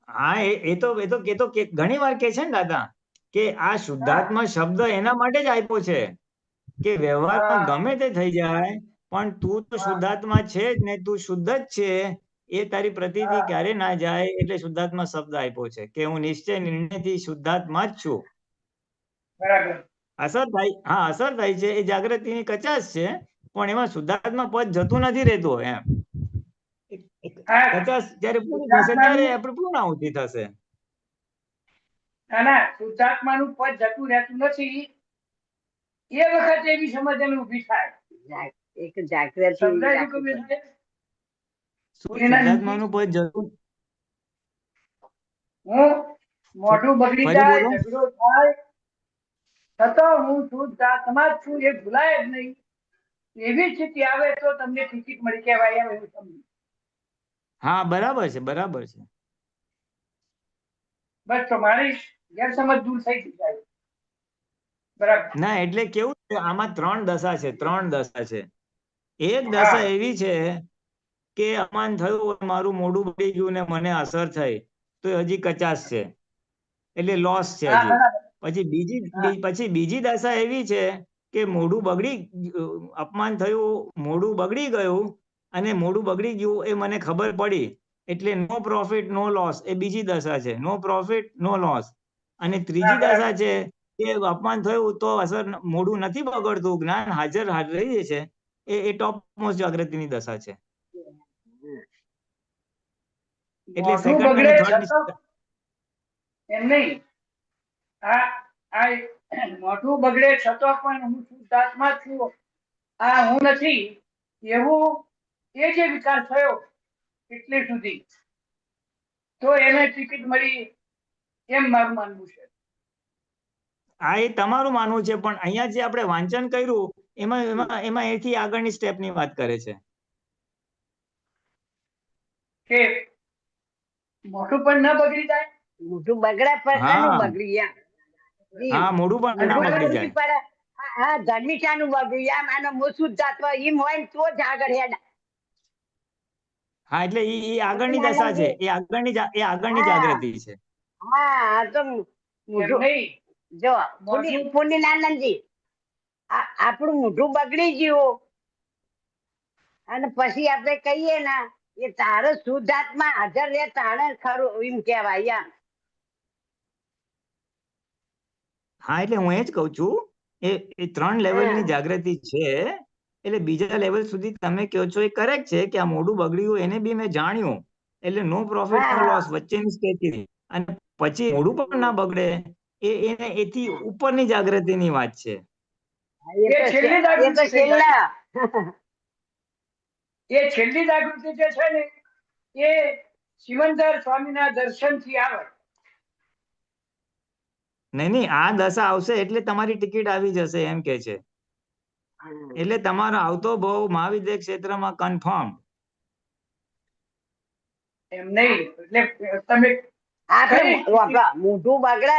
હા, એ તો ઘણી વાર કે છે ને દાદા કે આ શુદ્ધાત્મા શબ્દ એના માટે જ આપ્યો છે કે વ્યવહારમાં ગમે તે થઈ જાય પણ તું તો શુદ્ધાત્મા છે જ ને, તું શુદ્ધ જ છે. એ તારી પ્રતીતિ ક્યારે ના જાય એટલે શુદ્ધાત્મા શબ્દ આપ્યો છે કે હું નિશ્ચય નિર્ણયથી શુદ્ધાત્મા જ છું. બરાબર. અસર થાય, હા અસર થાય છે, એ જાગૃતિની કચાશ છે, પણ એમાં શુદ્ધાત્મા પદ જતું નથી રહેતું. એમ કચાશ જયારે પૂરી થશે ત્યારે આપણે પૂર્ણાહુતિ થશે. ના, શુદ્ધાત્માનું પદ જતું રહેતું નથી. એ વખતે એવી સમજ એને ઊભી થાય. એક જાગૃતિ શુદ્ધાત્માનું પદ જતું, હું મોઢું બગડી ફરી જાય, બોલો. ઝઘડો થાય છતાં હું શુદ્ધાત્મા જ છું એ ભૂલાય જ નહીં. એવી સ્થિતિ આવે તો તમને ટિકિટ મળી કહેવાય એમ એવું સમજો. હા બરાબર છે, બરાબર છે. બસ તો મારી ગેરસમજ દૂર થઈ જાય. બરાબર. ના એટલે કેવું છે, આમાં ત્રણ દશા છે. એક દશા એવી છે કે અપમાન થયું, મારું મોઢું બગડી ગયું ને મને અસર થઈ, તો એ હજી કચાશ છે, એટલે લોસ છે હા હજી. બરાબર પછી બીજી દશા એવી છે કે મોઢું બગડી, અપમાન થયું, મોઢું બગડી ગયું, અને મોઢું બગડી ગયું એ મને ખબર પડી, એટલે નો પ્રોફિટ નો લોસ, એ બીજી દશા છે. નો પ્રોફિટ નો લોસ. અને ત્રીજી હા, બરાબર. દશા છે કે અપમાન થયું તો અસર, મોઢું નથી બગડતું, જ્ઞાન હાજર રહી છે, એ ટોપ મોસ્ટ જાગૃતિની દશા છે. એટલે મોઢું સેકન્ડ બગડે અને થર્ડ છતાં એમ નહીં, આ મોઢું બગડે છતાં પણ હું શુદ્ધાત્મા છું, આ હું નથી, એવું એ જે વિચાર થયો એટલે સુધી, તો એને ટિકિટ મળી એમ મારું માનવું છે. આ એ તમારું માનવું છે, પણ અહીંયા જે આપણે વાંચન કર્યું એમાં એથી આગળની સ્ટેપની વાત કરે છે. કે મોઢું પણ ન બગડી જાય. મોઢું બગડે પણ હા. કનું બગડી એમ હા, મોઢું પણ ના બગડી જાય. હા ધર્મિકાનું બગડ્યું એમ આનો મોસુદ જાતો એમ હોય ને તો જ આગળ હેડ. હા, એટલે એ આગળની દશા છે, એ આગળની જાગૃતિ છે. હા આ તો એમ મોઢું નહીં, જો મોઢું પુનિલાનંદજી આપણું મોઢું બગડી ગયું અને પછી આપણે કહીએ ને એ તારો શુદ્ધાત્મા હાજર રહે તાણે ખરું એમ કહેવાય એમ. હા, એટલે હું એ જ કહું છું, એ 3 લેવલની જાગૃતિ છે. એટલે બીજા લેવલ સુધી તમે કહો છો એ કરેક્ટ છે કે આ મોઢું બગડ્યું એને બી મેં જાણ્યું, એટલે નો પ્રોફિટ નો લોસ વચ્ચેની સ્થિતિ. અને પછી મોઢું પણ ના બગડે, એથી ઉપરની જાગૃતિની વાત છે. એ છેલ્લી એ જાગૃતિ તો થઈ જાય. છેલ્લા એ છેલ્લી જાગૃતિ જે છે ને એ સિમંદર સ્વામીના દર્શનથી આવે. નહીં, આ દશા આવશે એટલે તમારી ટિકિટ આવી જશે એમ કે છે. એટલે તમારો આવતો બહુ મહાવિદ્ય ક્ષેત્રમાં કન્ફર્મ. એમ નહીં, એટલે તમે આપણે કઈ મોઢું બગડે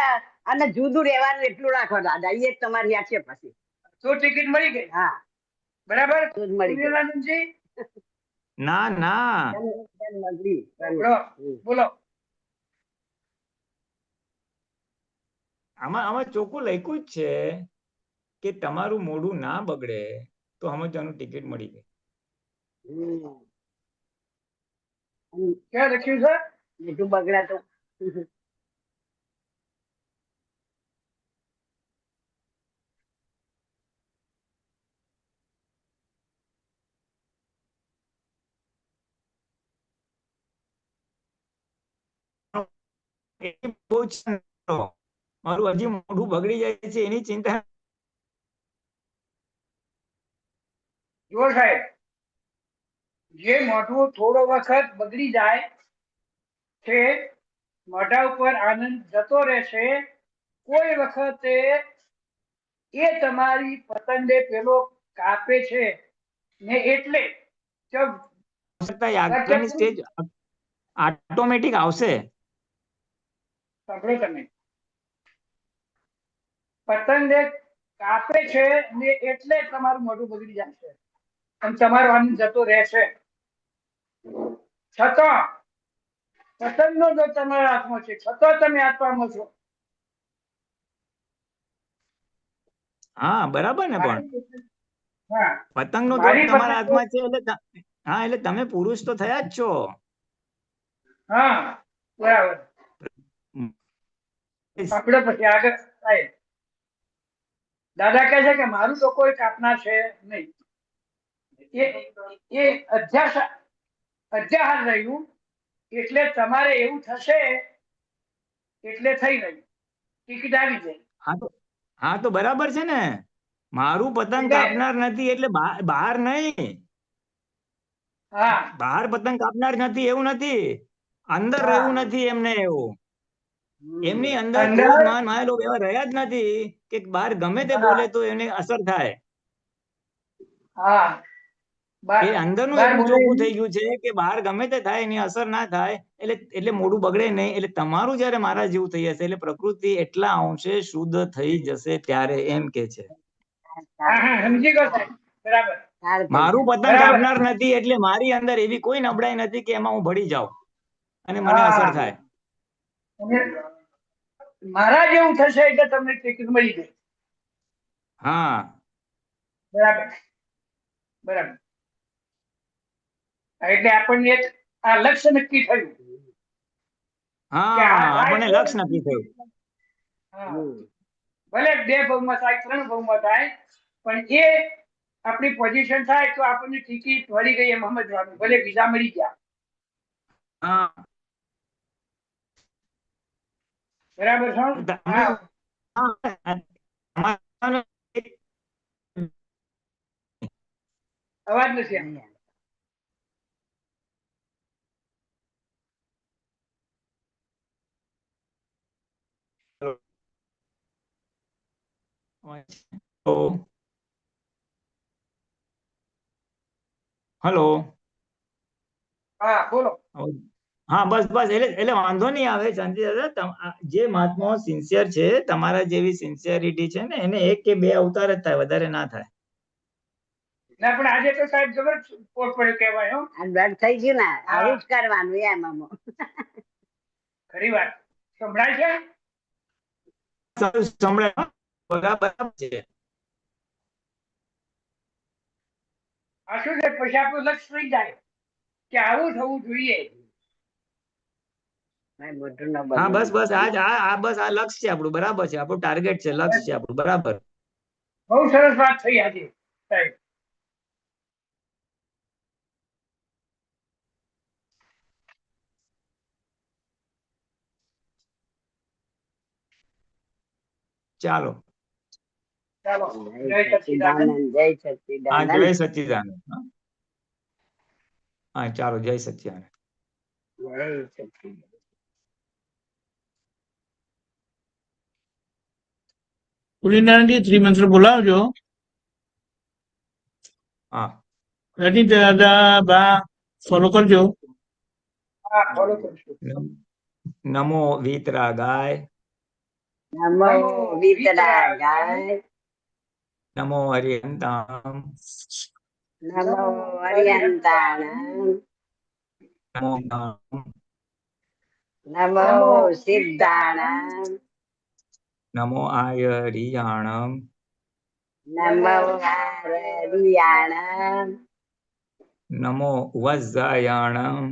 અને જુદું રહેવાનું એટલું રાખો દાદા, એ જ તમારી યાદ છે પછી. તો ટિકિટ મળી ગઈ. હા બરાબર તો જ મળી ગઈ. પુનિલાનંદજી, ના બોલો, બોલો. આમાં ચોખ્ખું લખ્યું જ છે કે તમારું મોઢું ના બગડે તો સમજવાનું ટિકિટ મળી ગઈ. ક્યાં લખ્યું છે? મોઢું બગડે તો બહુ જ મારું હજી મોઢું બગડી જાય છે એની ચિંતા. જુઓ સાહેબ, જે મોઢું થોડો વખત બગડી જાય છે, મોઢા ઉપર આનંદ જતો રહેશે, કોઈ વખતે એ તમારી પતંગે પેલો કાપે છે ને એટલે આગળની સ્ટેજ ઓટોમેટિક આવશે. સાંભળો તમે, પતંગે કાપે છે ને એટલે તમારું મોઢું બગડી જાય છે અને તમારો આનંદ જતો રહેશે. છતાં પતંગનો જો તમારા હાથમાં છે, છતાં તમે આત્મામાં છો. હા, બરાબર ને, પણ હા, પતંગનો દોર મારી તમારા પતંગ, હાથમાં છે એટલે તમે પુરુષ તો થયા જ છો. હા બરાબર. આપણે પછી આગળ સાહેબ, દાદા કહે છે કે મારું તો કોઈ કાપનાર છે નહીં. એ અધ્યાહાર રહ્યું એટલે તમારે એવું થશે એટલે થઈ રહ્યું, ટિકિટ આવી જાય. હા તો બરાબર છે ને, મારું પતંગ એટલે કાપનાર નથી એટલે બહાર નહીં. હા બહાર પતંગ કાપનાર નથી એવું નથી, અંદર હા, રહેવું નથી એમને. એવું એમની અંદર અંદર ક્રોધ માન માયેલો એવા રહ્યા જ નથી કે બહાર ગમે તે બોલે તો એને અસર થાય. હા એ અંદરનું બાર એટલું બોલે ચોખ્ખું થઈ ગયું છે કે બહાર ગમે તે થાય એની અસર ના થાય, એટલે મોઢું બગડે નહીં. એટલે તમારું જયારે મારા જેવું થઈ જશે એટલે પ્રકૃતિ એટલા અંશે શુદ્ધ થઈ જશે ત્યારે એમ કે છે. હા સમજી ગયો સાહેબ, બરાબર. હાલ થઈ મારું જાય. પતંગ બરાબર. કાપનાર નથી એટલે મારી અંદર એવી કોઈ નબળાઈ નથી કે એમાં હું ભળી જાઉં અને મને હા. અસર થાય. અને મારા જેવું થશે એટલે તમને ટિકિટ મળી ગઈ. હા બરાબર બરાબર. એટલે આપણને એક આ લક્ષ્ય નક્કી થયું કે હા આ આપણને થાય લક્ષ નક્કી થયું. હા. ભલે 2 ભાગમાં થાય 3 ભાગમાં થાય પણ એ આપણી પોઝિશન થાય તો આપણને ટિકિટ મળી ગઈ એમ સમજવાનું. ભલે વિઝા મળી ગયા. હા બરાબર છે? હા. અવાજ નથી આવતો. હલો. હા બોલો. હા બસ બસ એટલે વાંધો નહીં આવે શાંતિ દાદા. જે મહાત્માઓ સિન્સિયર છે તમારા જેવી સિન્સિયરિટી છે ને એને 1 કે 2 અવતાર જ થાય, વધારે ના થાય. ના પણ આજે તો સાહેબ જબર પોટ પડ્યો કહેવાય. હો આ દંડ થઈ ગયું ને આવું જ કરવાનું એમ ખરી વાત. સંભળાય છે? સંભળાય બરાબર છે. આ શું છે પછી આપણું લક્ષ્ય થઈ જાય કે આવું થવું જોઈએ. મોઢું ન હા બસ બગડે. બસ આ બસ આ લક્ષ્ય છે આપણું, બરાબર છે. આપણું ટાર્ગેટ છે, લક્ષ્ય છે આપણું, બરાબર. બહુ સરસ વાત થઈ આજે સાહેબ. ચાલો. ચાલો જય સચ્ચિદાનંદ. જય હા સચ્ચિદાનંદ. જય સચ્ચિદાનંદ. હા ચાલો જય સચ્ચિદાનંદ. જય સચ્ચિદાનંદ. પુરીનારાયણજી ત્રિમંત્ર બોલાવજો. હા રેડી દાદા બા ફોલો કરજો. હા ફોલો કરશું. નમો વીતરાગાય. નમો વિતરાગાય. નમો હરિયંતામ. નમો હરિયંતાણં. નમો જ્ઞાનમ. નમો સિદ્ધાણં. નમો આયરિયાણમ. નમો આરરિયાણં. નમો વજ્જાયાણમ.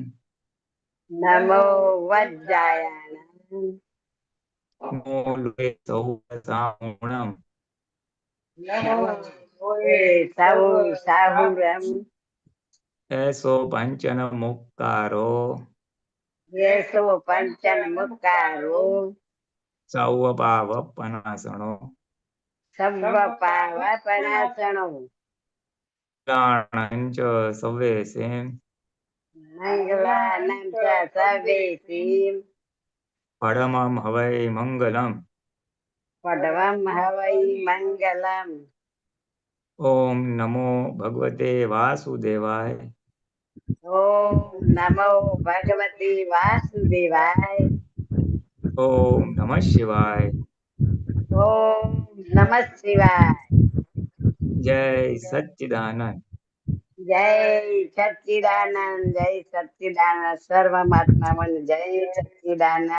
નમો વજ્જાયાણં. નમો લુએ સૌ નમો સૌ સાહુરમ. એસો પંચન મુક્કારો. યેસો પંચન મુક્કારો. સૌ પાવ પનાસણો. સર્વ પાવપનાશણો. દાણંચ સવેસેન. મંગલાનં ચ સવેસીમ. પડમમ હવૈ મંગલમ. પડવમ હવૈ મંગલમ. ઓમ નમો ભગવતે વાસુદેવાય. ઓમ નમો ભગવતે વાસુદેવાય. ઓમ નમઃ શિવાય. ઓમ નમઃ શિવાય. જય સચ્ચિદાનંદ. જય સચ્ચિદાનંદ. જય સચ્ચિદાનંદ. સર્વ મહાત્માઓને જય સચ્ચિદાનંદ.